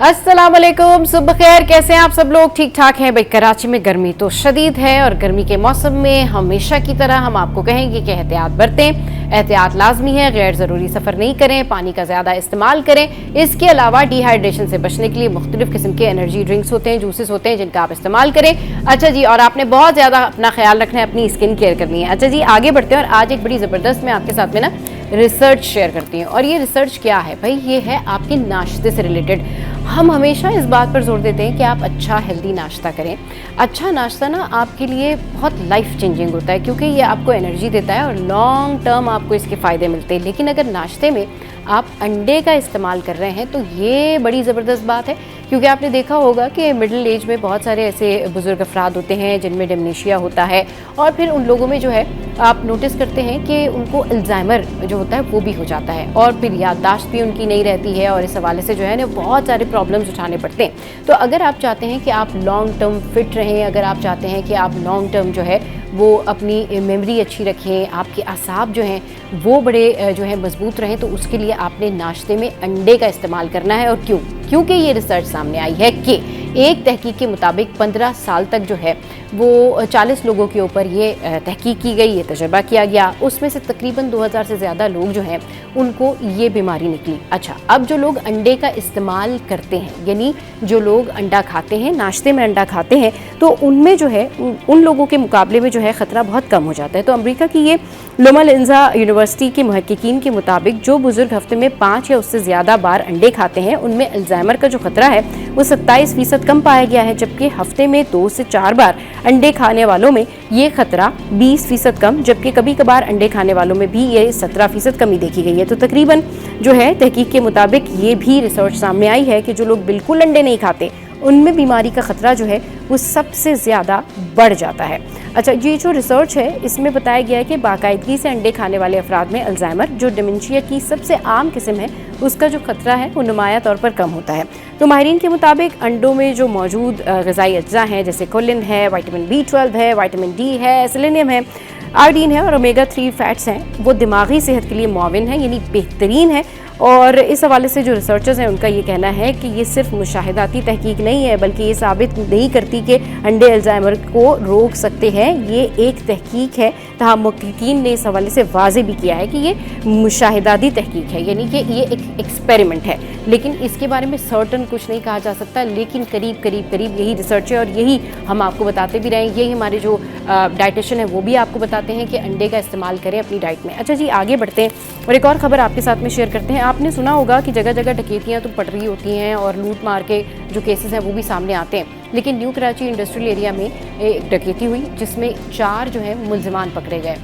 अस्सलाम वालेकुम, सुबह खैर। कैसे हैं आप सब लोग? ठीक ठाक हैं भाई। कराची में गर्मी तो शदीद है और गर्मी के मौसम में हमेशा की तरह हम आपको कहेंगे कि एहतियात बरतें। एहतियात लाजमी है, गैर ज़रूरी सफ़र नहीं करें, पानी का ज़्यादा इस्तेमाल करें। इसके अलावा डिहाइड्रेशन से बचने के लिए मुख्तलिफ किस्म के एनर्जी ड्रिंक्स होते हैं, जूसेस होते हैं, जिनका आप इस्तेमाल करें। अच्छा जी, और आपने बहुत ज़्यादा अपना ख्याल रखना है, अपनी स्किन केयर करनी है। अच्छा जी, आगे बढ़ते हैं और आज एक बड़ी ज़बरदस्त मैं आपके साथ में ना रिसर्च शेयर करती हूँ। और ये रिसर्च क्या है भाई? ये है आपके नाश्ते से रिलेटेड। हम हमेशा इस बात पर जोर देते हैं कि आप अच्छा हेल्दी नाश्ता करें। अच्छा नाश्ता ना आपके लिए बहुत लाइफ चेंजिंग होता है, क्योंकि ये आपको एनर्जी देता है और लॉन्ग टर्म आपको इसके फ़ायदे मिलते हैं। लेकिन अगर नाश्ते में आप अंडे का इस्तेमाल कर रहे हैं तो ये बड़ी ज़बरदस्त बात है, क्योंकि आपने देखा होगा कि मिडिल एज में बहुत सारे ऐसे बुज़ुर्ग अफराद होते हैं जिनमें डिमेंशिया होता है, और फिर उन लोगों में जो है आप नोटिस करते हैं कि उनको अल्जाइमर जो होता है वो भी हो जाता है, और फिर याददाश्त भी उनकी नहीं रहती है, और इस हवाले से जो है ना बहुत सारे प्रॉब्लम्स उठाने पड़ते हैं। तो अगर आप चाहते हैं कि आप लॉन्ग टर्म फिट रहें, अगर आप चाहते हैं कि आप लॉन्ग टर्म जो है वो अपनी मेमोरी अच्छी रखें, आपके असाब जो हैं वो बड़े जो है मजबूत रहें, तो उसके लिए आपने नाश्ते में अंडे का इस्तेमाल करना है। और क्यों? क्योंकि ये रिसर्च सामने आई है कि एक तहकीक के मुताबिक 15 साल तक जो है वो 40 लोगों के ऊपर ये तहकीक की गई, ये तजर्बा किया गया। उसमें से तकरीबन 2000 से ज़्यादा लोग जो हैं उनको ये बीमारी निकली। अच्छा, अब जो लोग अंडे का इस्तेमाल करते हैं, यानी जो लोग अंडा खाते हैं, नाश्ते में अंडा खाते हैं, तो उनमें जो है उन लोगों के मुकाबले में जो है ख़तरा बहुत कम हो जाता है। तो अमेरिका की ये लोमा लिंजा यूनिवर्सिटी के मुहक्किकीन के मुताबिक जो बुजुर्ग हफ्ते में 5 या उससे ज़्यादा बार अंडे खाते हैं उनमें अल्जाइमर का जो खतरा है वो 27% कम पाया गया है, जबकि हफ्ते में 2 से 4 बार अंडे खाने वालों में ये खतरा 20% कम, जबकि कभी कभार अंडे खाने वालों में भी ये 17% कमी देखी गई है। तो तकरीबन जो है तहकीक के मुताबिक ये भी रिसर्च सामने आई है कि जो लोग बिल्कुल अंडे नहीं खाते उनमें बीमारी का खतरा जो है वो सबसे ज़्यादा बढ़ जाता है। अच्छा, ये जो रिसर्च है इसमें बताया गया है कि बाकायदगी से अंडे खाने वाले अफराद में अल्जाइमर, जो डिमेंशिया की सबसे आम किस्म है, उसका जो खतरा है वो नुमाया तौर पर कम होता है। तो माहिरीन के मुताबिक अंडों में जो मौजूद ग़िज़ाई अज्जा हैं, जैसे कोलिन है, विटामिन B12 है, विटामिन D है, सेलेनियम है, आयोडीन है और ओमेगा 3 फैट्स हैं, वो दिमागी सेहत के लिए मुआविन है, यानी बेहतरीन है। और इस हवाले से जो रिसर्चर्स हैं उनका ये कहना है कि ये सिर्फ मुशाहिदाती तहकीक नहीं है, बल्कि ये साबित नहीं करती कि अंडे अल्जाइमर को रोक सकते हैं। ये एक तहकीक है, तहाँ मुहक्किकीन ने इस हवाले से वाज़े भी किया है कि ये मुशाहिदाती तहकीक है, यानी कि ये एक एक्सपेरिमेंट है, लेकिन इसके बारे में सर्टन कुछ नहीं कहा जा सकता। लेकिन करीब यही रिसर्च है और यही हम आपको बताते भी रहे हैं। यही हमारे जो डाइटिशियन है वो भी आपको बताते हैं कि अंडे का इस्तेमाल करें अपनी डाइट में। अच्छा जी, आगे बढ़ते हैं और एक और ख़बर आपके साथ में शेयर करते हैं। आपने सुना होगा कि जगह जगह डकैतियाँ तो पड़ रही होती हैं और लूट मार के जो केसेस हैं वो भी सामने आते हैं, लेकिन न्यू कराची इंडस्ट्रियल एरिया में एक डकैती हुई जिसमें 4 जो है मुल्जिमान पकड़े गए,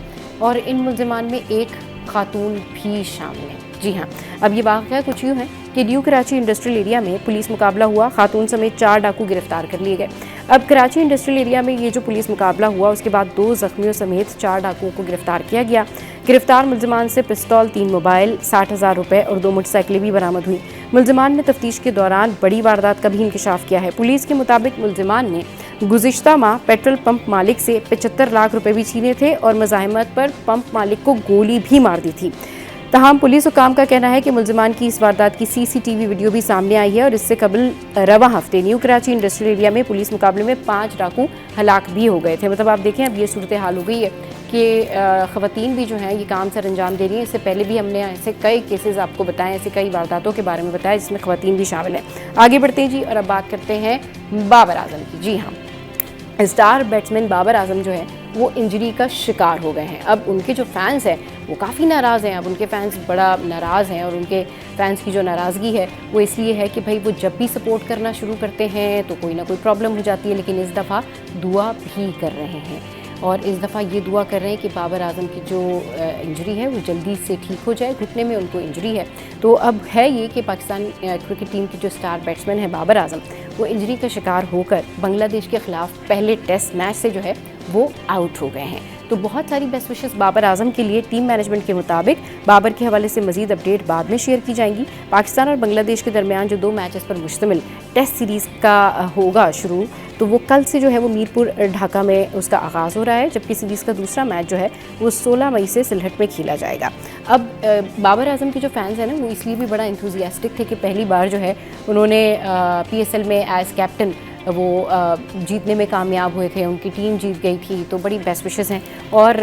और इन मुल्जिमान में एक खातून भी शामिल है। जी हाँ, अब ये वाक़या कुछ यूँ है कि न्यू कराची इंडस्ट्रियल एरिया में पुलिस मुकाबला हुआ, खातून समेत 4 डाकू गिरफ्तार कर लिए गए। अब कराची इंडस्ट्रियल एरिया में ये जो पुलिस मुकाबला हुआ उसके बाद 2 ज़ख्मियों समेत 4 डाकुओं को गिरफ्तार किया गया। गिरफ्तार मुल्जिमान से पिस्तौल, 3 मोबाइल, 60,000 रुपये और 2 मोटरसाइकिलें भी बरामद हुई। मुल्जिमान ने तफ्तीश के दौरान बड़ी वारदात का भी इंकशाफ किया है। पुलिस के मुताबिक मुल्जिमान ने गुज़िश्ता माह पेट्रोल पंप मालिक से 75 लाख रुपये भी छीने थे और मज़ाहमत पर पंप मालिक को गोली भी मार दी थी। तमाम पुलिस हुकाम का कहना है कि मुल्जिमान की इस वारदात की CCTV वीडियो भी सामने आई है, और इससे कबल रवा हफ्ते न्यू कराची इंडस्ट्रियल एरिया में पुलिस मुकाबले में 5 डाकू हलाक भी हो गए थे। मतलब आप देखें, अब ये सूरत हाल हो गई है कि ख़वातीन भी जो हैं ये काम सर अंजाम दे रही हैं। इससे पहले भी हमने ऐसे कई केसेस आपको बताए, ऐसे कई वारदातों के बारे में बताया जिसमें ख़वातीन भी शामिल हैं। आगे बढ़ते हैं जी, और अब बात करते हैं बाबर आजम की। जी हाँ, स्टार बैट्समैन बाबर आजम जो है वो इंजरी का शिकार हो गए हैं। अब उनके जो फैंस हैं वो काफ़ी नाराज़ हैं। अब उनके फैंस बड़ा नाराज़ हैं, और उनके फैंस की जो नाराज़गी है वो इसलिए है कि भाई वो जब भी सपोर्ट करना शुरू करते हैं तो कोई ना कोई प्रॉब्लम हो जाती है, लेकिन इस दफ़ा दुआ भी कर रहे हैं, और इस दफ़ा ये दुआ कर रहे हैं कि बाबर आजम की जो इंजरी है वो जल्दी से ठीक हो जाए। घुटने में उनको इंजरी है। तो अब है ये कि पाकिस्तान क्रिकेट टीम की जो स्टार बैट्समैन है बाबर आजम, वो इंजरी का शिकार होकर बांग्लादेश के ख़िलाफ़ पहले टेस्ट मैच से जो है वो आउट हो गए हैं। तो बहुत सारी बेस्ट विशेस बाबर आजम के लिए। टीम मैनेजमेंट के मुताबिक बाबर के हवाले से मजीद अपडेट बाद में शेयर की जाएंगी। पाकिस्तान और बांग्लादेश के दरमियान जो 2 मैचेस पर मुश्तमिल टेस्ट सीरीज़ का होगा शुरू, तो वो कल से जो है वो मीरपुर ढाका में उसका आगाज़ हो रहा है, जबकि सीरीज़ का दूसरा मैच जो है वो 16 मई से सिलहट में खेला जाएगा। अब बाबर आजम के जो फैंस हैं ना वो इसलिए भी बड़ा इंथुजियास्टिक थे कि पहली बार जो है उन्होंने PSL में एज कैप्टन वो जीतने में कामयाब हुए थे, उनकी टीम जीत गई थी, तो बड़ी बेस्ट विशेस हैं। और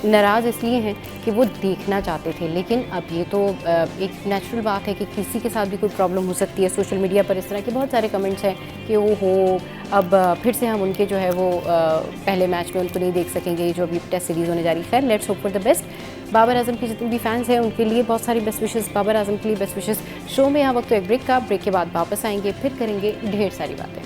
नाराज़ इसलिए हैं कि वो देखना चाहते थे, लेकिन अब ये तो एक नेचुरल बात है कि किसी के साथ भी कोई प्रॉब्लम हो सकती है। सोशल मीडिया पर इस तरह के बहुत सारे कमेंट्स हैं कि वो हो अब फिर से हम उनके जो है वो पहले मैच में उनको नहीं देख सकेंगे जो अभी टेस्ट सीरीज़ होने जा रही है। खैर, let's hope for the best. Babar Azam के जितने भी फैंस हैं उनके लिए बहुत सारी बेस्ट विशेस, बाबर आजम के लिए बेस्ट विशेस। शो में यहाँ वक्त तो एक ब्रेक का, ब्रेक के बाद वापस आएंगे, फिर करेंगे ढेर सारी बातें।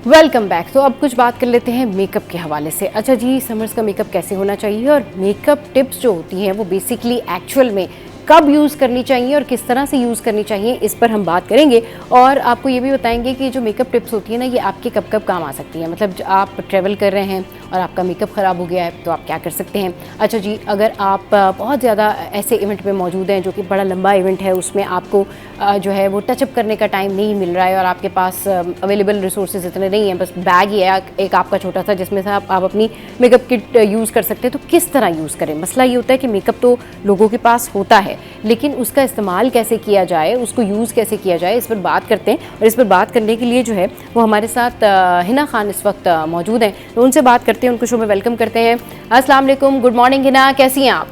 Welcome back. तो अब कुछ बात कर लेते हैं मेकअप के हवाले से। अच्छा जी, समर्स का मेकअप कैसे होना चाहिए और मेकअप टिप्स जो होती हैं वो बेसिकली एक्चुअल में कब यूज़ करनी चाहिए और किस तरह से यूज़ करनी चाहिए, इस पर हम बात करेंगे। और आपको ये भी बताएंगे कि जो मेकअप टिप्स होती है ना, ये आपके कब कब काम आ सकती हैं। मतलब आप ट्रैवल कर रहे हैं और आपका मेकअप ख़राब हो गया है तो आप क्या कर सकते हैं। अच्छा जी, अगर आप बहुत ज़्यादा ऐसे इवेंट में मौजूद हैं जो कि बड़ा लंबा इवेंट है, उसमें आपको जो है वो टचअप करने का टाइम नहीं मिल रहा है और आपके पास अवेलेबल रिसोर्सेज इतने नहीं हैं, बस बैग ही है एक आपका छोटा सा जिसमें से आप अपनी मेकअप किट यूज़ कर सकते हैं, तो किस तरह यूज़ करें। मसला ये होता है कि मेकअप तो लोगों के पास होता है, लेकिन उसका इस्तेमाल कैसे किया जाए, उसको यूज़ कैसे किया जाए, इस पर बात करते हैं। और इस पर बात करने के लिए जो है वो हमारे साथ हिना खान इस वक्त मौजूद हैं, तो उनसे बात करते हैं, उनको शो में वेलकम करते हैं। अस्सलाम वालेकुम, गुड मॉर्निंग हिना, कैसी हैं आप?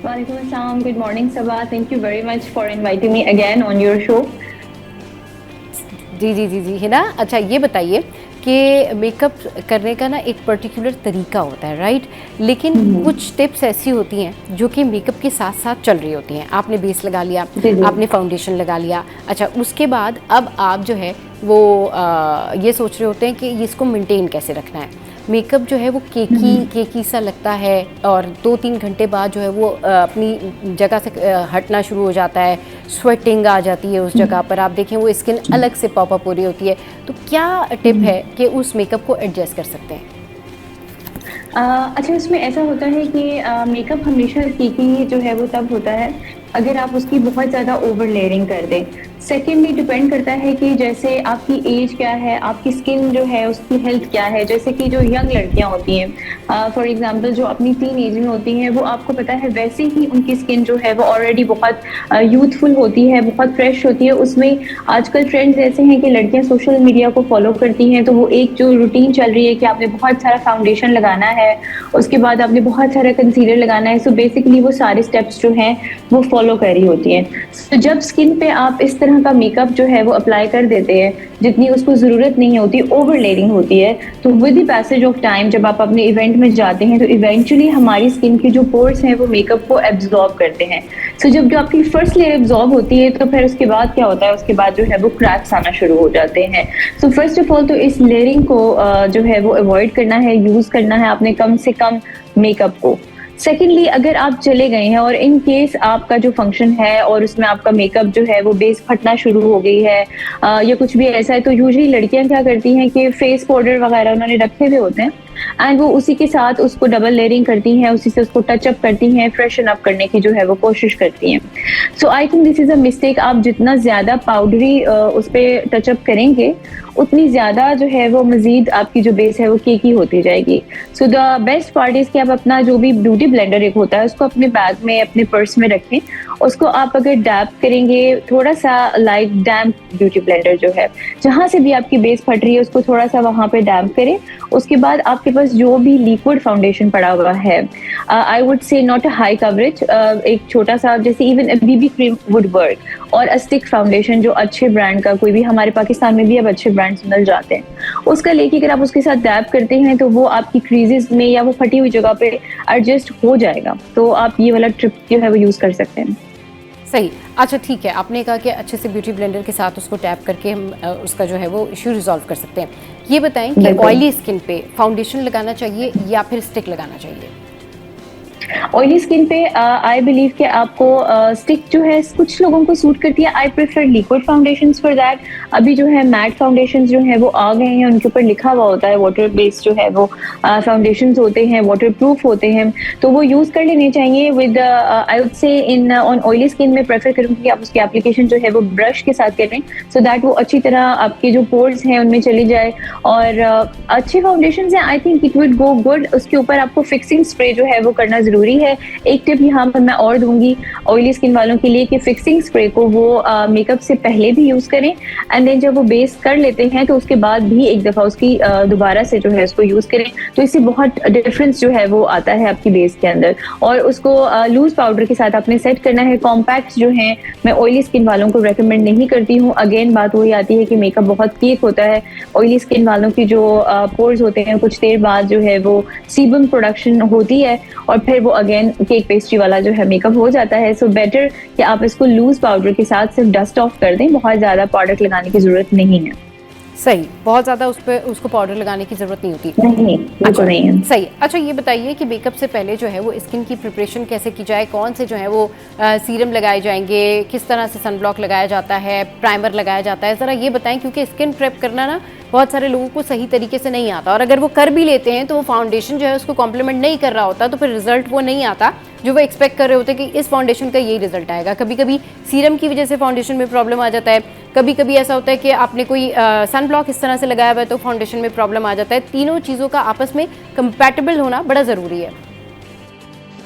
वालेकुम अस्सलाम, good morning Saba, thank you very much for inviting me again on your show. जी जी जी जी हिना, अच्छा ये बताइए कि मेकअप करने का ना एक पर्टिकुलर तरीका होता है, राइट? लेकिन कुछ टिप्स ऐसी होती हैं जो कि मेकअप के साथ साथ चल रही होती हैं। आपने बेस लगा लिया, आपने फाउंडेशन लगा लिया, अच्छा उसके बाद अब आप जो है वो ये सोच रहे होते हैं कि इसको मेंटेन कैसे रखना है। मेकअप जो है वो केकी सा लगता है और 2-3 घंटे बाद जो है वो अपनी जगह से हटना शुरू हो जाता है, स्वेटिंग आ जाती है उस जगह पर, आप देखें वो स्किन अलग से पॉपअप हो रही होती है। तो क्या टिप है कि उस मेकअप को एडजस्ट कर सकते हैं? अच्छा, इसमें ऐसा होता है कि मेकअप हमेशा केकी जो है वो तब होता है अगर आप उसकी बहुत ज़्यादा ओवर लेयरिंग कर दें। सेकेंडली डिपेंड करता है कि जैसे आपकी एज क्या है, आपकी स्किन जो है उसकी हेल्थ क्या है। जैसे कि जो यंग लड़कियां होती हैं फॉर एग्जांपल जो अपनी टीन एज में होती हैं, वो आपको पता है वैसे ही उनकी स्किन जो है वो ऑलरेडी बहुत यूथफुल होती है, बहुत फ्रेश होती है। उसमें आजकल ट्रेंड्स ऐसे हैं कि लड़कियां सोशल मीडिया को फॉलो करती हैं, तो वो एक जो रूटीन चल रही है कि आपने बहुत सारा फाउंडेशन लगाना है, उसके बाद आपने बहुत सारा कंसीलर लगाना है। सो बेसिकली वो सारे स्टेप्स जो हैं वो फॉलो कर रही होती हैं। तो जब स्किन पे आप इस तरह का मेकअप जो है वो अप्लाई कर देते हैं जितनी उसको ज़रूरत नहीं होती, ओवर लेयरिंग होती है, तो with the passage of time जब आप अपने इवेंट में जाते हैं तो इवेंचुअली हमारी स्किन की जो पोर्स हैं वो मेकअप को एब्जॉर्ब करते हैं। सो जब जो आपकी फर्स्ट लेयर एब्जॉर्ब होती है तो फिर उसके बाद क्या होता है, उसके बाद जो है वो क्रैक्स आना शुरू हो जाते हैं। सो फर्स्ट ऑफ ऑल तो इस लेयरिंग को जो है वो अवॉइड करना है, यूज़ करना है आपने कम से कम मेकअप को। सेकेंडली, अगर आप चले गए हैं और इन केस आपका जो फंक्शन है और उसमें आपका मेकअप जो है वो बेस फटना शुरू हो गई है या कुछ भी ऐसा है, तो यूजुअली लड़कियां क्या करती हैं कि फेस पाउडर वगैरह उन्होंने रखे हुए होते हैं एंड वो उसी के साथ उसको डबल लेयरिंग करती हैं, उसी से उसको टचअप करती हैं, फ्रेशन अप करने की जो है वो कोशिश करती हैं। So I think this is a mistake. आप जितना ज़्यादा पाउडरी उस पर टचअप करेंगे उतनी ज़्यादा जो है वो मज़ीद आपकी जो बेस है वो केकी होती जाएगी। So the best part is कि आप अपना जो भी ब्यूटी ब्लेंडर एक होता है उसको अपने बैग में, अपने पर्स में रखें। उसको आप अगर डैप करेंगे, थोड़ा सा लाइट डैम्प ब्यूटी ब्लेंडर जो है, जहाँ से भी आपकी बेस फट रही है उसको थोड़ा सा वहाँ पे डैम्प करें। उसके बाद आपके पास जो भी लिक्विड फाउंडेशन पड़ा हुआ है, I would say not a high coverage, एक छोटा सा जैसे even BB cream would work, और अ स्टिक फाउंडेशन जो अच्छे ब्रांड का, कोई भी हमारे पाकिस्तान में भी अब अच्छे ब्रांड्स मिल जाते हैं, उसका लेके अगर आप उसके साथ डैप करते हैं तो वो आपकी क्रीजेस में या वो फटी हुई जगह पे एडजस्ट हो जाएगा। तो आप ये वाला ट्रिप जो है वो यूज कर सकते हैं। सही, अच्छा ठीक है, आपने कहा कि अच्छे से ब्यूटी ब्लेंडर के साथ उसको टैप करके हम उसका जो है वो इशू रिजॉल्व कर सकते हैं। ये बताएं कि ऑयली स्किन पे फाउंडेशन लगाना चाहिए या फिर स्टिक लगाना चाहिए? ऑयली स्किन पे आई बिलीव कि आपको स्टिक जो है कुछ लोगों को सूट करती है। I prefer liquid foundations for that. अभी जो है मैट फाउंडेशंस जो है वो आ गए हैं, उनके ऊपर लिखा हुआ होता है वाटर बेस्ड जो है वो फाउंडेशंस होते हैं, वाटर प्रूफ होते हैं, तो वो यूज कर लेने चाहिए with I would say in on oily skin में प्रेफर करूंगी कि आप उसकी एप्लीकेशन जो है वो ब्रश के साथ करें, सो दैट वो अच्छी तरह आपके जो पोर्स हैं उनमें चली जाए। और अच्छे फाउंडेशन है, I think it would go good. उसके ऊपर आपको फिक्सिंग स्प्रे जो है वो करना जरूरी है। एक टिप यहाँ पर मैं और दूंगी ऑयली स्किन वालों के लिए कि फिक्सिंग स्प्रे को वो मेकअप से पहले भी यूज करें, एंड देन जब वो बेस कर लेते हैं तो उसके बाद भी एक दफा उसकी दोबारा से जो है उसको यूज करें, तो इससे बहुत डिफरेंस जो है वो आता है आपकी बेस के अंदर। और उसको लूज पाउडर के साथ आपने सेट करना है। कॉम्पैक्ट जो है मैं ऑयली स्किन वालों को रेकमेंड नहीं करती हूँ। अगेन बात वही आती है कि मेकअप बहुत केक होता है। ऑयली स्किन वालों की जो पोर्स होते हैं कुछ देर बाद जो है वो सीबम प्रोडक्शन होती है और फिर वो अगेन केक पेस्ट्री वाला जो है मेकअप हो जाता है। सो बेटर कि आप इसको लूज पाउडर के साथ सिर्फ डस्ट ऑफ कर दें, बहुत ज्यादा प्रोडक्ट लगाने की जरूरत नहीं है। सही, बहुत ज़्यादा उस पर उसको पाउडर लगाने की ज़रूरत नहीं होती। नहीं, बिल्कुल नहीं है। सही। अच्छा ये बताइए कि मेकअप से पहले जो है वो स्किन की प्रिपरेशन कैसे की जाए, कौन से जो है वो सीरम लगाए जाएंगे, किस तरह से सनब्लॉक लगाया जाता है, प्राइमर लगाया जाता है, ज़रा ये बताएं, क्योंकि स्किन प्रेप करना ना बहुत सारे लोगों को सही तरीके से नहीं आता, और अगर वो कर भी लेते हैं तो वो फाउंडेशन जो है उसको कॉम्प्लीमेंट नहीं कर रहा होता, तो फिर रिजल्ट वो नहीं आता जो वो एक्सपेक्ट कर रहे होते कि इस फाउंडेशन का यही रिजल्ट आएगा। कभी कभी सीरम की वजह से फाउंडेशन में प्रॉब्लम आ जाता है, कभी कभी ऐसा होता है कि आपने कोई सनब्लॉक इस तरह से लगाया हुआ है तो फाउंडेशन में प्रॉब्लम आ जाता है। तीनों चीज़ों का आपस में कंपैटिबल होना बड़ा ज़रूरी है।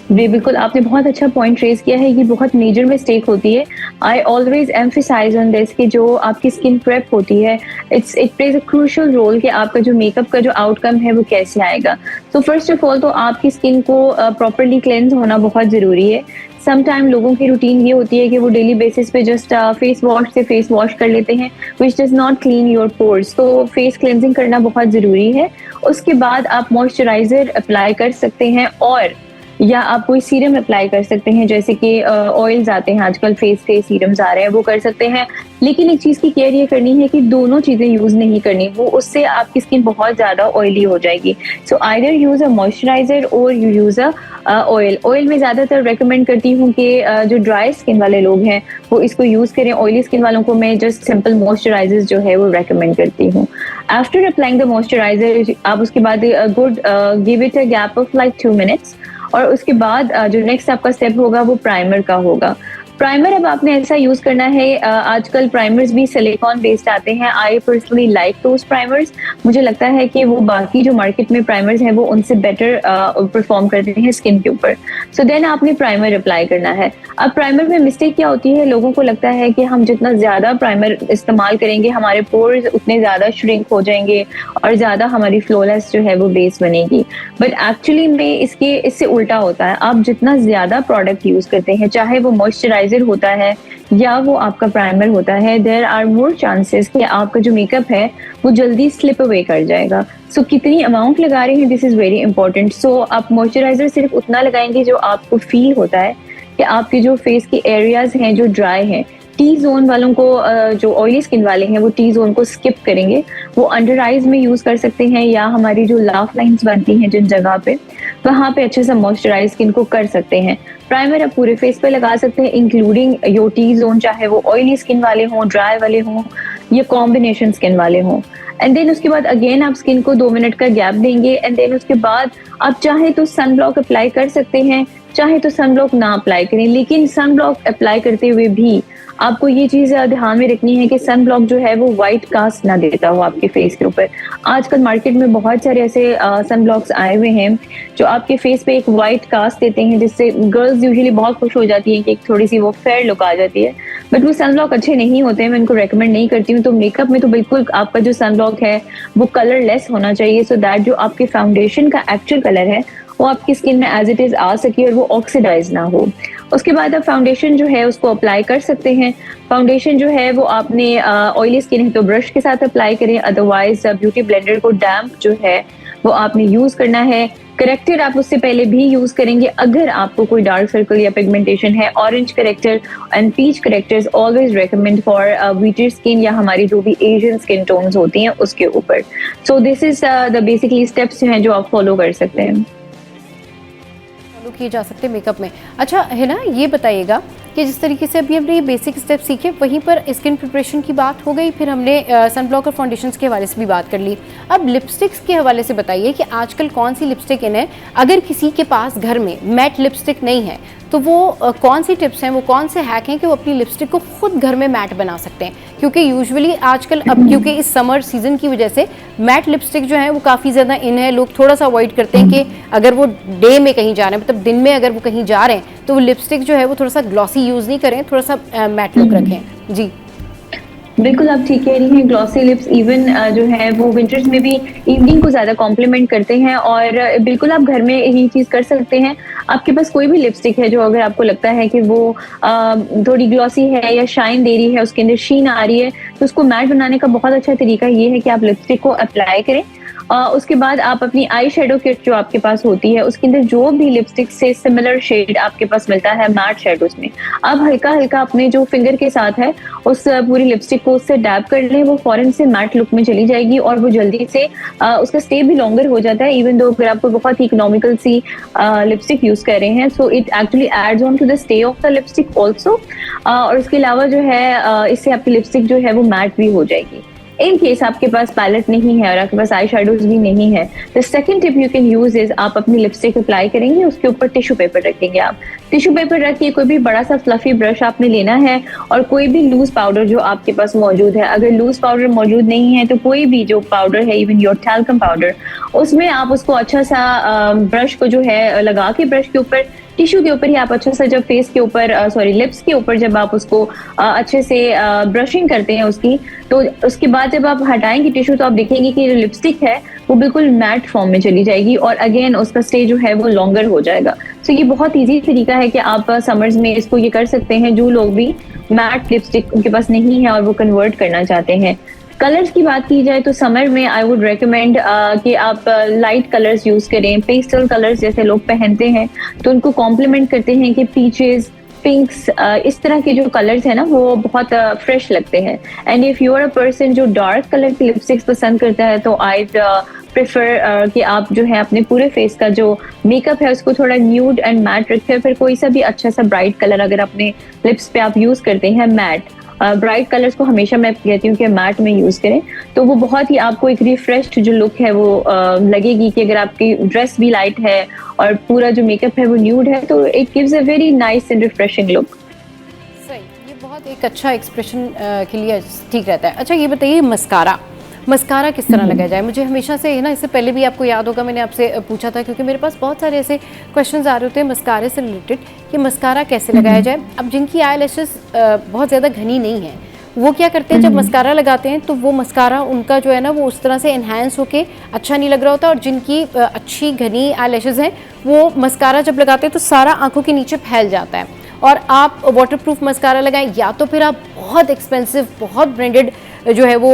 जी बिल्कुल, आपने बहुत अच्छा पॉइंट रेज किया है। ये बहुत मेजर मिस्टेक होती है। I always emphasise on this कि जो आपकी स्किन प्रेप होती है it plays a crucial role कि आपका जो मेकअप का जो आउटकम है वो कैसे आएगा। तो फर्स्ट ऑफ ऑल तो आपकी स्किन को प्रॉपरली क्लेंज होना बहुत ज़रूरी है। सम टाइम लोगों की रूटीन ये होती है कि वो डेली बेसिस पे जस्ट फेस वॉश से फेस वॉश कर लेते हैं, which does not clean your pores. तो फेस क्लेंजिंग करना बहुत ज़रूरी है। उसके बाद आप मॉइस्चराइजर अप्लाई कर सकते हैं, और या आप कोई सीरम अप्लाई कर सकते हैं, जैसे कि ऑयल्स आते हैं आजकल, फेस के सीरम्स आ रहे हैं, वो कर सकते हैं। लेकिन एक चीज़ की केयर ये करनी है कि दोनों चीज़ें यूज़ नहीं करनी, वो उससे आपकी स्किन बहुत ज़्यादा ऑयली हो जाएगी। So either use a moisturiser or you use a oil. Oil में ज़्यादातर रेकमेंड करती हूँ कि जो ड्राई स्किन वाले लोग हैं वो इसको यूज़ करें। ऑयली स्किन वालों को मैं जस्ट सिंपल मॉइस्चराइजर जो है वो रेकमेंड करती हूँ। आफ्टर अप्लाइंग द मॉइस्चराइजर आप उसके बाद good give it a gap of like 2 minutes, और उसके बाद जो नेक्स्ट आपका स्टेप होगा वो प्राइमर का होगा। प्राइमर अब आपने ऐसा यूज करना है, आजकल प्राइमर्स भी सिलिकॉन बेस्ड आते हैं। I personally like those primers. मुझे लगता है कि वो बाकी जो मार्केट में प्राइमर्स हैं वो उनसे बेटर परफॉर्म करते हैं स्किन के ऊपर। सो देन आपने प्राइमर अप्लाई करना है। अब प्राइमर में मिस्टेक क्या होती है, लोगों को लगता है कि हम जितना ज्यादा प्राइमर इस्तेमाल करेंगे हमारे पोर्स उतने ज्यादा श्रिंक हो जाएंगे और ज्यादा हमारी फ्लोलेस जो है वो बेस बनेगी। बट एक्चुअली में इससे उल्टा होता है। आप जितना ज्यादा प्रोडक्ट यूज करते हैं, चाहे वो मॉइस्चराइजर होता है या वो आपका प्राइमर होता है, देयर आर मोर चांसेस कि आपका जो मेकअप है वो जल्दी स्लिप अवे कर जाएगा। सो कितनी अमाउंट लगा रहे हैं, दिस इज वेरी इंपॉर्टेंट। सो आप मॉइस्चराइजर सिर्फ उतना लगाएंगे जो आपको फील होता है कि आपके जो फेस के एरियाज हैं जो ड्राई हैं। टी जोन वालों को, जो ऑयली स्किन वाले हैं वो टी जोन को स्किप करेंगे, वो अंडर आइज में यूज कर सकते हैं, या हमारी जो लाफ लाइंस बनती हैं जिन जगह पे, वहां पे अच्छे से मॉइस्चराइज स्किन को कर सकते हैं। प्राइमर आप पूरे फेस पे लगा सकते हैं इंक्लूडिंग योर टी जोन, चाहे वो ऑयली स्किन वाले हों, ड्राई वाले हों या कॉम्बिनेशन स्किन वाले हों। एंड देन उसके बाद अगेन आप स्किन को 2 मिनट का गैप देंगे, एंड देन उसके बाद आप चाहे तो सन ब्लॉक अप्लाई कर सकते हैं, चाहे तो सन ब्लॉक ना अप्लाई करें। लेकिन सन ब्लॉक अप्लाई करते हुए भी आपको ये चीज ध्यान में रखनी है कि सन ब्लॉक जो है वो व्हाइट कास्ट ना देता हो आपके फेस के ऊपर। आजकल मार्केट में बहुत सारे ऐसे सन ब्लॉक्स आए हुए हैं जो आपके फेस पे एक व्हाइट कास्ट देते हैं, जिससे गर्ल्स यूजुअली बहुत खुश हो जाती हैं कि एक थोड़ी सी वो फेयर लुक आ जाती है। बट वो सन ब्लॉक अच्छे नहीं होते हैं, मैं इनको रेकमेंड नहीं करती हूँ। तो मेकअप में तो बिल्कुल आपका जो सन ब्लॉक है वो कलरलेस होना चाहिए, सो दैट जो आपके फाउंडेशन का एक्चुअल कलर है वो आपकी स्किन में एज इट इज आ सके और वो ऑक्सीडाइज ना हो। उसके बाद आप फाउंडेशन जो है उसको अप्लाई कर सकते हैं। फाउंडेशन जो है वो आपने ऑयली स्किन है तो ब्रश के साथ अप्लाई करें, अदरवाइज ब्यूटी ब्लेंडर को डैम्प जो है वो आपने यूज करना है। करेक्टर आप उससे पहले भी यूज करेंगे अगर आपको कोई डार्क सर्कल या पिगमेंटेशन है। Orange corrector and peach correctors always recommend for wheatier skin या हमारी जो भी एशियन स्किन टोन्स होती हैं उसके ऊपर। सो this is the basically steps जो हैं जो आप फॉलो कर सकते हैं। किए जा सकते हैं मेकअप में। अच्छा है ना, ये बताइएगा कि जिस तरीके से अभी हमने ये बेसिक स्टेप सीखे, वहीं पर स्किन प्रिपरेशन की बात हो गई, फिर हमने सन ब्लॉक और फाउंडेशंस के हवाले से भी बात कर ली। अब लिपस्टिक्स के हवाले से बताइए कि आजकल कौन सी लिपस्टिक इन है। अगर किसी के पास घर में मैट लिपस्टिक नहीं है तो वो कौन सी टिप्स हैं, वो कौन से हैक हैं कि वो अपनी लिपस्टिक को खुद घर में मैट बना सकते हैं? क्योंकि यूजुअली आजकल अब क्योंकि इस समर सीजन की वजह से मैट लिपस्टिक जो है वो काफ़ी ज़्यादा इन है, लोग थोड़ा सा अवॉइड करते हैं कि अगर वो डे में कहीं जा रहे हैं, मतलब दिन में अगर वो कहीं जा रहे हैं तो वो लिपस्टिक जो है वो थोड़ा सा ग्लॉसी यूज़ नहीं करें, थोड़ा सा मैट लुक रखें। जी बिल्कुल आप ठीक कह रही हैं। ग्लॉसी लिप्स इवन जो है वो विंटर्स में भी इवनिंग को ज़्यादा कॉम्प्लीमेंट करते हैं, और बिल्कुल आप घर में यही चीज़ कर सकते हैं। आपके पास कोई भी लिपस्टिक है जो अगर आपको लगता है कि वो थोड़ी ग्लॉसी है या शाइन दे रही है, उसके अंदर शीन आ रही है, तो उसको मैट बनाने का बहुत अच्छा तरीका ये है कि आप लिपस्टिक को अप्लाई करें। उसके बाद आप अपनी आई शेडो किट जो आपके पास होती है उसके अंदर जो भी लिपस्टिक से सिमिलर शेड आपके पास मिलता है मैट शेडोज में, आप हल्का हल्का अपने जो फिंगर के साथ है उस पूरी लिपस्टिक को उससे डैब कर लें। वो फौरन से मैट लुक में चली जाएगी और वो जल्दी से उसका स्टे भी लॉन्गर हो जाता है। इवन दो अगर आप बहुत ही इकोनॉमिकल सी लिपस्टिक यूज कर रहे हैं, so it actually adds on to the stay of the lipstick also. और उसके अलावा जो है इससे आपकी लिपस्टिक जो है वो मैट भी हो जाएगी। इन केस आपके पास पैलेट नहीं है और आपके पास आई शेडोज भी नहीं है, the second tip you can use is आप अपनी लिपस्टिक अप्लाई करेंगे, उसके ऊपर टिश्यू पेपर रखेंगे। आप टिश्यू पेपर रख के कोई भी बड़ा सा फ्लफी ब्रश आपने लेना है और कोई भी लूज पाउडर जो आपके पास मौजूद है, अगर लूज पाउडर मौजूद नहीं है तो कोई भी जो पाउडर है, इवन योर टैल्कम पाउडर, उसमें आप उसको अच्छा सा ब्रश को जो है लगा के ब्रश के ऊपर टिश्यू के ऊपर ही आप अच्छा सा जब फेस के ऊपर लिप्स के ऊपर जब आप उसको अच्छे से ब्रशिंग करते हैं उसकी, तो उसके बाद जब आप हटाएंगे टिश्यू तो आप देखेंगे कि जो लिपस्टिक है वो बिल्कुल मैट फॉर्म में चली जाएगी और अगेन उसका स्टे जो है वो लॉन्गर हो जाएगा। सो ये बहुत इजी तरीका है कि आप समर्स में इसको ये कर सकते हैं जो लोग भी मैट लिपस्टिक उनके पास नहीं है और वो कन्वर्ट करना चाहते हैं। कलर्स की बात की जाए तो समर में आई वुड रेकमेंड कि आप लाइट कलर्स यूज करें। पेस्टल कलर्स जैसे लोग पहनते हैं तो उनको कॉम्प्लीमेंट करते हैं कि पीचेस, पिंक्स, इस तरह के जो कलर्स हैं ना वो बहुत फ्रेश लगते हैं। And if you are a person जो डार्क कलर की लिपस्टिक्स पसंद करता है तो आई प्रेफर कि आप जो है अपने पूरे फेस का जो मेकअप है उसको थोड़ा न्यूड एंड मैट रखें। फिर कोई सा भी अच्छा सा ब्राइट कलर अगर अपने लिप्स पे आप यूज करते हैं, मैट ब्राइट कलर्स को हमेशा मैं कहती हूँ कि मैट में यूज करें, तो वो बहुत ही आपको एक रिफ्रेश्ड जो लुक है वो लगेगी कि अगर आपकी ड्रेस भी लाइट है और पूरा जो मेकअप है वो न्यूड है तो it gives a very nice and refreshing look. सही, ये बहुत एक अच्छा एक्सप्रेशन के लिए ठीक रहता है। अच्छा ये बताइए मस्कारा किस तरह लगाया जाए? मुझे हमेशा से है ना, इससे पहले भी आपको याद होगा मैंने आपसे पूछा था क्योंकि मेरे पास बहुत सारे ऐसे क्वेश्चंस आ रहे होते हैं मस्कारे से रिलेटेड कि मस्कारा कैसे लगाया जाए। अब जिनकी आई लैशेस बहुत ज़्यादा घनी नहीं है वो क्या करते हैं, जब मस्कारा लगाते हैं तो वो मस्कारा उनका जो है ना वो उस तरह से एनहांस होके अच्छा नहीं लग रहा होता, और जिनकी अच्छी घनी आई लैशेस हैं वो मस्कारा जब लगाते हैं तो सारा आंखों के नीचे फैल जाता है। और आप वाटरप्रूफ मस्कारा लगाएं या तो फिर आप बहुत एक्सपेंसिव, बहुत ब्रांडेड जो है वो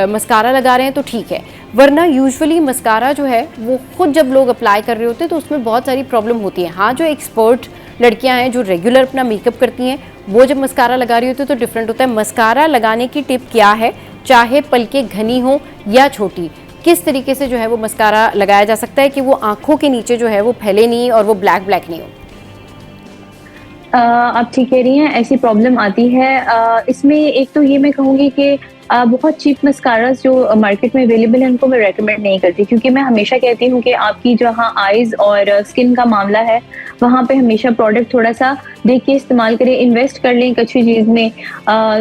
मस्कारा लगा रहे हैं तो ठीक है, वरना यूजुअली मस्कारा जो है वो खुद जब लोग अप्लाई कर रहे होते हैं तो उसमें बहुत सारी प्रॉब्लम होती है। हाँ, जो एक्सपर्ट लड़कियां हैं जो रेगुलर अपना मेकअप करती हैं वो जब मस्कारा लगा रही होती है तो डिफरेंट होता है। मस्कारा लगाने की टिप क्या है, चाहे पलकें घनी हो या छोटी, किस तरीके से जो है वो मस्कारा लगाया जा सकता है कि वो आंखों के नीचे जो है वो फैले नहीं और वो ब्लैक ब्लैक नहीं हो? आप ठीक कह रही हैं, ऐसी प्रॉब्लम आती है। इसमें एक तो ये मैं कहूँगी कि बहुत चीप मस्कारास जो मार्केट में अवेलेबल है उनको मैं रेकमेंड नहीं करती, क्योंकि मैं हमेशा कहती हूँ कि आपकी जहाँ आईज और स्किन का मामला है वहाँ पे हमेशा प्रोडक्ट थोड़ा सा देख के इस्तेमाल करें, इन्वेस्ट कर लें एक अच्छी चीज़ में।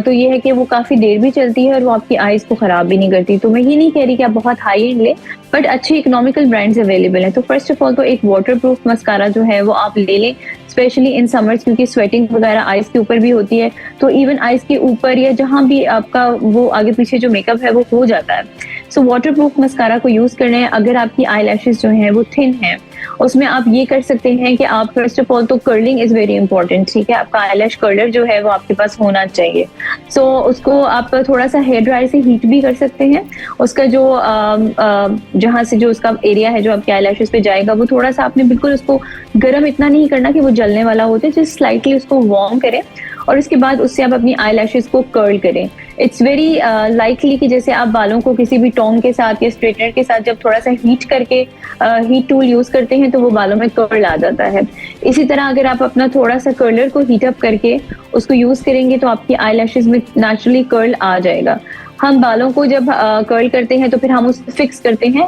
तो ये है कि वो काफ़ी देर भी चलती है और वो आपकी आईज को ख़राब भी नहीं करती। तो मैं ये नहीं कह रही कि आप बहुत हाई एंड लें, बट अच्छे इकोनॉमिकल ब्रांड्स अवेलेबल हैं। तो फर्स्ट ऑफ ऑल तो एक वाटर प्रूफ मस्कारा जो है वो आप ले लें, स्पेशली इन समर्स, क्योंकि स्वेटिंग वगैरह आइज के ऊपर भी होती है, तो इवन आइज के ऊपर या जहाँ भी आपका वो आगे पीछे जो मेकअप है वो हो जाता है। सो वाटर प्रूफ मस्कारा को यूज करना है। अगर आपकी आई लैशेज जो हैं वो थिन है, उसमें आप ये कर सकते हैं कि आप फर्स्ट ऑफ ऑल तो कर्लिंग इज वेरी इंपॉर्टेंट, ठीक है, आपका आईलैश कर्लर जो है वो आपके पास होना चाहिए। सो उसको आप थोड़ा सा हेयर ड्रायर से हीट भी कर सकते हैं। उसका जो जहाँ से जो उसका एरिया है जो आपके आईलैशेस पे जाएगा वो थोड़ा सा आपने बिल्कुल उसको गर्म इतना नहीं करना कि वो जलने वाला होता है, जस्ट स्लाइटली उसको वार्म करें। और उसके बाद उससे आप अपनी आई लैशेज को कर्ल करें। इट्स वेरी लाइकली कि जैसे आप बालों को किसी भी टोंग के साथ या स्ट्रेटनर के साथ जब थोड़ा सा हीट करके हीट टूल यूज करते हैं तो वो बालों में कर्ल आ जाता है। इसी तरह अगर आप अपना थोड़ा सा कर्लर को हीट अप करके उसको यूज करेंगे तो आपकी आई लैशेज में नेचुरली कर्ल आ जाएगा। हम बालों को जब कर्ल करते हैं तो फिर हम उसको फिक्स करते हैं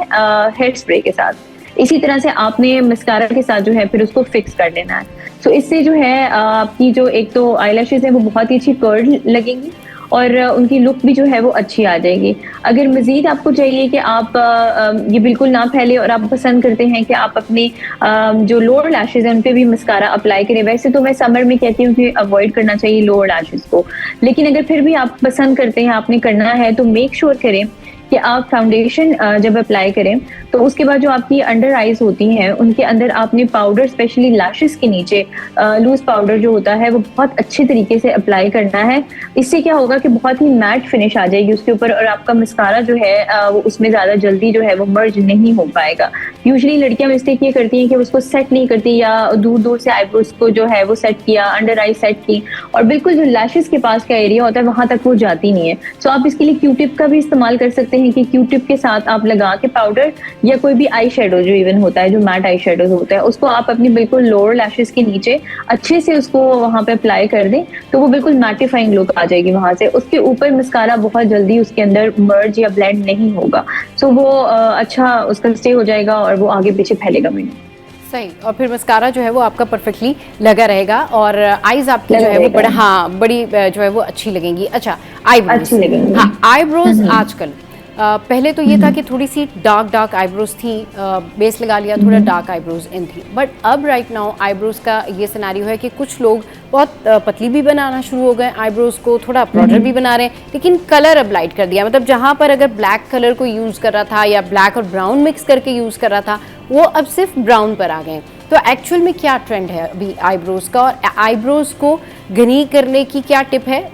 हेयर स्प्रे के साथ। इसी तरह से आपने मस्कारा के साथ जो है फिर उसको फिक्स कर लेना है। सो इससे जो है आपकी जो एक तो आई लैशेज है वो बहुत ही अच्छी कर्ल लगेंगी और उनकी लुक भी जो है वो अच्छी आ जाएगी। अगर मजीद आपको चाहिए कि आप ये बिल्कुल ना फैले और आप पसंद करते हैं कि आप अपने जो लोअर लैशेज हैं उन पे भी मस्कारा अप्लाई करें, वैसे तो मैं समर में कहती हूँ कि अवॉइड करना चाहिए लोअर लैशेज को, लेकिन अगर फिर भी आप पसंद करते हैं, आपने करना है, तो मेक श्योर करें कि आप फाउंडेशन जब अप्लाई करें तो उसके बाद जो आपकी अंडर आईज होती हैं उनके अंदर आपने पाउडर, स्पेशली लैशेस के नीचे लूज पाउडर जो होता है वो बहुत अच्छे तरीके से अप्लाई करना है। इससे क्या होगा कि बहुत ही मैट फिनिश आ जाएगी उसके ऊपर और आपका मस्कारा जो है वो उसमें ज़्यादा जल्दी जो है वो मर्ज नहीं हो पाएगा। यूजुअली लड़कियां मिस्टेक ये करती हैं कि उसको सेट नहीं करती या दूर दूर से आईब्रोज को जो है वो सेट किया, अंडर आई सेट की और बिल्कुल जो लैशेस के पास का एरिया होता है वहां तक वो जाती नहीं है। सो आप इसके लिए क्यू टिप का भी इस्तेमाल कर सकते हैं कि क्यू टिप के साथ आप लगा के पाउडर या कोई भी आई शेडो जो इवन होता है, जो मैट आई शेडो होता है, उसको आप अपनी बिल्कुल लोअर लैशेस के नीचे अच्छे से उसको वहां पे अप्लाई कर दें तो वो बिल्कुल मैटिफाइंग लुक आ जाएगी वहां से। उसके ऊपर मस्कारा बहुत जल्दी उसके अंदर मर्ज या ब्लेंड नहीं होगा, सो वो अच्छा उसका स्टे हो जाएगा और वो आगे पीछे फैलेगा भी नहीं। सही, और फिर मस्कारा जो है वो आपका परफेक्टली लगा रहेगा और आईज आपकी जो है वो बड़ा बड़ी जो है वो अच्छी लगेंगी। अच्छा, आईब्रोज, हाँ आईब्रोज आजकल पहले तो ये था कि थोड़ी सी डार्क आईब्रोज थी, बेस लगा लिया, थोड़ा डार्क आईब्रोज इन थी, बट अब राइट नाउ आईब्रोज का ये सिनेरियो है कि कुछ लोग बहुत पतली भी बनाना शुरू हो गए आईब्रोज को, थोड़ा ब्रॉडर भी बना रहे हैं, लेकिन कलर अब लाइट कर दिया। मतलब जहाँ पर अगर ब्लैक कलर को यूज़ कर रहा था या ब्लैक और ब्राउन मिक्स करके यूज़ कर रहा था वो अब सिर्फ ब्राउन पर आ गए। तो एक्चुअल में क्या ट्रेंड है अभी आईब्रोज का, और आईब्रोज को घनी करने की क्या टिप है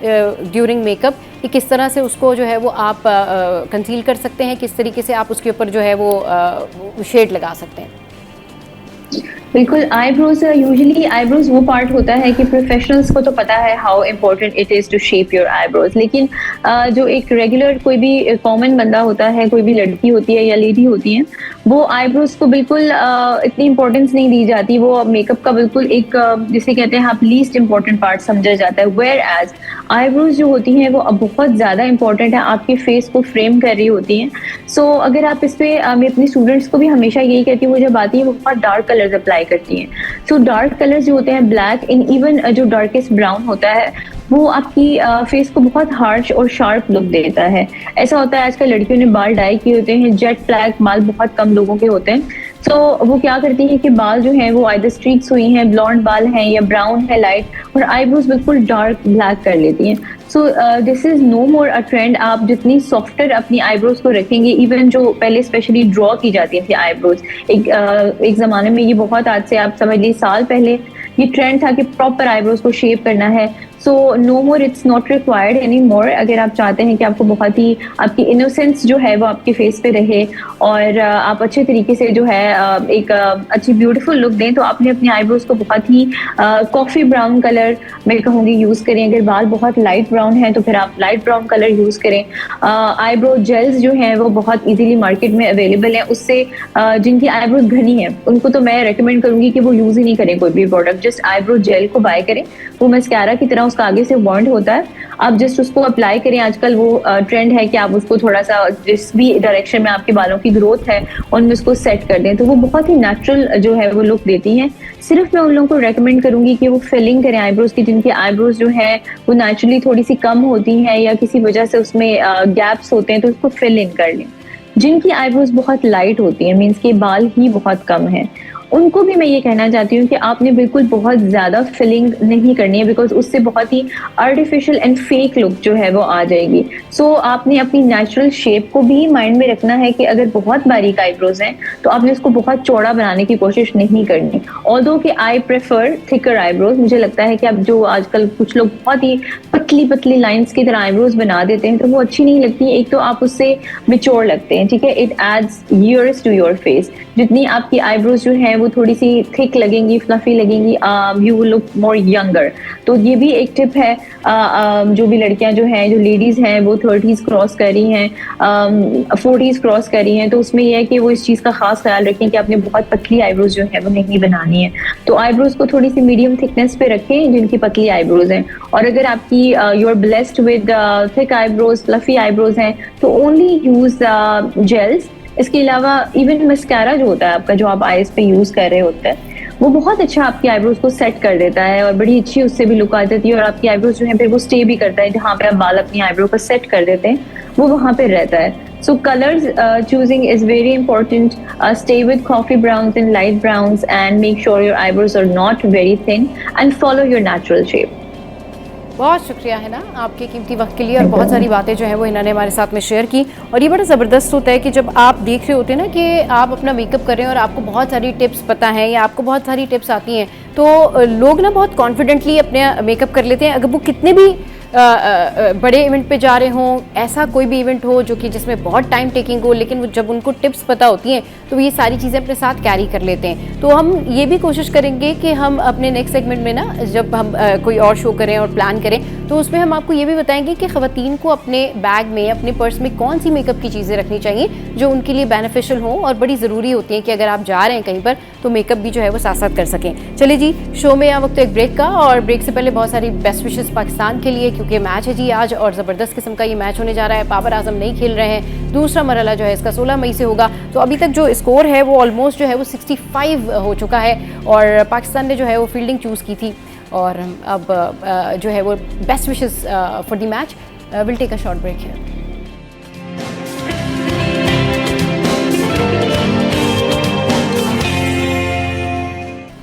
ड्यूरिंग मेकअप, कि किस तरह से उसको जो है वो आप कंसील कर सकते हैं, किस तरीके से आप उसके ऊपर जो है वो शेड लगा सकते हैं? बिल्कुल, आईब्रोज यूजुअली आईब्रोज वो पार्ट होता है कि प्रोफेशनल्स को तो पता है how important it is to shape your eyebrows, लेकिन जो एक रेगुलर कोई भी कॉमन बंदा होता है, कोई भी लड़की होती है या लेडी होती है, वो आईब्रोज को बिल्कुल इतनी इंपॉर्टेंस नहीं दी जाती। वो मेकअप का बिल्कुल एक जिसे कहते हैं आप लीस्ट इंपॉर्टेंट पार्ट समझा जाता है, वेयर एज आईब्रोज जो होती हैं वो अब बहुत ज़्यादा इंपॉर्टेंट है, आपके फेस को फ्रेम कर रही होती हैं। सो अगर आप इस पर मैं अपनी स्टूडेंट्स को भी हमेशा यही कहती हूँ, वो जब आती है वो बहुत डार्क कलर्स अप्लाई करती हैं। सो डार्क कलर्स जो होते हैं, ब्लैक इन इवन जो डार्केस्ट ब्राउन होता है, वो आपकी फेस को बहुत हार्श और शार्प लुक देता है। ऐसा होता है आजकल लड़कियों ने बाल डाई किए होते हैं, जेट ब्लैक बाल बहुत कम लोगों के होते हैं, तो वो क्या करती है कि बाल जो हैं वो आइदर स्ट्रीक्स हुई हैं, ब्लॉन्ड बाल हैं या ब्राउन है लाइट, और आईब्रोज बिल्कुल डार्क ब्लैक कर लेती हैं। So this is no more a trend. आप जितनी सॉफ्टर अपनी आईब्रोज को रखेंगे, इवन जो पहले स्पेशली ड्रॉ की जाती थी आईब्रोज, एक ज़माने में, ये बहुत आज से आप समझ लीजिए साल पहले ये ट्रेंड था कि प्रॉपर आईब्रोज को शेप करना है। So no more, it's not required any more. अगर आप चाहते हैं कि आपको बहुत ही आपकी इनोसेंस जो है वो आपके फेस पे रहे और आप अच्छे तरीके से जो है एक अच्छी ब्यूटीफुल लुक दें, तो आपने अपनी आईब्रोज को बहुत ही कॉफ़ी ब्राउन कलर मैं कहूँगी यूज़ करें। अगर बाल बहुत लाइट ब्राउन है तो फिर आप लाइट ब्राउन कलर यूज़ करें। आईब्रो जेल्स जो हैं वो बहुत ईजीली मार्केट में अवेलेबल हैं, उससे जिनकी आईब्रोज घनी है उनको तो मैं रिकमेंड करूँगी कि वो यूज़ ही नहीं करें कोई भी प्रोडक्ट, जस्ट आईब्रो जेल को बाय करें। वो मस्कारा की तरह उसका आगे से बॉन्ड होता है, आप जस्ट उसको अप्लाई करें। आजकल वो ट्रेंड है कि आप उसको थोड़ा सा जिस भी डायरेक्शन में आपके बालों की ग्रोथ है उनमें उसको सेट कर दें, तो वो बहुत ही नेचुरल जो है वो लुक देती हैं। सिर्फ मैं उन लोगों को रेकमेंड करूंगी कि वो फिलिंग करें आईब्रोज की, जिनकी आईब्रोज जो है वो नेचुरली थोड़ी सी कम होती हैं या किसी वजह से उसमें गैप्स होते हैं, तो उसको फिल इन कर लें। जिनकी आईब्रोज बहुत लाइट होती हैं, मीन्स के बाल ही बहुत कम है, उनको भी मैं ये कहना चाहती हूँ कि आपने बिल्कुल बहुत ज़्यादा फिलिंग नहीं करनी है, बिकॉज उससे बहुत ही आर्टिफिशियल एंड फेक लुक जो है वो आ जाएगी। सो आपने अपनी नेचुरल शेप को भी माइंड में रखना है कि अगर बहुत बारीक आईब्रोज हैं तो आपने उसको बहुत चौड़ा बनाने की कोशिश नहीं करनी। ऑल्दो कि आई प्रेफर थिकर आईब्रोज, मुझे लगता है कि अब जो आजकल कुछ लोग बहुत ही पतली पतली लाइन्स की तरह आईब्रोज बना देते हैं तो वो अच्छी नहीं लगती। एक तो आप उससे मिच्योर लगते हैं, ठीक है, it adds years to your face. जितनी आपकी आईब्रोज जो है वो थोड़ी सी थिक लगेंगी, फ्लफी लगेंगी, you will look more younger. तो ये भी एक टिप है। जो भी लड़कियां जो हैं, जो लेडीज हैं, वो 30s क्रॉस कर रही हैं, 40s क्रॉस कर रही हैं, तो उसमें यह है कि वो इस चीज़ का खास ख्याल रखें कि आपने बहुत पतली आईब्रोज जो है वो नहीं बनानी है। तो आईब्रोज को थोड़ी सी मीडियम थिकनेस पे रखें जिनकी पतली आईब्रोज हैं। और अगर आपकी you are blessed with thick eyebrows, fluffy eyebrows हैं, तो ओनली यूज जेल्स। इसके अलावा इवन मस्कारा जो होता है आपका, जो आप आईज पे यूज कर रहे होते हैं, वो बहुत अच्छा आपकी आईब्रोज को सेट कर देता है और बड़ी अच्छी उससे भी लुक आ जाती है। और आपकी आईब्रोज जो है फिर वो स्टे भी करता है, जहाँ पे आप बाल अपनी आईब्रो पर सेट कर देते हैं वो वहाँ पे रहता है। So colors choosing is very important. Stay with coffee browns and light browns and make sure your eyebrows are not very thin and follow your natural shape. बहुत शुक्रिया है ना आपके कीमती वक्त के लिए, और बहुत सारी बातें जो है वो इन्होंने हमारे साथ में शेयर की। और ये बड़ा ज़बरदस्त होता है कि जब आप देख रहे होते हैं ना कि आप अपना मेकअप कर रहे हैं और आपको बहुत सारी टिप्स पता हैं या आपको बहुत सारी टिप्स आती हैं, तो लोग ना बहुत कॉन्फिडेंटली अपने मेकअप कर लेते हैं। अगर वो कितने भी बड़े इवेंट पे जा रहे हों, ऐसा कोई भी इवेंट हो जो कि जिसमें बहुत टाइम टेकिंग हो, लेकिन वो जब उनको टिप्स पता होती हैं तो वो ये सारी चीज़ें अपने साथ कैरी कर लेते हैं। तो हम ये भी कोशिश करेंगे कि हम अपने नेक्स्ट सेगमेंट में ना, जब हम कोई और शो करें और प्लान करें, तो उसमें हम आपको ये भी बताएंगे कि ख़वातीन को अपने बैग में, अपने पर्स में कौन सी मेकअप की चीज़ें रखनी चाहिए जो उनके लिए बेनिफिशियल हो और बड़ी ज़रूरी होती हैं कि अगर आप जा रहे हैं कहीं पर तो मेकअप भी जो है वो साथ साथ कर सकें। चलिए जी, शो में आ वक्त एक ब्रेक का, और ब्रेक से पहले बहुत सारी बेस्ट विशेस पाकिस्तान के लिए, क्योंकि मैच है जी आज और ज़बरदस्त किस्म का ये मैच होने जा रहा है। बाबर आजम नहीं खेल रहे हैं, दूसरा मरहला जो है इसका 16 मई से होगा। तो अभी तक जो स्कोर है वो ऑलमोस्ट जो है वो 65 हो चुका है, और पाकिस्तान ने जो है वो फील्डिंग चूज़ की थी। और अब जो है वो best wishes for the match. Will take a short break here.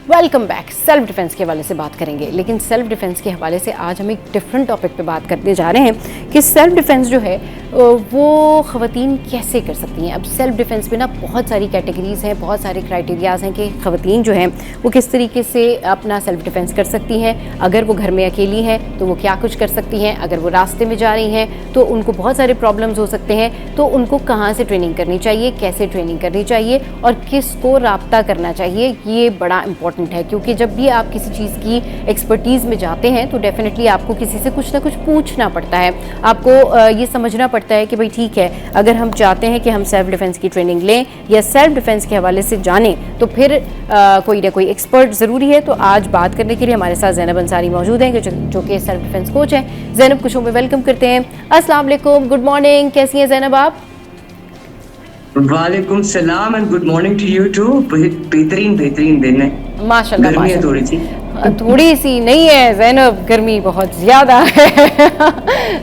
Welcome back. Self defence के हवाले से बात करेंगे, लेकिन सेल्फ डिफेंस के हवाले से आज हम एक डिफरेंट टॉपिक पे बात करने जा रहे हैं कि सेल्फ डिफेंस जो है वो ख़वातीन कैसे कर सकती हैं। अब सेल्फ डिफेंस में ना बहुत सारी कैटेगरीज़ हैं, बहुत सारे क्राइटेरियाज़ हैं कि ख़वातीन जो हैं वो किस तरीके से अपना सेल्फ डिफेंस कर सकती हैं। अगर वो घर में अकेली हैं तो वो क्या कुछ कर सकती हैं, अगर वो रास्ते में जा रही हैं तो उनको बहुत सारे प्रॉब्लम्स हो सकते हैं, तो उनको कहाँ से ट्रेनिंग करनी चाहिए, कैसे ट्रेनिंग करनी चाहिए और किसको राब्ता करना चाहिए, ये बड़ा इंपॉर्टेंट है। क्योंकि जब भी आप किसी चीज़ की एक्सपर्टीज़ में जाते हैं तो डेफिनेटली आपको किसी से कुछ ना कुछ पूछना पड़ता है। आपको ये समझना पड़ता है कि भाई ठीक है, अगर हम चाहते हैं कि हम सेल्फ डिफेंस की ट्रेनिंग लें या सेल्फ डिफेंस के हवाले से जानें, तो फिर कोई ना कोई एक्सपर्ट ज़रूरी है। तो आज बात करने के लिए हमारे साथ ज़ैनब अंसारी मौजूद हैं, जो कि सेल्फ डिफेंस कोच हैं। ज़ैनब को शो में वेलकम करते हैं। अस्सलाम वालेकुम, गुड मॉर्निंग, कैसी हैं ज़ैनब आप? वालेकुम सलाम and good morning to you too. बेहतरीन दिन है, माशाल्लाह। गर्मी है थोड़ी सी नहीं है ज़ैनब, गर्मी बहुत ज़्यादा है।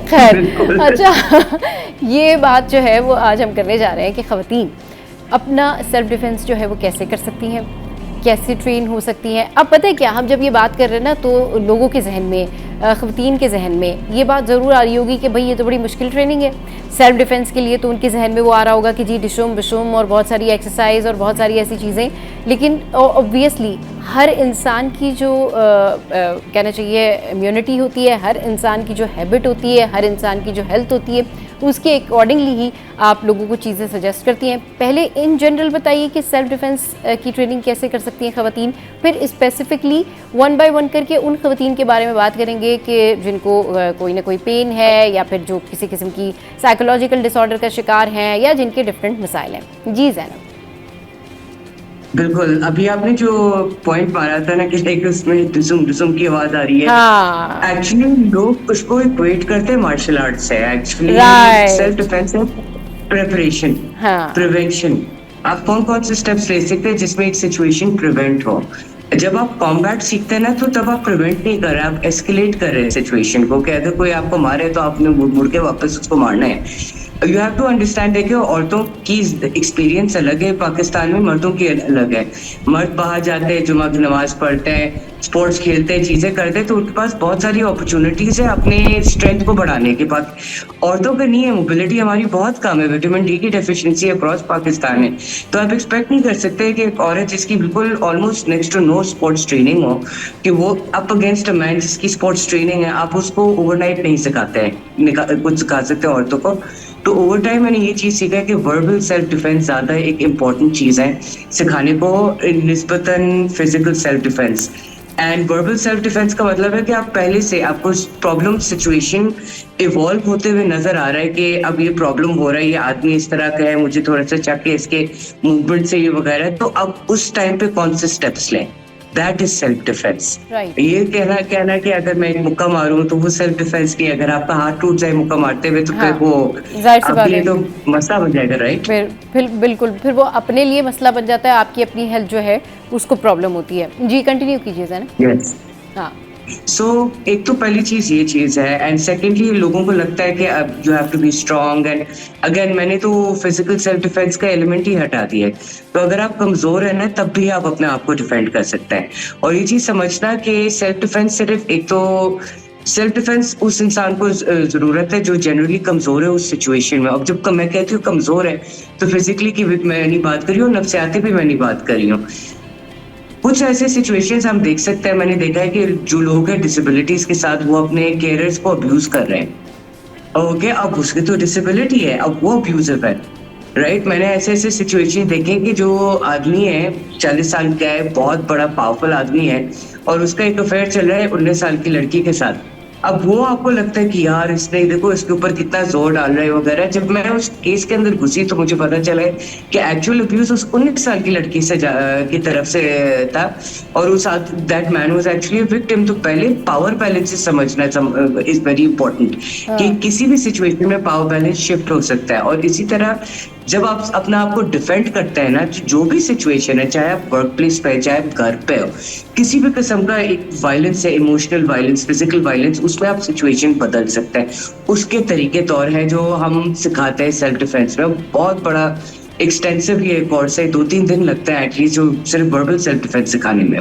खैर, अच्छा, ये बात जो है वो आज हम करने जा रहे हैं कि ख़वातीन अपना सेल्फ डिफेंस जो है वो कैसे कर सकती हैं, कैसे ट्रेन हो सकती हैं। अब पता है क्या, हम जब ये बात कर रहे हैं ना तो लोगों के जहन में, ख़वातीन के जहन में ये बात ज़रूर आ रही होगी कि भाई ये तो बड़ी मुश्किल ट्रेनिंग है सेल्फ डिफेंस के लिए। तो उनके जहन में वो आ रहा होगा कि जी डिशुम बिशुम और बहुत सारी एक्सरसाइज और बहुत सारी ऐसी चीज़ें। लेकिन ऑब्वियसली हर इंसान की जो कहना चाहिए इम्यूनिटी होती है, हर इंसान की जो हैबिट होती है, हर इंसान की जो हेल्थ होती है, उसके अकॉर्डिंगली ही आप लोगों को चीज़ें सजेस्ट करती हैं। पहले इन जनरल बताइए कि सेल्फ डिफेंस की ट्रेनिंग कैसे कर सकती हैं ख़वातीन, फिर स्पेसिफिकली वन बाय वन करके उन ख़वातीन के बारे में बात करेंगे कि जिनको कोई ना कोई पेन है या फिर जो किसी किस्म की साइकोलॉजिकल डिसऑर्डर का शिकार हैं या जिनके डिफरेंट मसाइल हैं। जी ज़ैनब। बिल्कुल, अभी आपने जो पॉइंट मारा था ना कि लाइक उसमें दुसुम की आवाज आ रही है, हाँ, एक्चुअली लोग उसको इक्वेट करते हैं मार्शल आर्ट से। एक्चुअली सेल्फ डिफेंस है प्रिपरेशन, प्रिवेंशन। आप कौन कौन से स्टेप्स ले सकते हैं जिसमें एक सिचुएशन प्रिवेंट हो। जब आप कॉम्बैट सीखते हैं ना तो तब आप प्रिवेंट नहीं कर रहे, आप एस्केलेट कर रहे हैं सिचुएशन को। कि अगर कोई आपको मारे तो आपने मुड़ के वापस उसको मारना है। You have to understand. देखिए, औरतों की एक्सपीरियंस अलग है पाकिस्तान में, मर्दों की अलग है। मर्द बाहर जाते हैं, जुमा की नमाज पढ़ते हैं, स्पोर्ट्स खेलते हैं, चीजें करते हैं, तो उनके पास बहुत सारी अपॉर्चुनिटीज है अपने स्ट्रेंथ को बढ़ाने के बाद। औरतों का नहीं है, मोबिलिटी हमारी बहुत कम है, विटामिन डी की डेफिशिएंसी है अक्रॉस पाकिस्तान में। तो आप एक्सपेक्ट नहीं कर सकते कि एक औरत जिसकी बिल्कुल almost next to no sports training हो, कि वो अप अगेंस्ट अ मैन जिसकी स्पोर्ट्स ट्रेनिंग है, आप उसको ओवरनाइट नहीं सिखाते हैं, कुछ सिखा सकते हैं औरतों को। तो ओवर टाइम मैंने ये चीज सीखा कि वर्बल सेल्फ डिफेंस ज्यादा एक इम्पॉर्टेंट चीज है सिखाने को निस्बतन physical self defence. And verbal self defence का मतलब है कि आप पहले से आपको प्रॉब्लम सिचुएशन इवॉल्व होते हुए नजर आ रहा है कि अब ये प्रॉब्लम हो रहा है, ये आदमी इस तरह का है, मुझे थोड़ा सा शक है इसके मूवमेंट से ये वगैरह, तो अब उस टाइम पे कौन से स्टेप्स लें, दैट इज सेल्फ डिफेंस। ये कहना कि अगर मैं एक मुक्का मारूं तो वो सेल्फ डिफेंस नहीं, अगर आपका हाथ टूट जाए मुक्का मारते हुए तो फिर वो आपके लिए तो मसला बन जाएगा, राइट? बिल्कुल, फिर वो अपने लिए मसला बन जाता है, आपकी अपनी हेल्थ जो है उसको प्रॉब्लम होती है। जी कंटिन्यू कीजिए है ना। यस, हाँ। सो एक तो पहली चीज ये चीज है, एंड सेकेंडली लोगों को लगता है कि अब you have to be strong, and again मैंने तो फिजिकल सेल्फ डिफेंस का एलिमेंट ही हटा दिया है। तो अगर आप कमजोर है ना तब भी आप अपने आप को डिफेंड कर सकते हैं। और ये चीज समझना कि सेल्फ डिफेंस सिर्फ एक तो सेल्फ डिफेंस उस इंसान को जरूरत है जो जनरली कमजोर है उस सिचुएशन में। अब जब मैं कहती हूँ कमजोर है तो फिजिकली की मैं नहीं बात कर रही हूँ, नफ्सियाती भी मैं नहीं बात कर रही हूँ। कुछ ऐसे सिचुएशंस हम देख सकते हैं, मैंने देखा है कि जो लोग हैं डिसेबिलिटीज के साथ वो अपने केयरर्स को अब्यूज कर रहे हैं। ओके, अब उसकी तो डिसेबिलिटी है, अब वो अब्यूजिव है, राइट? मैंने ऐसे सिचुएशन देखे कि जो आदमी है 40 साल का है, बहुत बड़ा पावरफुल आदमी है, और उसका एक अफेयर चल रहा है 19 साल की लड़की के साथ। अब वो आपको लगता है कि यार इसने देखो इसके ऊपर कितना जोर डाल रहा है वगैरह। जब मैं उस केस के अंदर घुसी तो मुझे पता चला है कि एक्चुअल अब्यूज उस 19 साल की लड़की से की तरफ से था, और उस that man was actually victim. तो पहले पावर बैलेंस समझना इज वेरी इंपॉर्टेंट कि किसी भी सिचुएशन में पावर बैलेंस शिफ्ट हो सकता है। और इसी तरह जब आप अपना आप को डिफेंड करते हैं ना, जो भी सिचुएशन है, चाहे आप वर्क प्लेस पे है, चाहे आप घर पे हो, किसी भी किस्म का एक वायलेंस है, इमोशनल वायलेंस, फिजिकल वायलेंस, उसमें आप सिचुएशन बदल सकते हैं। उसके तरीके तौर है जो हम सिखाते हैं सेल्फ डिफेंस में। बहुत बड़ा एक्सटेंसिव ये कोर्स है, 2-3 दिन लगता है एटलीस्ट जो सिर्फ वर्बल सेल्फ डिफेंस सिखाने में।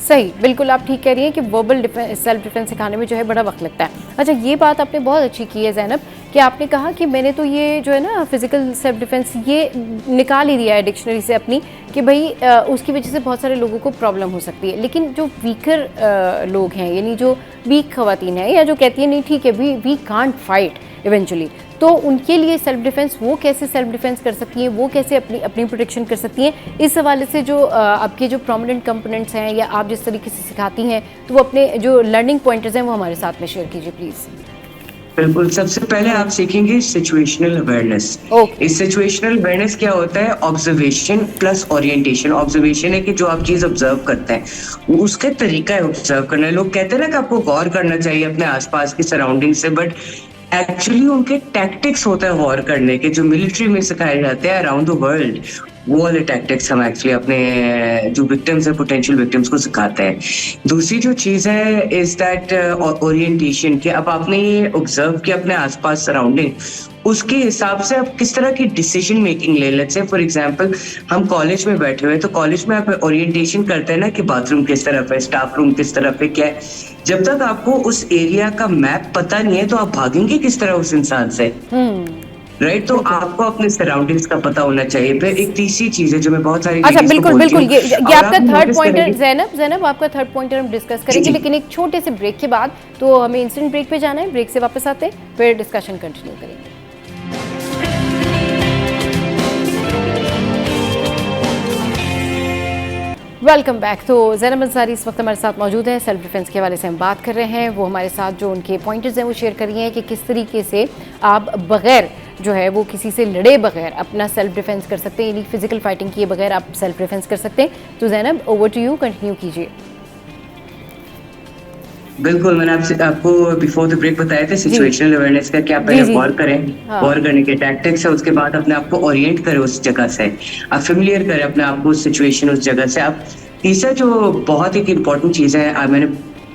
सही, बिल्कुल आप ठीक कह रही हैं कि वर्बल सेल्फ डिफेंस सिखाने में जो है बड़ा वक्त लगता है। अच्छा, ये बात आपने बहुत अच्छी की है ज़ैनब कि आपने कहा कि मैंने तो ये जो है ना फिजिकल सेल्फ डिफेंस ये निकाल ही दिया है डिक्शनरी से अपनी, कि भाई उसकी वजह से बहुत सारे लोगों को प्रॉब्लम हो सकती है। लेकिन जो वीकर लोग हैं, यानी जो वीक खवातीन हैं, या जो कहती हैं नहीं ठीक है वी कांट फाइट इवेंचुअली, तो उनके लिए सेल्फ डिफेंस, वो कैसे सेल्फ डिफेंस कर सकती हैं, वो कैसे अपनी प्रोटेक्शन कर सकती हैं, इस हवाले से जो आपके जो प्रोमिनेंट कंपोनेंट्स हैं या आप जिस तरीके से सिखाती हैं, तो वो अपने जो लर्निंग पॉइंटर्स हैं वो हमारे साथ में शेयर कीजिए प्लीज़। बिल्कुल, सबसे पहले आप सीखेंगे सिचुएशनल अवेयरनेस। इस सिचुएशनल अवेयरनेस क्या होता है? Observation plus orientation. ऑब्जर्वेशन है कि जो आप चीज ऑब्जर्व करते हैं उसका तरीका है ऑब्जर्व करना। लोग कहते हैं ना कि आपको गौर करना चाहिए अपने आसपास की सराउंडिंग से, बट एक्चुअली उनके टैक्टिक्स होते हैं गौर करने के, जो मिलिट्री में सिखाए जाते हैं अराउंड द वर्ल्ड। वो वाले टैक्टिक्स हम एक्चुअली अपने जो विक्टिम्स है, पोटेंशियल विक्टिम्स को सिखाते हैं। दूसरी जो चीज है इज दैट ओरिएंटेशन, कि अब आपने ये ऑब्जर्व किया अपने आसपास सराउंडिंग, उसके हिसाब से आप किस तरह की डिसीजन मेकिंग ले। लेट्स से फॉर एग्जांपल हम कॉलेज में बैठे हुए, तो कॉलेज में आप ओरिएंटेशन करते हैं ना कि बाथरूम किस तरफ है, स्टाफ रूम किस तरफ है, क्या है। जब तक आपको उस एरिया का मैप पता नहीं है तो आप भागेंगे किस तरह उस इंसान से, राइट? तो आपको अपने सराउंडिंग्स का पता होना चाहिए। फिर एक तीसरी चीज है जो मैं बहुत सारी अच्छा बिल्कुल ये आपका थर्ड पॉइंटर ज़ैनब आपका थर्ड पॉइंटर हम डिस्कस करेंगे, लेकिन एक छोटे से ब्रेक के बाद। तो हमें इंस्टेंट ब्रेक पे जाना है, ब्रेक से वापस आते हैं फिर डिस्कशन कंटिन्यू करेंगे। Welcome back. तो ज़ैनब अंसारी इस वक्त हमारे साथ मौजूद है। सेल्फ डिफेंस के हवाले से हम बात कर रहे हैं। वो हमारे साथ जो उनके पॉइंटर्स हैं वो शेयर कर रही हैं कि किस तरीके से आप बगैर जो है वो किसी से लड़े बगैर अपना सेल्फ डिफेंस कर सकते हैं, यानी फिजिकल फाइटिंग किए बगैर आप सेल्फ डिफेंस कर सकते हैं। तो Zainab over to you, continue कीजिए। बिल्कुल, मैंने आपको बिफोर द ब्रेक बताया था सिचुएशनल अवेयरनेस का, क्या पहले गौर करें, गौर करने के टैक्टिक्स है, उसके बाद अपने आप को ओरिएंट करें उस जगह से, आप फेमिलियर करें अपने आप को उस सिचुएशन उस जगह से। आप तीसरा जो बहुत एक इम्पोर्टेंट चीज है, मैंने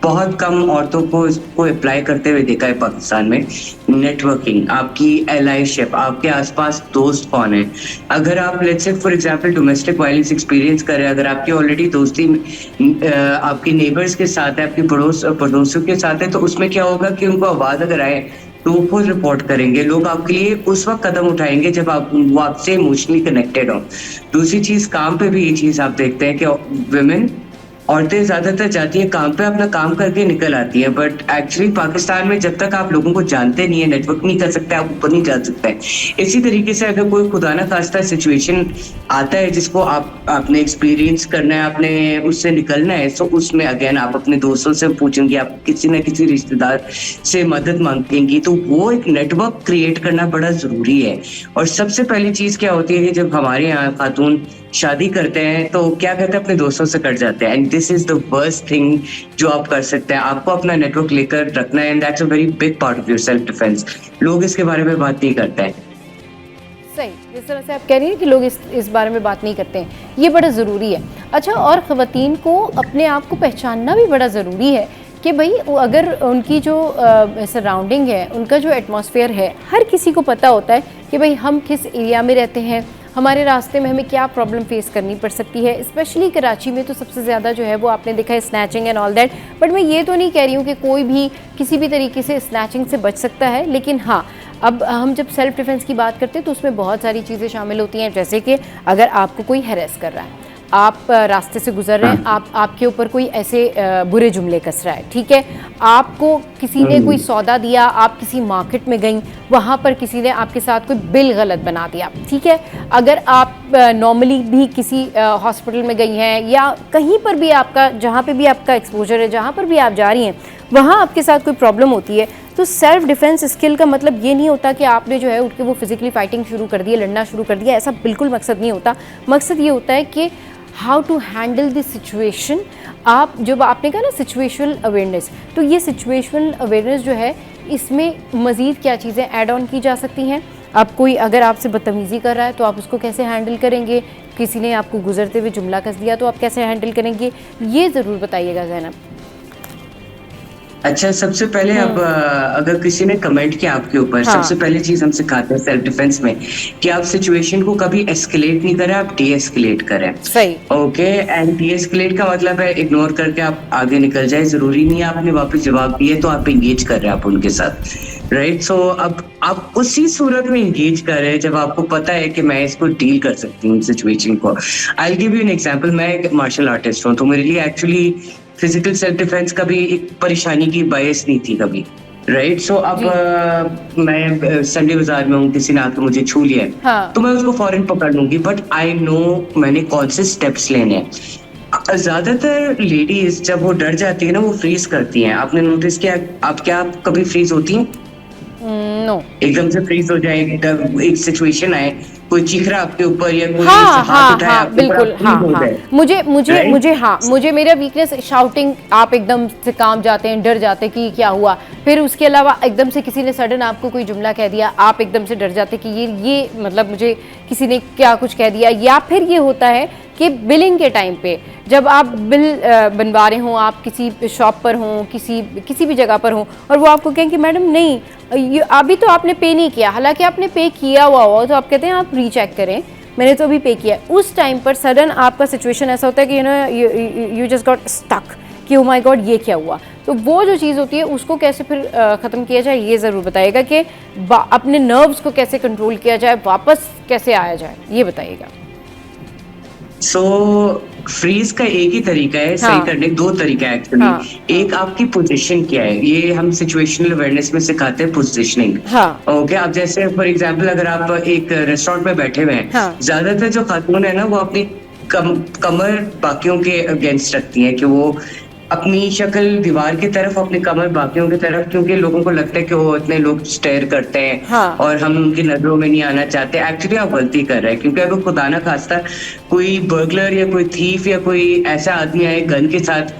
बहुत कम औरतों को इसको अप्लाई करते हुए देखा है पाकिस्तान में, नेटवर्किंग, आपकी एलाइशिप, आपके आसपास दोस्त कौन है। अगर आप let's say for example domestic violence experience कर रहे हैं, अगर आपकी ऑलरेडी दोस्ती आपकी नेबर्स के साथ है, आपकी पड़ोसियों के साथ है, तो उसमें क्या होगा कि उनको आवाज अगर आए तो वो खुद रिपोर्ट करेंगे। लोग आपके लिए उस वक्त कदम उठाएंगे जब वो आपसे इमोशनली कनेक्टेड हो। दूसरी चीज, काम पे भी ये चीज आप देखते हैं कि विमेन औरतें ज्यादातर जाती है काम पे, अपना काम करके निकल आती है, बट एक्चुअली पाकिस्तान में जब तक आप लोगों को जानते नहीं है, नेटवर्क नहीं कर सकते, आप ऊपर नहीं जा सकते। इसी तरीके से अगर कोई खुदा ना खास्ता सिचुएशन आता है जिसको आपने एक्सपीरियंस करना है, आपने उससे निकलना है, तो उसमें अगेन आप अपने दोस्तों से पूछेंगे, आप किसी न किसी रिश्तेदार से मदद मांगेंगी, तो वो एक नेटवर्क क्रिएट करना बड़ा जरूरी है। और सबसे पहली चीज क्या होती है कि जब हमारे यहाँ खातून शादी करते हैं तो क्या कहते हैं, अपने दोस्तों से कट जाते हैं, and this is the worst thing जो आप कर सकते हैं। आपको अपना नेटवर्क लेकर रखना है, and that's a very big part of your self defence. लोग इसके बारे में बात नहीं करते हैं। सही, जिस तरह से आप कह रही हैं कि लोग इस बारे में बात नहीं करते हैं, ये बड़ा ज़रूरी है। अच्छा, और ख़वातीन को अपने आप को पहचानना भी बड़ा ज़रूरी है कि भाई अगर उनकी जो सराउंडिंग है, उनका जो एटमॉस्फेयर है, हर किसी को पता होता है कि भाई हम किस एरिया में रहते हैं, हमारे रास्ते में हमें क्या प्रॉब्लम फेस करनी पड़ सकती है। स्पेशली कराची में तो सबसे ज़्यादा जो है वो आपने देखा है snatching and all that. But मैं ये तो नहीं कह रही हूँ कि कोई भी किसी भी तरीके से स्नैचिंग से बच सकता है, लेकिन हाँ, अब हम जब सेल्फ डिफेंस की बात करते हैं तो उसमें बहुत सारी चीज़ें शामिल होती हैं, जैसे कि अगर आपको कोई हैरेस कर रहा है, आप रास्ते से गुजर रहे हैं, आपके ऊपर कोई ऐसे बुरे जुमले कस रहा है, ठीक है, आपको किसी ने कोई सौदा दिया, आप किसी मार्केट में गई, वहाँ पर किसी ने आपके साथ कोई बिल गलत बना दिया, ठीक है, अगर आप नॉर्मली भी किसी हॉस्पिटल में गई हैं या कहीं पर भी आपका, जहाँ पे भी आपका एक्सपोजर है, जहाँ पर भी आप जा रही हैं, वहाँ आपके साथ कोई प्रॉब्लम होती है, तो सेल्फ डिफेंस स्किल का मतलब ये नहीं होता कि आपने जो है उठ के वो फिजिकली फाइटिंग शुरू कर दी है, लड़ना शुरू कर दिया, ऐसा बिल्कुल मकसद नहीं होता। मकसद ये होता है कि how to handle this situation. आप जब आपने कहा ना सिचुएशनल अवेयरनेस, तो ये सिचुएशनल अवेयरनेस जो है, इसमें मज़ीद क्या चीज़ें ऐड ऑन की जा सकती हैं। आप कोई अगर आपसे बदतमीज़ी कर रहा है तो आप उसको कैसे हैंडल करेंगे, किसी ने आपको गुजरते हुए जुमला कस दिया तो आप कैसे हैंडल करेंगे, ये ज़रूर बताइएगा ज़ैनब। अच्छा, सबसे पहले अब अगर किसी ने कमेंट किया आपके ऊपर, हाँ। सबसे पहले चीज हम सिखाते हैं सेल्फ डिफेंस में कि आप सिचुएशन को कभी एस्केलेट नहीं करें, आप डी एस्केलेट करें। सही, ओके, एंड डी एस्केलेट का मतलब है इग्नोर करके आप आगे निकल जाए। जरूरी नहीं है आपने वापस जवाब दिए तो आप एंगेज कर रहे हैं आप उनके साथ, राइट। सो अब आप उसी सूरत में एंगेज कर रहे हैं जब आपको पता है कि मैं इसको डील कर सकती हूँ सिचुएशन को। I give you an example. मैं एक मार्शल आर्टिस्ट हूँ, तो मेरे लिए एक्चुअली फिजिकल सेल्फ डिफेंस कभी एक परेशानी की बायस नहीं थी कभी, राइट। सो अब मैं संडे बाजार में हूँ, किसी ने आकर मुझे छू लिया है, हाँ। तो मैं उसको फौरन पकड़ लूंगी, बट आई नो मैंने कौन से स्टेप्स लेने हैं। ज्यादातर लेडीज जब वो डर जाती है ना, वो फ्रीज करती हैं। आपने नोटिस किया, आप कभी फ्रीज होती हैं? नो, एकदम से फ्रीज हो जाए, एक सिचुएशन आए, कोई चीख रहा आपके ऊपर या कोई हाँ, हाथ उठाए हाँ, आपके ऊपर, बिल्कुल, आप हाँ, freeze हो हाँ, जाए। मुझे मेरा वीकनेस शाउटिंग, आप एकदम से काम जाते हैं, डर जाते हैं कि क्या हुआ। फिर उसके अलावा एकदम से किसी ने सडन आपको कोई जुमला कह दिया, आप एकदम से डर जाते कि ये मतलब मुझे किसी ने क्या कुछ कह दिया। या फिर ये होता है कि बिलिंग के टाइम पे जब आप बिल बनवा रहे हों, आप किसी शॉप पर हों, किसी भी जगह पर हों, और वो आपको कहें कि मैडम नहीं, अभी तो आपने पे नहीं किया, हालांकि आपने पे किया हुआ हो, तो आप कहते हैं आप रीचेक करें, मैंने तो अभी पे किया। उस टाइम पर सडन आपका सिचुएशन ऐसा होता है कि यू जस्ट गॉट स्टक कि ओ माय गॉड ये क्या हुआ। तो वो जो चीज़ होती है उसको कैसे फिर ख़त्म किया जाए, ये ज़रूर बताइएगा कि अपने नर्व्स को कैसे कंट्रोल किया जाए, वापस कैसे आया जाए, ये बताइएगा। सो फ्रीज का एक ही तरीका है सही करने, दो तरीका है एक्चुअली। एक आपकी पोजीशन क्या है, ये हम सिचुएशनल अवेयरनेस में सिखाते हैं पोजीशनिंग। ओके, अब जैसे फॉर एग्जांपल अगर आप एक रेस्टोरेंट में बैठे हुए हैं, ज्यादातर जो खातून है ना वो अपनी कमर बाकियों के अगेंस्ट रखती हैं कि वो अपनी शक्ल दीवार की तरफ, अपनी कमर बाकियों की तरफ, क्योंकि लोगों को लगता है कि वो इतने लोग स्टेयर करते हैं और हम उनकी नजरों में नहीं आना चाहते। एक्चुअली आप गलती कर रहे हैं, क्योंकि अगर खुदा ना खास्ता कोई बर्गलर या कोई थीफ या कोई ऐसा आदमी आए गन के साथ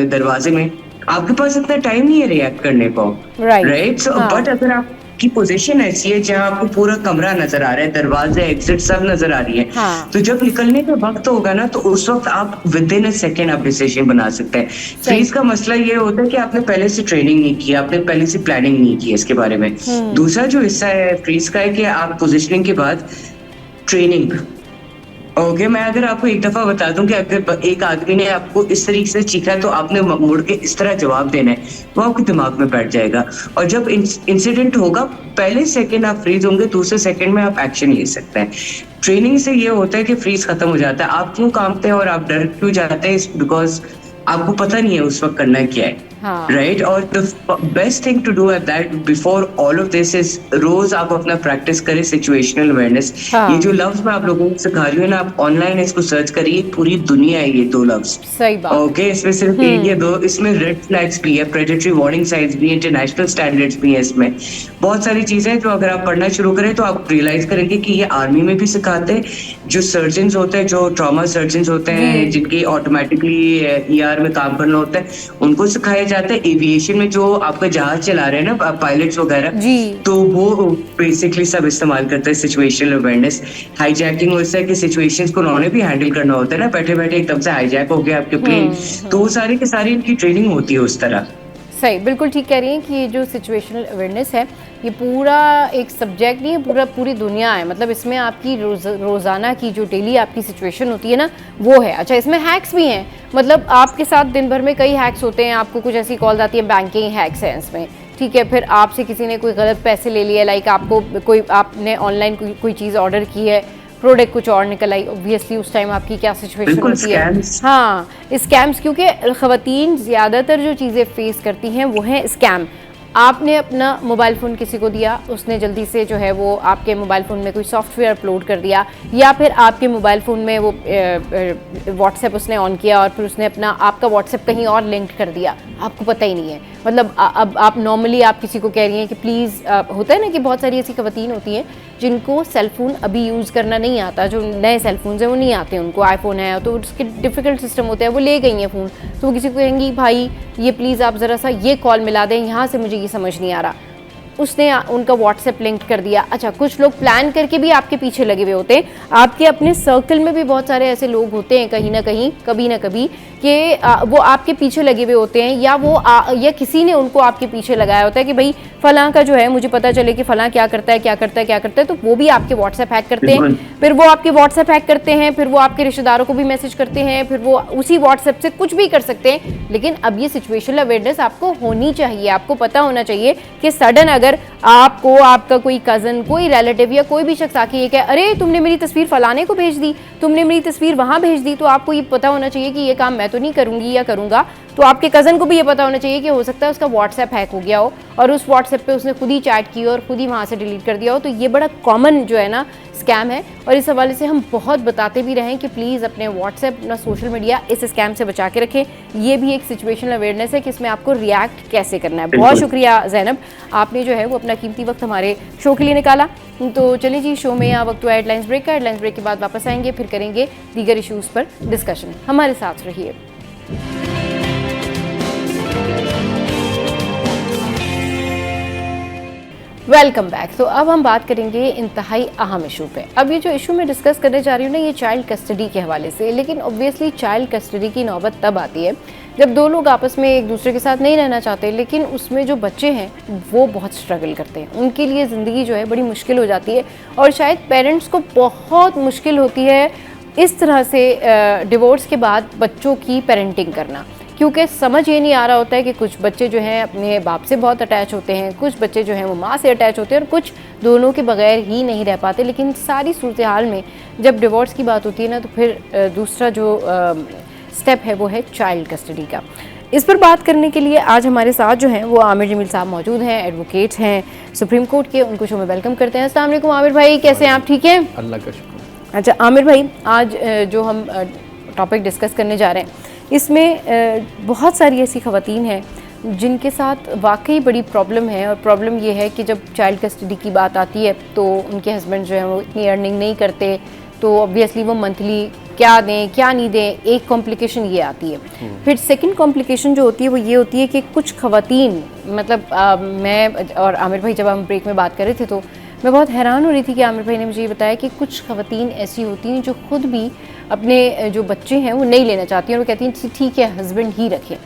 दरवाजे में, आपके पास इतना टाइम नहीं है रिएक्ट करने को, राइट। सो बट अगर आप की पोजीशन ऐसी है जहां आपको पूरा कमरा नजर आ रहा है, दरवाजे एग्जिट सब नजर आ रही है, तो जब निकलने का वक्त होगा ना, तो उस वक्त आप विद इन अ सेकेंड आप डिसीजन बना सकते हैं। फ्रीज का मसला ये होता है कि आपने पहले से ट्रेनिंग नहीं की, आपने पहले से प्लानिंग नहीं की इसके बारे में। दूसरा जो हिस्सा है फ्रीज का है कि आप पोजिशनिंग के बाद ट्रेनिंग। ओके, मैं अगर आपको एक दफा बता दूं कि अगर एक आदमी ने आपको इस तरीके से चीखा तो आपने मुड़ के इस तरह जवाब देना है, वो आपके दिमाग में बैठ जाएगा। और जब इंसिडेंट होगा, पहले सेकंड आप फ्रीज होंगे, दूसरे सेकंड में आप एक्शन ले सकते हैं। ट्रेनिंग से ये होता है कि फ्रीज खत्म हो जाता है। आप क्यों कांपते हैं और आप डर क्यों जाते हैं, बिकॉज आपको पता नहीं है उस वक्त करना क्या है, राइट। और the best thing to do at that before all of this is रोज आप अपना प्रैक्टिस करें सिचुएशनल अवेयरनेस। ये जो लफ्ज मैं आप लोगों को सिखा रही हूँ ना, आप ऑनलाइन इसको सर्च करिए, पूरी दुनिया है ये 2 लफ्ज। सही बात। ओके, इसमें सिर्फ ये 2, इसमें रेड फ्लैग्स भी है, प्रेडेटरी वार्निंग साइंस भी है, इंटरनेशनल स्टैंडर्ड्स भी है, इसमें बहुत सारी चीजें जो अगर आप पढ़ना शुरू करें तो आप रियलाइज करेंगे कि ये आर्मी में भी सिखाते हैं, जो सर्जन होते हैं, जो ट्रॉमा सर्जन होते हैं, जिनकी ऑटोमेटिकली ER में काम करना होता है, उनको सिखाया जाता है। एविएशन में जो आपका जहाज चला रहे हैं ना पायलट्स वगैरह, तो वो बेसिकली सब इस्तेमाल करते हैं सिचुएशनल अवेयरनेस। हाईजैकिंग वैसा है कि सिचुएशंस को उन्होंने भी हैंडल करना होता है ना, बैठे बैठे एकदम से हाईजैक हो गया आपके प्लेन, तो वो सारी की सारी इनकी ट्रेनिंग होती है उस तरह। सही, बिल्कुल ठीक कह रही हैं कि ये जो सिचुएशनल अवेयरनेस है ये पूरा एक सब्जेक्ट नहीं है, पूरी दुनिया है। मतलब इसमें आपकी रोज़ाना की जो डेली आपकी सिचुएशन होती है ना वो है। अच्छा, इसमें हैक्स भी हैं, मतलब आपके साथ दिन भर में कई हैक्स होते हैं, आपको कुछ ऐसी कॉल आती है, बैंकिंग हैक्स हैं इसमें, ठीक है। फिर आपसे किसी ने कोई गलत पैसे ले लिए, लाइक आपने ऑनलाइन कोई चीज़ ऑर्डर की है, प्रोडक्ट कुछ और निकल आई, ऑब्वियसली उस टाइम आपकी क्या सिचुएशन होती है। हाँ, स्कैम्स, क्योंकि ख़वातीन ज़्यादातर जो चीज़ें फेस करती हैं वो है स्कैम। आपने अपना मोबाइल फ़ोन किसी को दिया, उसने जल्दी से जो है वो आपके मोबाइल फ़ोन में कोई सॉफ्टवेयर अपलोड कर दिया, या फिर आपके मोबाइल फ़ोन में वो व्हाट्सएप उसने ऑन किया और फिर उसने आपका व्हाट्सएप कहीं और लिंक कर दिया, आपको पता ही नहीं है। मतलब अब आप नॉर्मली आप किसी को कह रही हैं कि प्लीज़, होता है ना कि बहुत सारी ऐसी ख़वातीन होती हैं जिनको सेलफ़ोन अभी यूज़ करना नहीं आता, जो नए सेलफ़ोन्स हैं वो नहीं आते, उनको आईफोन है तो उसके डिफ़िकल्ट सिस्टम होते हैं, वो ले गई हैं फ़ोन, तो वो किसी को कहेंगी भाई ये प्लीज़ आप ज़रा सा ये कॉल मिला दें, यहाँ से मुझे ये समझ नहीं आ रहा, उसने उनका व्हाट्सएप लिंक कर दिया। अच्छा, कुछ लोग प्लान करके भी आपके पीछे लगे हुए होते हैं। आपके अपने सर्कल में भी बहुत सारे ऐसे लोग होते हैं कहीं ना कहीं, कभी ना कभी, कि वो आपके पीछे लगे हुए होते हैं, या वो या किसी ने उनको आपके पीछे लगाया होता है कि भाई फलां का जो है मुझे पता चले कि फलां क्या करता है क्या करता है क्या करता है, तो वो भी आपके व्हाट्सएप हैक करते हैं, फिर वो आपके व्हाट्सएप हैक करते हैं, फिर वो आपके रिश्तेदारों को भी मैसेज करते हैं, फिर वो उसी व्हाट्सएप से कुछ भी कर सकते हैं। लेकिन अब ये सिचुएशनल अवेयरनेस आपको होनी चाहिए, आपको पता होना चाहिए कि सडन अगर आपको आपका कोई कज़न, कोई रिलेटिव या कोई भी शख्स आके ये कहे अरे तुमने मेरी तस्वीर फलाने को भेज दी, तुमने मेरी तस्वीर वहाँ भेज दी, तो आपको ये पता होना चाहिए कि ये काम मैं तो नहीं करूँगी या करूँगा। तो आपके कज़न को भी ये पता होना चाहिए कि हो सकता है उसका व्हाट्सएप हैक हो गया हो और उस व्हाट्सएप पे उसने खुद ही चैट की और खुद ही वहाँ से डिलीट कर दिया हो। तो ये बड़ा कॉमन जो है ना स्कैम है, और इस हवाले से हम बहुत बताते भी रहें कि प्लीज़ अपने व्हाट्सएप, अपना सोशल मीडिया इस स्कैम से बचा के रखें। ये भी एक सिचुएशनल अवेयरनेस है कि इसमें आपको रिएक्ट कैसे करना है। बहुत शुक्रिया ज़ैनब, आपने जो है वो अपना कीमती वक्त हमारे शो के लिए निकाला। तो चलिए जी, शो में यहाँ वक्त हुआ हेडलाइंस ब्रेक का। हेडलाइंस ब्रेक के बाद वापस आएंगे, फिर करेंगे दीगर इशूज़ पर डिस्कशन। हमारे साथ रहिए। Welcome back. तो अब हम बात करेंगे इंतहाई अहम इशू पे। अब ये जो इशू मैं डिस्कस करने जा रही हूँ ना, ये चाइल्ड कस्टडी के हवाले से, लेकिन ऑब्वियसली चाइल्ड कस्टडी की नौबत तब आती है जब दो लोग आपस में एक दूसरे के साथ नहीं रहना चाहते, लेकिन उसमें जो बच्चे हैं वो बहुत स्ट्रगल करते हैं, उनके लिए ज़िंदगी जो है बड़ी मुश्किल हो जाती है, और शायद पेरेंट्स को बहुत मुश्किल होती है इस तरह से डिवोर्स के बाद बच्चों की पेरेंटिंग करना, क्योंकि समझ ये नहीं आ रहा होता है कि कुछ बच्चे जो हैं अपने बाप से बहुत अटैच होते हैं, कुछ बच्चे जो हैं वो माँ से अटैच होते हैं, और कुछ दोनों के बगैर ही नहीं रह पाते। लेकिन सारी सूरत हाल में जब डिवोर्स की बात होती है ना, तो फिर दूसरा जो स्टेप है वो है चाइल्ड कस्टडी का। इस पर बात करने के लिए आज हमारे साथ जो हैं वो आमिर जमील साहब मौजूद हैं, एडवोकेट्स हैं सुप्रीम कोर्ट के। उनको शो में वेलकम करते हैं। अस्सलाम वालेकुम आमिर भाई, कैसे हैं आप? ठीक हैं, अल्लाह का शुक्र। अच्छा आमिर भाई, आज जो हम टॉपिक डिस्कस करने जा रहे हैं इसमें बहुत सारी ऐसी ख़वातीन हैं जिनके साथ वाकई बड़ी प्रॉब्लम है, और प्रॉब्लम ये है कि जब चाइल्ड कस्टडी की बात आती है तो उनके हस्बैंड जो है वो इतनी अर्निंग नहीं करते, तो ऑब्वियसली वो मंथली क्या दें क्या नहीं दें, एक कॉम्प्लिकेशन ये आती है। फिर सेकंड कॉम्प्लिकेशन जो होती है वो ये होती है कि कुछ ख़वातीन, मतलब मैं और आमिर भाई जब हम ब्रेक में बात कर रहे थे तो मैं बहुत हैरान हो रही थी कि आमिर भाई ने मुझे ये बताया कि कुछ ख़वातीन ऐसी होती हैं जो ख़ुद भी अपने जो बच्चे हैं वो नहीं लेना चाहती हैं, और वो कहती हैं ठीक है हस्बैंड ही रखें।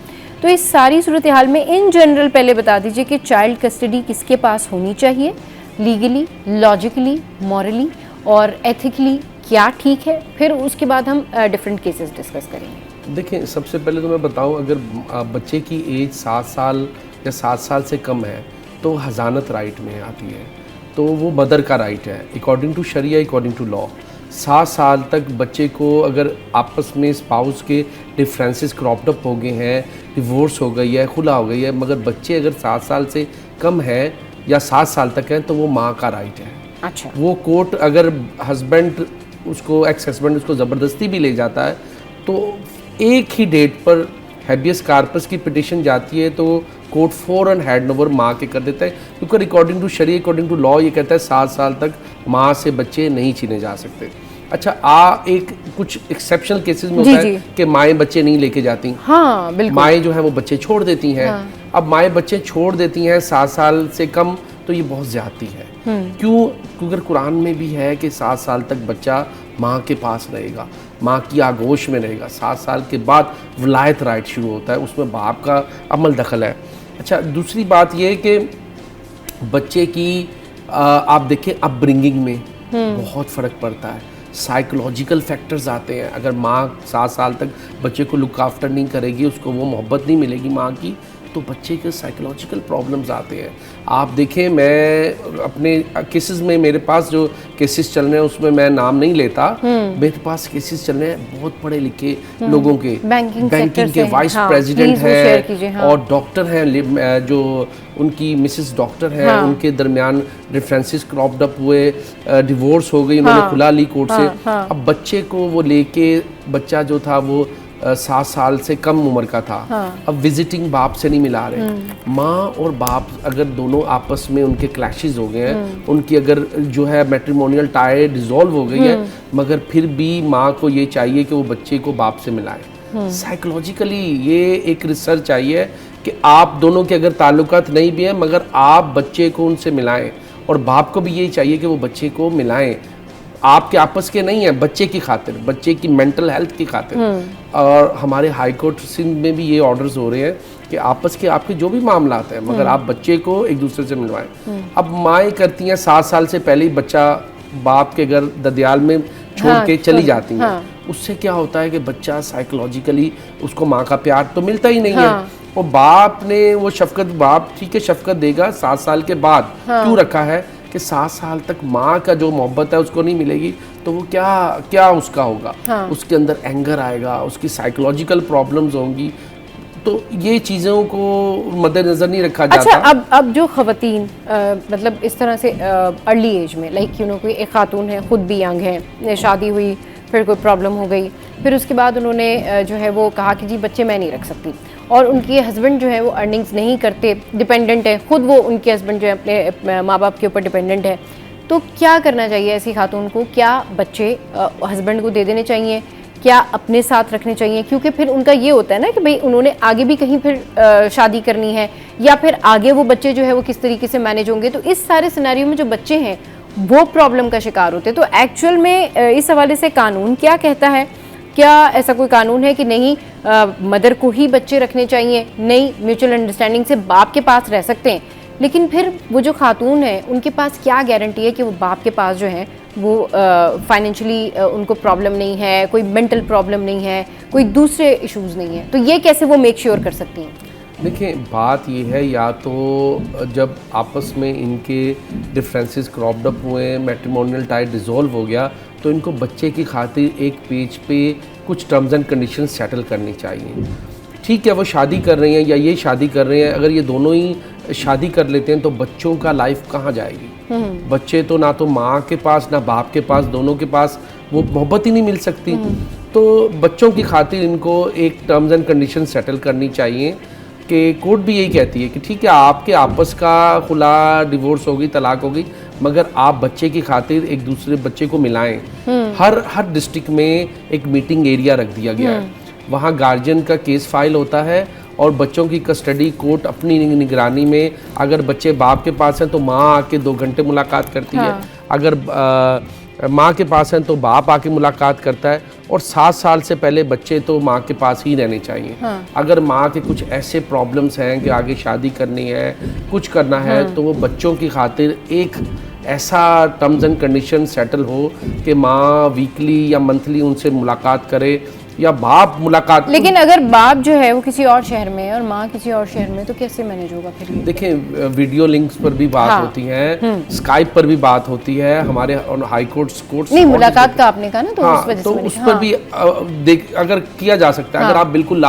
तो इस सारी सूरत हाल में इन जनरल पहले बता दीजिए कि चाइल्ड कस्टडी किसके पास होनी चाहिए, लीगली, लॉजिकली, मॉरली और एथिकली क्या ठीक है, फिर उसके बाद हम डिफरेंट केसेस डिस्कस करेंगे। देखिए, सबसे पहले तो मैं बताऊं, अगर बच्चे की एज 7 साल या 7 साल से कम है तो हज़ानत राइट में आती है, तो वो मदर का राइट है अकॉर्डिंग टू शरिया, अकॉर्डिंग टू लॉ। 7 साल तक बच्चे को अगर आपस में स्पाउस के डिफरेंसेस क्रॉप्ड अप हो गए हैं, डिवोर्स हो गई है, खुला हो गई है, मगर बच्चे अगर 7 साल से कम है या 7 साल तक हैं तो वो माँ का राइट है। अच्छा। वो कोर्ट अगर हस्बैंड उसको, एक्स हस्बैंड उसको ज़बरदस्ती भी ले जाता है तो एक ही डेट पर हैबियस कार्पस की पिटिशन जाती है तो कोर्ट फ़ौरन हैंड ओवर माँ के कर देता है, क्योंकि अकॉर्डिंग टू शरीय, अकॉर्डिंग टू लॉ ये कहता है 7 साल तक माँ से बच्चे नहीं छीने जा सकते। अच्छा, एक कुछ एक्सेप्शनल केसेस में होता है कि माएँ बच्चे नहीं लेके जाती। हाँ, बिल्कुल। माएँ जो है वो बच्चे छोड़ देती हैं। हाँ। अब माएँ बच्चे छोड़ देती हैं 7 साल से कम, तो ये बहुत ज़्यादती है। क्यों? क्योंकि कुरान में भी है कि 7 साल तक बच्चा माँ के पास रहेगा, माँ की आगोश में रहेगा। 7 साल के बाद वलायत राइट शुरू होता है, उसमें बाप का अमल दखल है। अच्छा, दूसरी बात ये है कि बच्चे की आप देखें अपब्रिंगिंग में बहुत फ़र्क पड़ता है। साइकोलॉजिकल फैक्टर्स आते हैं। अगर माँ 7 साल तक बच्चे को लुक आफ्टर नहीं करेगी, उसको वो मोहब्बत नहीं मिलेगी माँ की, तो बच्चे के साइकोलॉजिकल प्रॉब्लम्स आते हैं। आप देखें, मैं अपने केसेस में, मेरे पास जो केसेस चल रहे हैं उसमें मैं नाम नहीं लेता, मेरे पास केसेस चल रहे हैं बहुत पढ़े लिखे लोगों के, बैंकिंग के वाइस प्रेसिडेंट हैं और डॉक्टर हैं, जो उनकी मिसेस डॉक्टर हैं, उनके दरमियान डिफरेंसेस क्रॉप्ड अप हुए, डिवोर्स हो गई, उन्होंने खुला ली कोर्ट से। अब बच्चे को वो लेके, बच्चा जो था वो 7 साल से कम उम्र का था। अब विजिटिंग बाप से नहीं मिला रहे। माँ और बाप अगर दोनों आपस में उनके क्लैशेस हो गए हैं, उनकी अगर जो है मैट्रिमोनियल टाई डिसॉल्व हो गई है, मगर फिर भी माँ को ये चाहिए कि वो बच्चे को बाप से मिलाए। साइकोलॉजिकली ये एक रिसर्च चाहिए कि आप दोनों के अगर ताल्लुकात नहीं भी हैं, मगर आप बच्चे को उनसे मिलाएं, और बाप को भी यही चाहिए कि वो बच्चे को मिलाएं। आपके आपस के नहीं है, बच्चे की खातिर, बच्चे की मेंटल हेल्थ की खातिर। और हमारे हाई कोर्ट सिंध में भी ये ऑर्डर्स हो रहे हैं कि आपस के आपके जो भी मामला हैं, मगर आप बच्चे को एक दूसरे से मिलवाएं। अब माएँ करती हैं 7 साल से पहले ही बच्चा बाप के घर ददियाल में छोड़ के चली जाती हैं। उससे क्या होता है कि बच्चा साइकोलॉजिकली, उसको माँ का प्यार तो मिलता ही नहीं है, और बाप ने वो शफकत, बाप ठीक है शफकत देगा 7 साल के बाद, क्यों रखा है कि 7 साल तक माँ का जो मोहब्बत है उसको नहीं मिलेगी, तो वो क्या उसका होगा। उसके अंदर एंगर आएगा, उसकी साइकोलॉजिकल प्रॉब्लम्स होंगी। तो ये चीज़ों को मद्देनजर नहीं रखा जाता। अच्छा, अब जो खवातीन मतलब इस तरह से अर्ली एज में, लाइक यू नो, कोई एक खातून है, खुद भी यंग है, शादी हुई, फिर कोई प्रॉब्लम हो गई, फिर उसके बाद उन्होंने जो है वो कहा कि जी बच्चे मैं नहीं रख सकती, और उनके हस्बैंड जो है वो अर्निंग्स नहीं करते, डिपेंडेंट है, खुद वो उनके हस्बैंड जो है अपने माँ बाप के ऊपर डिपेंडेंट है, तो क्या करना चाहिए ऐसी खातून को? क्या बच्चे हस्बैंड को दे देने चाहिए, क्या अपने साथ रखने चाहिए? क्योंकि फिर उनका ये होता है ना कि भाई उन्होंने आगे भी कहीं फिर शादी करनी है, या फिर आगे वो बच्चे जो है वो किस तरीके से मैनेज होंगे। तो इस सारे सिनेरियो में जो बच्चे हैं वो प्रॉब्लम का शिकार होते हैं। तो एक्चुअल में इस हवाले से कानून क्या कहता है? क्या ऐसा कोई कानून है कि नहीं मदर को ही बच्चे रखने चाहिए, नहीं म्यूचुअल अंडरस्टैंडिंग से बाप के पास रह सकते हैं, लेकिन फिर वो जो खातून है उनके पास क्या गारंटी है कि वो बाप के पास जो है वो फाइनेंशियली उनको प्रॉब्लम नहीं है, कोई मेंटल प्रॉब्लम नहीं है, कोई दूसरे इश्यूज़ नहीं है, तो ये कैसे वो मेक श्योर कर सकती हैं? देखिए, बात ये है, या तो जब आपस में इनके डिफरेंसेस क्रॉप्ड अप हुए, मैट्रिमोनियल टाई डिसॉल्व हो गया, तो इनको बच्चे की खातिर एक पेज पे कुछ टर्म्स एंड कंडीशंस सेटल करनी चाहिए। ठीक है, वो शादी कर रही हैं या ये शादी कर रहे हैं, अगर ये दोनों ही शादी कर लेते हैं तो बच्चों का लाइफ कहाँ जाएगी? बच्चे तो ना तो माँ के पास ना बाप के पास, दोनों के पास वो मोहब्बत ही नहीं मिल सकती। तो बच्चों की खातिर इनको एक टर्म्स एंड कंडीशन सेटल करनी चाहिए कि कोर्ट भी यही कहती है कि ठीक है, आपके आपस का खुला, डिवोर्स हो गई, तलाक हो गई, मगर आप बच्चे की खातिर एक दूसरे बच्चे को मिलाएं। हर डिस्ट्रिक्ट में एक मीटिंग एरिया रख दिया गया है, वहाँ गार्जियन का केस फाइल होता है और बच्चों की कस्टडी कोर्ट अपनी निगरानी में, अगर बच्चे बाप के पास हैं तो माँ आके 2 घंटे मुलाकात करती है, अगर माँ के पास हैं तो बाप आके मुलाकात करता है, और 7 साल से पहले बच्चे तो माँ के पास ही रहने चाहिए। अगर माँ के कुछ ऐसे प्रॉब्लम्स हैं कि आगे शादी करनी है, कुछ करना है, तो वो बच्चों की खातिर एक ऐसा टर्म्स एंड कंडीशन सेटल हो कि माँ वीकली या मंथली उनसे मुलाकात करे, या बाप मुलाकात। लेकिन अगर बाप जो है वो किसी और शहर में है और माँ किसी और शहर में, तो कैसे मैनेज होगा फिर ये? देखें, वीडियो लिंक्स पर भी बात होती है, स्काइप पर भी बात होती है, हमारे हाई कोर्ट्स नहीं, मुलाकात का आपने कहा ना, तो उस वजह से मैंने उस पर भी देख अगर किया जा सकता है। अगर आप बिल्कुल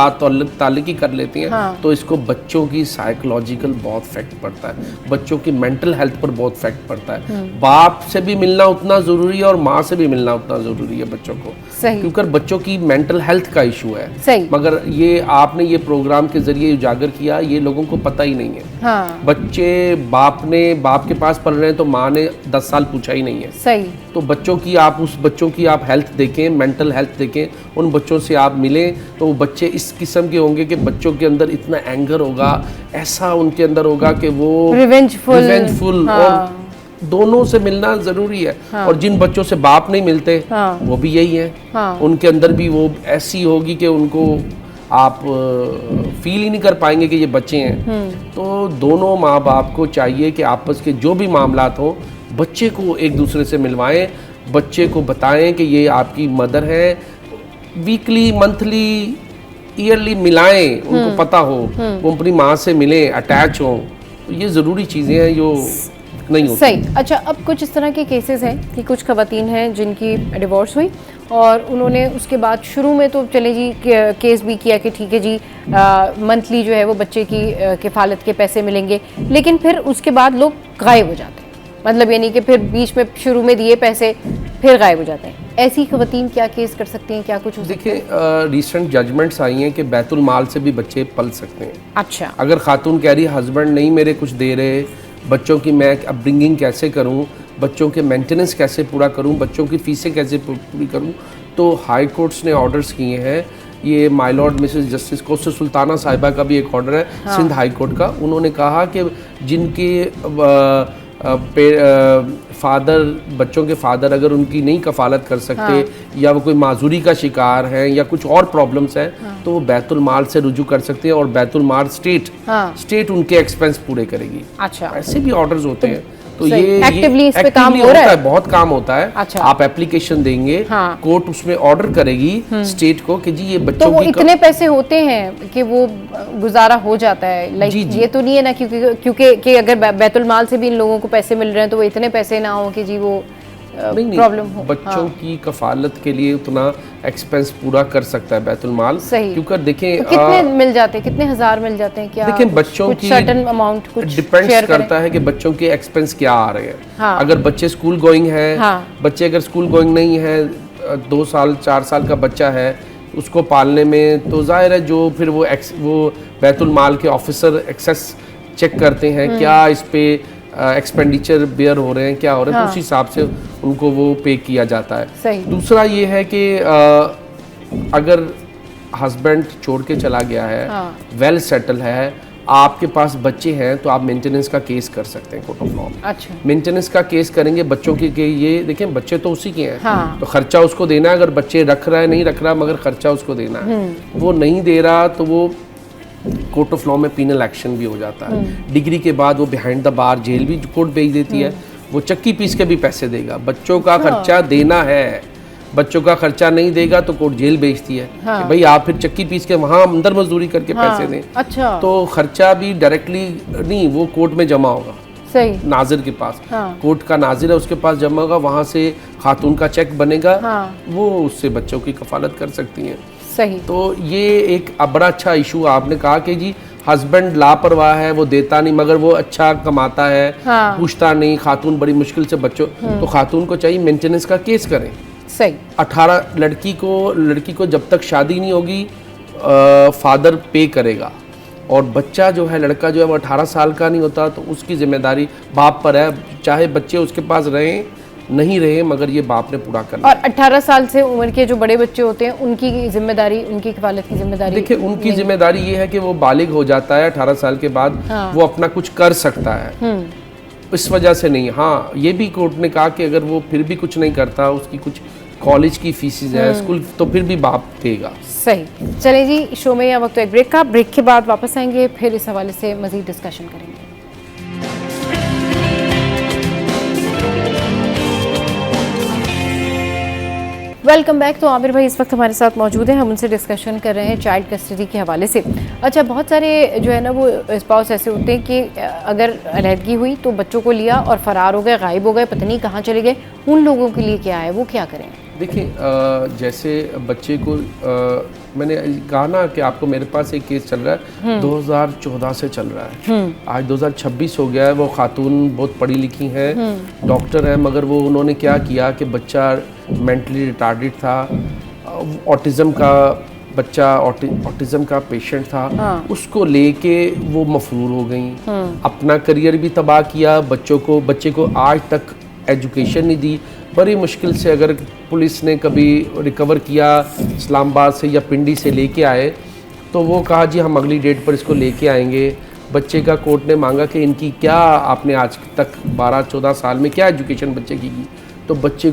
ताल्लुकी कर लेती हैं तो इसको बच्चों की साइकोलॉजिकल बहुत इफेक्ट पड़ता है, बच्चों की मेंटल हेल्थ पर बहुत इफेक्ट पड़ता है। बाप से भी मिलना उतना जरूरी है और माँ से भी मिलना उतना जरूरी है बच्चों को, क्योंकि बच्चों की मेंटल हेल्थ का इशू है। सही। मगर ये आपने ये प्रोग्राम के जरिए उजागर किया, ये लोगों को पता ही नहीं है। हाँ। बच्चे बाप के पास पढ़ रहे हैं तो माँ ने 10 साल पूछा ही नहीं है। सही। तो उस बच्चों की आप हेल्थ देखें, मेंटल हेल्थ देखें, उन बच्चों से आप मिलें तो वो बच्चे इस किस्म के होंगे कि बच्चों के अंदर इतना एंगर होगा, ऐसा उनके अंदर होगा कि वो रिवेंजफुल और दोनों से मिलना जरूरी है। और जिन बच्चों से बाप नहीं मिलते वो भी यही है, उनके अंदर भी वो ऐसी होगी कि उनको आप फील ही नहीं कर पाएंगे कि ये बच्चे हैं। तो दोनों माँ बाप को चाहिए कि आपस के जो भी मामलात हो बच्चे को एक दूसरे से मिलवाएं, बच्चे को बताएं कि ये आपकी मदर है, वीकली, मंथली, ईयरली मिलाएं, उनको पता हो, वो अपनी माँ से मिलें, अटैच हो। तो ये ज़रूरी चीज़ें हैं जो नहीं होती। सही। अच्छा, अब कुछ इस तरह के केसेस हैं कि कुछ खवातीन हैं जिनकी डिवोर्स हुई और उन्होंने उसके बाद शुरू में तो चले जी केस भी किया कि ठीक है जी मंथली जो है वो बच्चे की किफ़ालत के पैसे मिलेंगे, लेकिन फिर उसके बाद लोग गायब हो जाते हैं। मतलब यानी कि फिर बीच में शुरू में दिए पैसे फिर गायब हो जाते हैं। ऐसी खवातीन क्या केस कर सकती हैं, क्या कुछ हो सकता है? देखिए, रिसेंट जजमेंट्स आई हैं कि बैतुल माल से भी बच्चे पल सकते हैं। अच्छा। अगर खातून कह रही हस्बैंड नहीं मेरे कुछ दे रहे, बच्चों की मैं अपब्रिंगिंग कैसे करूं, बच्चों के मेंटेनेंस कैसे पूरा करूं, बच्चों की फीसें कैसे पूरी करूं, तो हाई कोर्ट्स ने ऑर्डर्स किए हैं। ये my Lord Mrs justice Kausar Sultana साहिबा का भी एक ऑर्डर है, सिंध हाई कोर्ट का। उन्होंने कहा कि जिनके फादर, बच्चों के फादर अगर उनकी नहीं कफालत कर सकते या वो कोई माजूरी का शिकार हैं या कुछ और प्रॉब्लम्स हैं तो वो बैतुल माल से रुजू कर सकते हैं और बैतुल माल स्टेट उनके एक्सपेंस पूरे करेगी। अच्छा। ऐसे भी ऑर्डर्स होते हैं। तो ये एक्टिवली इस पे काम हो होता रहा है, बहुत काम होता है। अच्छा। आप एप्लीकेशन देंगे, कोर्ट उसमें ऑर्डर करेगी स्टेट को कि जी ये बच्चों तो वो इतने पैसे होते हैं कि वो गुजारा हो जाता है। लाइक ये तो नहीं है ना क्योंकि अगर बैतुल माल से भी इन लोगों को पैसे मिल रहे हैं तो वो इतने पैसे ना हो कि जी वो प्रॉब्लम हो। बच्चों की कफालत के लिए उतना एक्सपेंस पूरा कर सकता है बैतुल माल। क्योंकि देखें तो कितने मिल जाते हैं, कितने हजार मिल जाते हैं, क्या देखें बच्चों की सर्टेन अमाउंट कुछ डिपेंड्स करता है कि बच्चों के एक्सपेंस क्या आ रहे हैं। अगर बच्चे स्कूल गोइंग है, बच्चे अगर स्कूल गोइंग नहीं है, 2 साल 4 साल का बच्चा है, उसको पालने में तो जाहिर है जो फिर वो बैतुल माल के ऑफिसर एक्सेस चेक करते हैं क्या इस पे एक्सपेंडिचर बेयर हो रहे हैं, क्या हो रहे हैं, तो उस हिसाब से उनको वो पे किया जाता है। सही। दूसरा ये है कि अगर हस्बैंड छोड़ के चला गया है, वेल सेटल है, आपके पास बच्चे हैं तो आप मेंटेनेंस का केस कर सकते हैं कोर्ट ऑफ लॉ में। अच्छा। मेंटेनेंस का केस करेंगे बच्चों के ये देखें बच्चे तो उसी के हैं, तो खर्चा उसको देना है। अगर बच्चे रख रहा है नहीं रख रहा मगर खर्चा उसको देना है, वो नहीं दे रहा तो वो कोर्ट ऑफ लॉ में पीनल एक्शन भी हो जाता है। डिग्री के बाद वो बिहाइंड द बार जेल भी कोर्ट भेज देती है, वो चक्की पीस के भी पैसे देगा। बच्चों का खर्चा देना है, बच्चों का खर्चा नहीं देगा तो कोर्ट जेल भेजती है कि भाई आप फिर चक्की पीस के वहां अंदर मजदूरी करके पैसे दें। अच्छा। तो खर्चा भी डायरेक्टली नहीं, वो कोर्ट में जमा होगा। सही। नाजिर के पास, कोर्ट का नाजिर है उसके पास जमा होगा, वहां से खातून का चेक बनेगा, वो उससे बच्चों की कफालत कर सकती हैं। सही। तो ये एक बड़ा अच्छा इशू आपने कहा कि जी हस्बैंड लापरवाह है, वो देता नहीं मगर वो अच्छा कमाता है, पूछता नहीं, खातून बड़ी मुश्किल से बच्चों, तो खातून को चाहिए मेंटेनेंस का केस करें। सही। 18 लड़की को जब तक शादी नहीं होगी फादर पे करेगा, और बच्चा जो है, लड़का जो है वो 18 साल का नहीं होता तो उसकी जिम्मेदारी बाप पर है, चाहे बच्चे उसके पास रहें नहीं रहे मगर ये बाप ने पूरा करना। और 18 साल से उम्र के जो बड़े बच्चे होते हैं उनकी जिम्मेदारी, उनकी किफालत की जिम्मेदारी, देखिए उनकी जिम्मेदारी ये है कि वो बालिग हो जाता है 18 साल के बाद, वो अपना कुछ कर सकता है, इस वजह से नहीं। हाँ, ये भी कोर्ट ने कहा कि अगर वो फिर भी कुछ नहीं करता, उसकी कुछ कॉलेज की फीसिस है, स्कूल, तो फिर भी बाप देगा। सही। चलिए जी, शो में यह वक्त एक ब्रेक का, ब्रेक के बाद वापस आएंगे, फिर इस हवाले से मजीद डिस्कशन करेंगे। Welcome back. तो आमिर भाई इस वक्त हमारे साथ मौजूद हैं, हम उनसे डिस्कशन कर रहे हैं चाइल्ड कस्टडी के हवाले से। अच्छा, बहुत सारे जो है ना वो स्पाउस ऐसे होते हैं कि अगर अलहदगी हुई तो बच्चों को लिया और फ़रार हो गए, गायब हो गए, पता नहीं कहाँ चले गए, उन लोगों के लिए क्या है, वो क्या करें? देखिए, जैसे बच्चे को मैंने कहा ना कि आपको मेरे पास एक केस चल रहा है 2014 से चल रहा है, आज 2026 हो गया है। वो खातून बहुत पढ़ी लिखी हैं, डॉक्टर हैं, मगर वो उन्होंने क्या किया कि बच्चा मेंटली रिटार्डेड था, ऑटिज़म का बच्चा, ऑटिज़म का पेशेंट था, उसको लेके वो मफरूर हो गई, अपना करियर भी तबाह किया, बच्चे को आज तक एजुकेशन नहीं दी। बड़ी मुश्किल से अगर पुलिस ने कभी रिकवर किया इस्लामाबाद से या पिंडी से लेके आए तो वो कहा जी हम अगली डेट पर इसको लेके आएंगे। बच्चे का कोर्ट ने मांगा कि इनकी क्या आपने आज तक 12-14 साल में क्या एजुकेशन बच्चे की तो बच्चे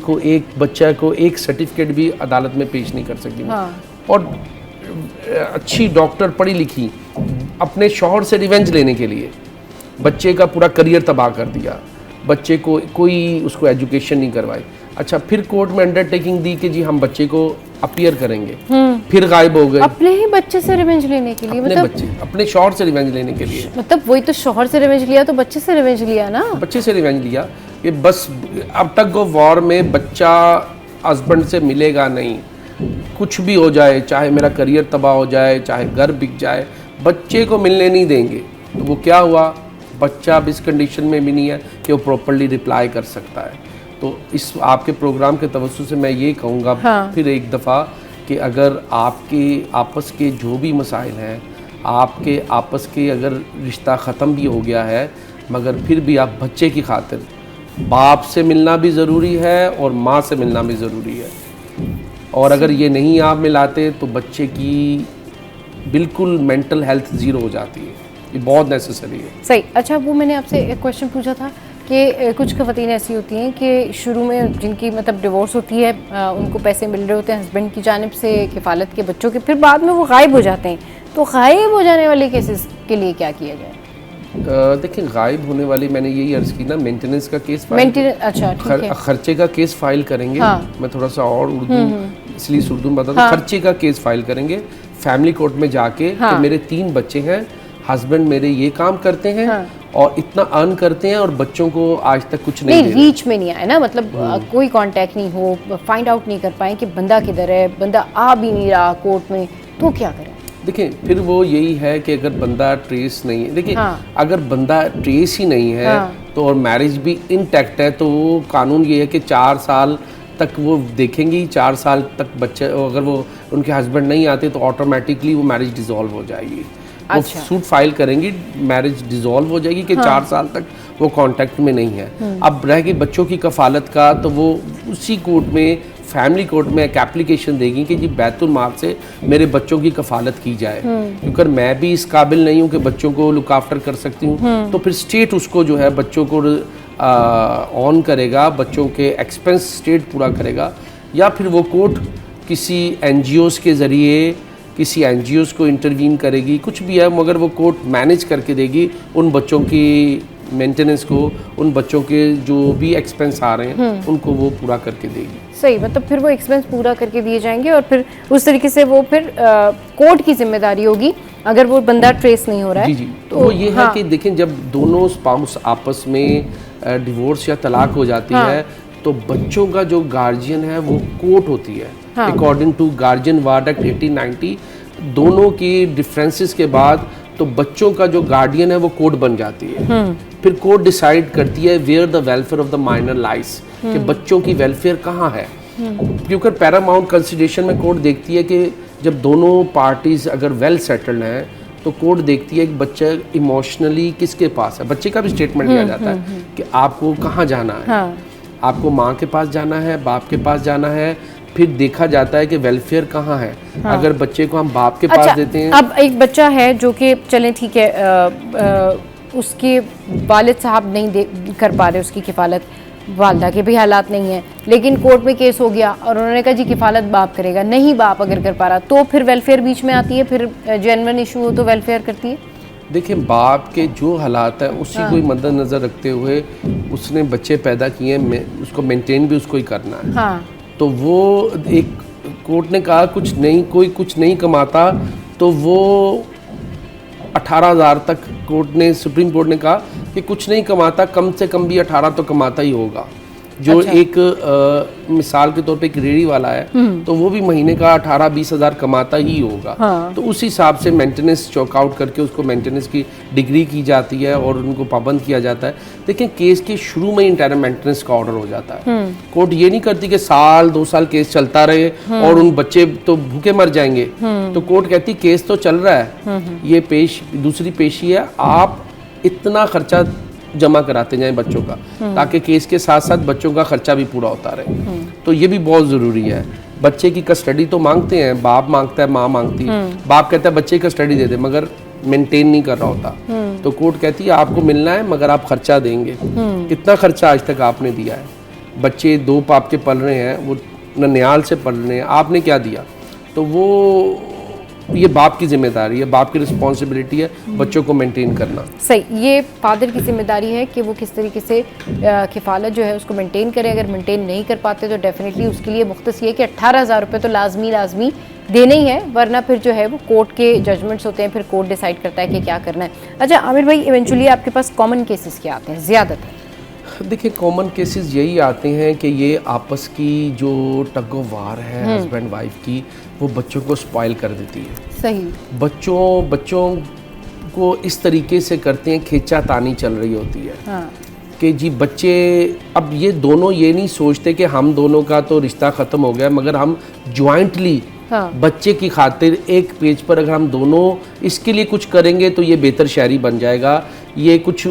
को एक सर्टिफिकेट भी अदालत में पेश नहीं कर सकती। और अच्छी डॉक्टर पढ़ी लिखी अपने शौहर से रिवेंज लेने के लिए बच्चे का पूरा करियर तबाह कर दिया, बच्चे को कोई उसको एजुकेशन नहीं करवाई। अच्छा, फिर कोर्ट में अंडरटेकिंग दी कि जी हम बच्चे को अपीयर करेंगे, फिर गायब हो गए। अपने ही बच्चे से रिवेंज लेने के लिए? अपने बच्चे, अपने शौहर से रिवेंज लेने के लिए। मतलब वही तो, शौहर से रिवेंज लिया तो बच्चे से रिवेंज लिया ना। बच्चे से रिवेंज लिया कि बस अब तक वो वॉर में बच्चा हस्बैंड से मिलेगा नहीं, कुछ भी हो जाए, चाहे मेरा करियर तबाह हो जाए, चाहे घर बिक जाए, बच्चे को मिलने नहीं देंगे। तो वो क्या हुआ, बच्चा अब इस कंडीशन में भी नहीं है कि वो प्रॉपर्ली रिप्लाई कर सकता है। तो इस आपके प्रोग्राम के तवज्जो से मैं ये कहूँगा फिर एक दफ़ा कि अगर आपके आपस के जो भी मसाइल हैं, आपके आपस के अगर रिश्ता ख़त्म भी हो गया है, मगर फिर भी आप बच्चे की खातिर बाप से मिलना भी ज़रूरी है और माँ से मिलना भी ज़रूरी है। और अगर ये नहीं आप मिलाते तो बच्चे की बिल्कुल मेंटल हेल्थ ज़ीरो हो जाती है, ये बहुत नेसेसरी है। सही। अच्छा, वो मैंने आपसे एक क्वेश्चन पूछा था कि कुछ ख़वातीन ऐसी होती हैं कि शुरू में जिनकी मतलब डिवोर्स होती है, उनको पैसे मिल रहे होते हैं हस्बैंड की जानिब से किफ़ालत के बच्चों के, फिर बाद में वो गायब हो जाते हैं। तो गायब हो जाने वाले केसेस के लिए क्या किया जाए? देखिए, गायब होने वाली, मैंने यही अर्ज़ की ना, मेंटेनेंस का केस अच्छा, ठीक है। खर्चे का केस फाइल करेंगे। मैं थोड़ा सा और उर्दू इसलिए उर्दू में बता दूं, खर्चे का केस फाइल करेंगे फैमिली कोर्ट में जाके कि मेरे 3 बच्चे हैं, हस्बैंड मेरे ये काम करते हैं और इतना अर्न करते हैं और बच्चों को आज तक कुछ नहीं रीच में नहीं आए ना, मतलब कोई कांटेक्ट नहीं हो, फाइंड आउट नहीं कर पाए कि बंदा किधर है, बंदा आ भी नहीं रहा कोर्ट में, तो क्या करें? देखिए, फिर वो यही है कि अगर बंदा ट्रेस नहीं है, देखिए अगर बंदा ट्रेस ही नहीं है तो और मैरिज भी इंटैक्ट है तो वो कानून ये है कि 4 साल तक वो देखेंगी, 4 साल तक बच्चे अगर वो उनके हस्बैंड नहीं आते तो ऑटोमेटिकली वो मैरिज डिसॉल्व हो जाएगी। वो सूट फाइल करेंगी, मैरिज डिसॉल्व हो जाएगी कि 4 साल तक वो कांटेक्ट में नहीं है। अब रह गई बच्चों की कफालत का, तो वो उसी कोर्ट में, फैमिली कोर्ट में एक एप्लीकेशन देगी कि जी बैतुल माल से मेरे बच्चों की कफालत की जाए, क्योंकि मैं भी इस काबिल नहीं हूँ कि बच्चों को लुक आफ्टर कर सकती हूँ। तो फिर स्टेट उसको जो है बच्चों को ऑन करेगा, बच्चों के एक्सपेंस स्टेट पूरा करेगा, या फिर वो कोर्ट किसी NGOs के ज़रिए किसी NGOs को इंटरवीन करेगी, कुछ भी है, मगर वो कोर्ट मैनेज करके देगी उन बच्चों की मेंटेनेंस को, उन बच्चों के जो भी एक्सपेंस आ रहे हैं उनको वो पूरा करके देगी। सही, मतलब फिर वो एक्सपेंस पूरा करके दिए जाएंगे और फिर उस तरीके से वो फिर कोर्ट की जिम्मेदारी होगी अगर वो बंदा ट्रेस नहीं हो रहा है। जी। तो वो ये है कि देखें, जब दोनों स्पाउस आपस में डिवोर्स या तलाक हो जाती है तो बच्चों का जो गार्जियन है वो कोर्ट होती है। According to Guardian Ward Act 1890, दोनों की डिफरेंसेस के बाद तो बच्चों का जो गार्डियन है वो कोर्ट बन जाती है। फिर कोर्ट डिसाइड करती है where the welfare of the minor lies, कि बच्चों की वेलफेयर कहाँ है। क्योंकि पैरामाउंट कंसिडरेशन में कोर्ट देखती है कि जब दोनों पार्टीज अगर वेल सेटल्ड हैं तो कोर्ट देखती है कि बच्चा इमोशनली किसके पास है। बच्चे का भी स्टेटमेंट लिया जाता है कि आपको कहाँ जाना है, आपको माँ के पास जाना है, बाप के पास जाना है। फिर देखा जाता है कि वेलफेयर कहाँ है। अगर बच्चे को हम बाप के पास देते हैं, अब एक बच्चा है जो कि चलें ठीक है, उसके वालिद साहब नहीं कर पा रहे उसकी किफ़ालत, वालदा के भी हालात नहीं है, लेकिन कोर्ट में केस हो गया और उन्होंने कहा जी किफ़ालत बाप करेगा, नहीं बाप अगर कर पा रहा तो फिर वेलफेयर बीच में आती है, फिर जेन्युइन इशू हो तो वेलफेयर करती है। देखिए, बाप के जो हालात हैं उसी को मद्देनज़र रखते हुए उसने बच्चे पैदा किए, उसको मेंटेन भी उसको ही करना है। तो वो एक कोर्ट ने कहा कोई कुछ नहीं कमाता तो वो 18,000 तक सुप्रीम कोर्ट ने कहा कि कुछ नहीं कमाता, कम से कम भी 18 तो कमाता ही होगा। जो अच्छा। एक मिसाल के तौर पे एक रेडी वाला है तो वो भी महीने का 18-20 हज़ार कमाता ही होगा। हाँ। तो उस हिसाब से मेंटेनेंस चॉकआउट करके उसको मेंटेनेंस की डिग्री की जाती है और उनको पाबंद किया जाता है। लेकिन केस के शुरू में इंटरम मेंटेनेंस का ऑर्डर हो जाता है। कोर्ट ये नहीं करती कि साल 2 साल केस चलता रहे और उन बच्चे तो भूखे मर जाएंगे। तो कोर्ट कहती केस तो चल रहा है, ये दूसरी पेशी है, आप इतना खर्चा जमा कराते जाएं बच्चों का, ताकि केस के साथ साथ बच्चों का खर्चा भी पूरा होता रहे। तो ये भी बहुत ज़रूरी है। बच्चे की कस्टडी तो मांगते हैं, बाप मांगता है, माँ मांगती है। बाप कहता है बच्चे की कस्टडी दे दे, मगर मेंटेन नहीं कर रहा होता। तो कोर्ट कहती है आपको मिलना है मगर आप खर्चा देंगे। कितना खर्चा आज तक आपने दिया है? बच्चे 2 बाप के पल रहे हैं, वो ननिहाल से पल रहे हैं, आपने क्या दिया? तो वो ये बाप की जिम्मेदारी है, बाप की रिस्पॉन्सिबिलिटी है बच्चों को मेंटेन करना। सही, ये फादर की जिम्मेदारी है कि वो किस तरीके से किफ़ालत जो है उसको मेंटेन करे। अगर मेंटेन नहीं कर पाते तो डेफिनेटली उसके लिए मुख्तस ये है कि 18,000 रुपये तो लाजमी देने ही है, वरना फिर जो है वो कोर्ट के जजमेंट्स होते हैं, फिर कोर्ट डिसाइड करता है कि क्या करना है। अच्छा आमिर भाई, इवेंचुअली आपके पास कॉमन केसेस क्या आते हैं ज़्यादातर? देखिए, कॉमन केसेस यही आते हैं कि ये आपस की जो टग ऑफ वार है हस्बैंड वाइफ की, वो बच्चों को स्पॉइल कर देती है। सही। बच्चों को इस तरीके से करते हैं, खींचातानी चल रही होती है। हाँ। कि जी बच्चे, अब ये दोनों ये नहीं सोचते कि हम दोनों का तो रिश्ता ख़त्म हो गया, मगर हम ज्वाइंटली बच्चे की खातिर एक पेज पर अगर हम दोनों इसके लिए कुछ करेंगे तो ये बेहतर शहरी बन जाएगा, ये कुछ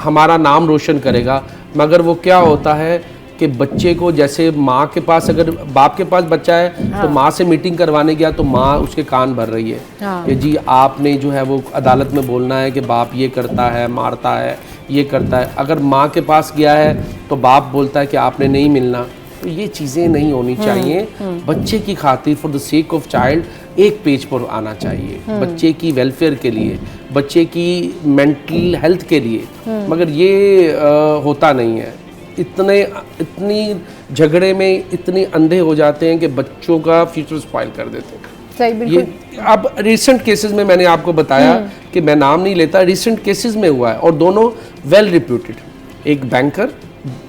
हमारा नाम रोशन करेगा। मगर वो क्या होता है कि बच्चे को, जैसे माँ के पास, अगर बाप के पास बच्चा है तो माँ से मीटिंग करवाने गया तो माँ उसके कान भर रही है कि जी आपने जो है वो अदालत में बोलना है कि बाप ये करता है, मारता है, ये करता है। अगर माँ के पास गया है तो बाप बोलता है कि आपने नहीं मिलना। तो ये चीज़ें नहीं होनी चाहिए। बच्चे की खातिर, for the sake of child, एक पेज पर आना चाहिए, बच्चे की वेलफेयर के लिए, बच्चे की मेंटल हेल्थ के लिए। मगर ये होता नहीं है। इतनी झगड़े में इतने अंधे हो जाते हैं कि बच्चों का फ्यूचर स्पॉइल कर देते हैं। सही, बिल्कुल। ये अब रिसेंट केसेस में मैंने आपको बताया कि मैं नाम नहीं लेता, रिसेंट केसेस में हुआ है और दोनों वेल रिप्यूटेड, एक बैंकर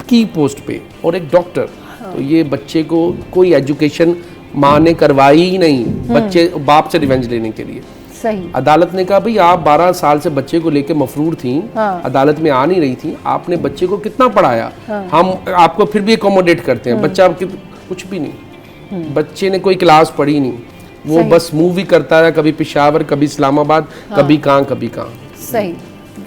की पोस्ट पे और एक डॉक्टर। तो ये बच्चे को कोई एजुकेशन माँ ने करवाई ही नहीं, बच्चे बाप से रिवेंज लेने के लिए। सही। अदालत ने कहा भाई आप 12 साल से बच्चे को लेके मफरूर थी, अदालत में आ नहीं रही थी, आपने बच्चे को कितना पढ़ाया, हम आपको फिर भी अकोमोडेट करते हैं। बच्चा कुछ भी नहीं, बच्चे ने कोई क्लास पढ़ी नहीं, वो बस मूवी करता है, कभी पेशावर, कभी इस्लामाबाद, कभी कहाँ। सही,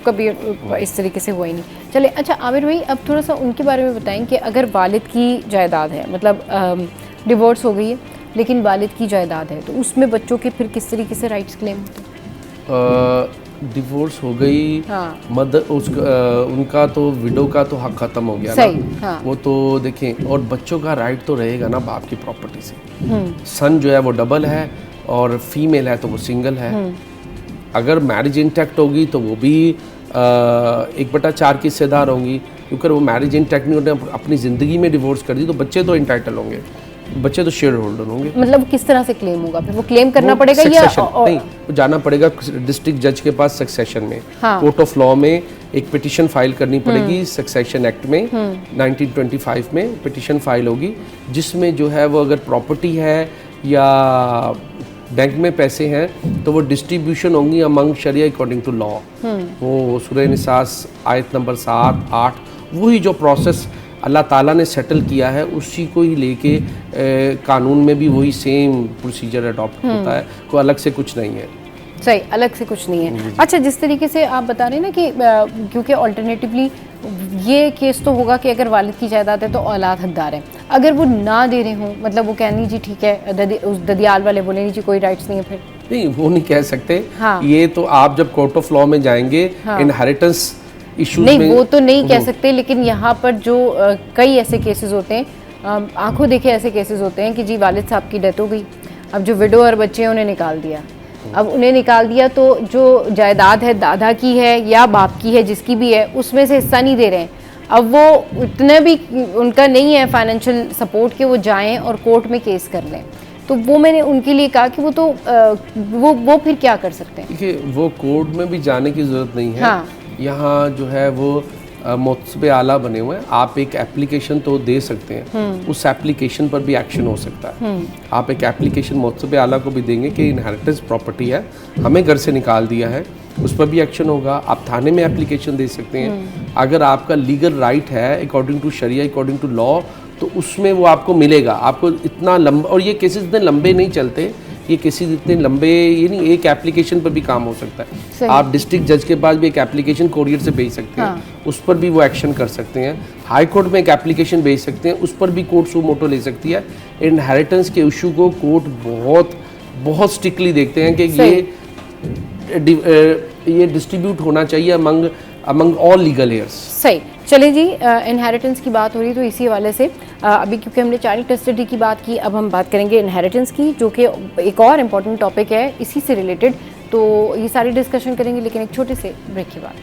कभी इस तरीके से हुआ ही नहीं। चले, अच्छा आमिर भाई, अब थोड़ा सा उनके बारे में बताएं कि अगर वालिद की जायदाद है, मतलब डिवोर्स हो गई है लेकिन वालिद की जायदाद है, तो उसमें बच्चों के फिर किस तरीके से राइट्स क्लेम होते हैं? डिवोर्स हो गई, उनका तो विडो का तो हक ख़त्म हो गया ना। वो तो देखें, और बच्चों का राइट तो रहेगा ना बाप की प्रॉपर्टी से। सन जो है वो डबल है और फीमेल है तो वो सिंगल है। अगर मैरिज इंटैक्ट होगी तो वो भी 1/4 की हिस्सेदार होंगी, क्योंकि वो मैरिज इंटैक्ट नहीं होते, अपनी ज़िंदगी में डिवोर्स कर दी तो बच्चे तो इंटाइटल होंगे, बच्चे तो शेयर होल्डर होंगे। मतलब किस तरह से क्लेम होगा फिर? वो क्लेम करना पड़ेगा या नहीं, वो जाना पड़ेगा डिस्ट्रिक्ट जज के पास सक्सेशन में। कोर्ट ऑफ लॉ में एक पिटीशन फाइल करनी पड़ेगी, सक्सेशन एक्ट में 1925 में पिटीशन फाइल होगी, जिसमें जो है वो अगर प्रॉपर्टी है या बैंक में पैसे हैं तो वो डिस्ट्रीब्यूशन होंगी अमंग शरिया अकॉर्डिंग टू लॉ। वो सूरह निसा आयत नंबर 7, 8, वही जो प्रोसेस अल्लाह ताला ने सेटल किया है उसी को ही लेके कानून में भी वही सेम प्रोसीजर अडॉप्ट होता है, कोई अलग से कुछ नहीं है। सही, अलग से कुछ नहीं है। अच्छा, जिस तरीके से आप बता रहे हैं ना कि क्योंकि अल्टरनेटिवली ये केस तो होगा कि अगर वालिद की जायदाद है तो औलाद हकदार है, अगर वो ना दे रहे हों, मतलब वो कहनी जी ठीक है, उस ददियाल वाले बोले नहीं जी कोई राइट्स नहीं है, फिर नहीं, वो नहीं कह सकते। ये तो आप जब कोर्ट ऑफ लॉ में जाएंगे, इनहेरिटेंस इश्यूज नहीं, वो तो नहीं कह सकते, लेकिन यहाँ पर जो कई ऐसे केसेस होते हैं, आंखों देखे ऐसे केसेस होते हैं कि जी वालिद साहब की डेथ हो गई, अब जो विडो और बच्चे हैं उन्हें निकाल दिया। अब उन्हें निकाल दिया तो जो जायदाद है दादा की है या बाप की है, जिसकी भी है, उसमें से हिस्सा नहीं दे रहे हैं। अब वो इतने भी उनका नहीं है फाइनेंशियल सपोर्ट कि वो जाएं और कोर्ट में केस कर लें, तो वो मैंने उनके लिए कहा कि वो तो वो फिर क्या कर सकते हैं। देखिए वो कोर्ट में भी जाने की ज़रूरत नहीं है। हाँ। यहाँ जो है वो मोतबे आला बने हुए हैं, आप एक एप्लीकेशन तो दे सकते हैं, उस एप्लीकेशन पर भी एक्शन हो सकता है। आप एक एप्लीकेशन मोतबे आला को भी देंगे कि इनहेरिटेंस प्रॉपर्टी है, हमें घर से निकाल दिया है, उस पर भी एक्शन होगा। आप थाने में एप्लीकेशन दे सकते हैं। अगर आपका लीगल राइट है अकॉर्डिंग टू शरिया, अकॉर्डिंग टू लॉ, तो उसमें वो आपको मिलेगा। आपको इतना लंबा, और ये केसेस इतने लंबे नहीं चलते, ये केसेस इतने लंबे, ये नहीं, एक एप्लीकेशन पर भी काम हो सकता है। आप डिस्ट्रिक्ट जज के पास भी एक एप्लीकेशन कोरियर से भेज सकते हैं। हाँ। उस पर भी वो एक्शन कर सकते हैं। हाई कोर्ट में एक एप्लीकेशन भेज सकते हैं, उस पर भी कोर्ट सू मोटो ले सकती है। इनहेरिटेंस के इशू को कोर्ट बहुत स्ट्रिक्टली देखते हैं कि ये डिस्ट्रीब्यूट होना चाहिए अमंग ऑल लीगल हेयर्स। सही। चलिए जी, इनहेरिटेंस की बात हो रही, तो इसी हवाले से अभी क्योंकि हमने चाइल्ड कस्टडी की बात की, अब हम बात करेंगे इनहेरिटेंस की, जो कि एक और इम्पॉर्टेंट टॉपिक है इसी से रिलेटेड। तो ये सारी डिस्कशन करेंगे, लेकिन एक छोटे से ब्रेक के बाद।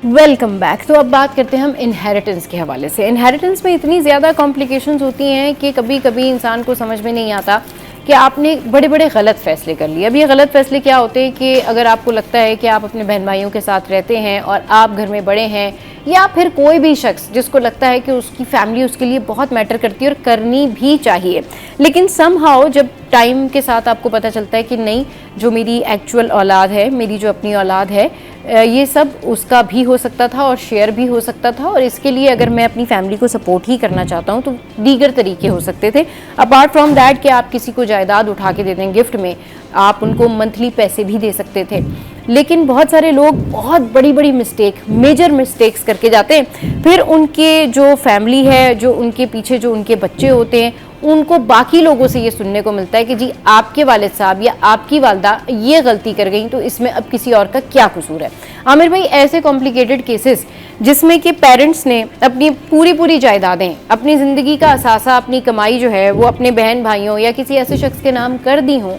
Welcome back. तो अब बात करते हैं हम इनहेरिटेंस के हवाले से। इनहेरिटेंस में इतनी ज़्यादा कॉम्प्लिकेशंस होती हैं कि कभी कभी इंसान को समझ में नहीं आता कि आपने बड़े बड़े गलत फैसले कर लिए। अब ये गलत फैसले क्या होते हैं कि अगर आपको लगता है कि आप अपने बहन भाइयों के साथ रहते हैं और आप घर में बड़े हैं, या फिर कोई भी शख्स जिसको लगता है कि उसकी फैमिली उसके लिए बहुत मैटर करती है और करनी भी चाहिए, लेकिन समहाउ जब टाइम के साथ आपको पता चलता है कि नहीं, जो मेरी एक्चुअल औलाद है, मेरी जो अपनी औलाद है, ये सब उसका भी हो सकता था और शेयर भी हो सकता था, और इसके लिए अगर मैं अपनी फैमिली को सपोर्ट ही करना चाहता हूँ तो दीगर तरीके हो सकते थे। अपार्ट फ्रॉम दैट कि आप किसी को जायदाद उठा के दे दें गिफ्ट में, आप उनको मंथली पैसे भी दे सकते थे। लेकिन बहुत सारे लोग बहुत बड़ी बड़ी मेजर मिस्टेक्स करके जाते हैं। फिर उनके जो फैमिली है, जो उनके पीछे जो उनके बच्चे होते हैं, उनको बाकी लोगों से ये सुनने को मिलता है कि जी आपके वालिद साहब या आपकी वालदा ये गलती कर गई, तो इसमें अब किसी और का क्या कसूर है। आमिर भाई, ऐसे कॉम्प्लिकेटेड केसेस जिसमें कि पेरेंट्स ने अपनी पूरी जायदादें, अपनी ज़िंदगी का असासा, अपनी कमाई जो है वो अपने बहन भाइयों या किसी ऐसे शख्स के नाम कर दी हों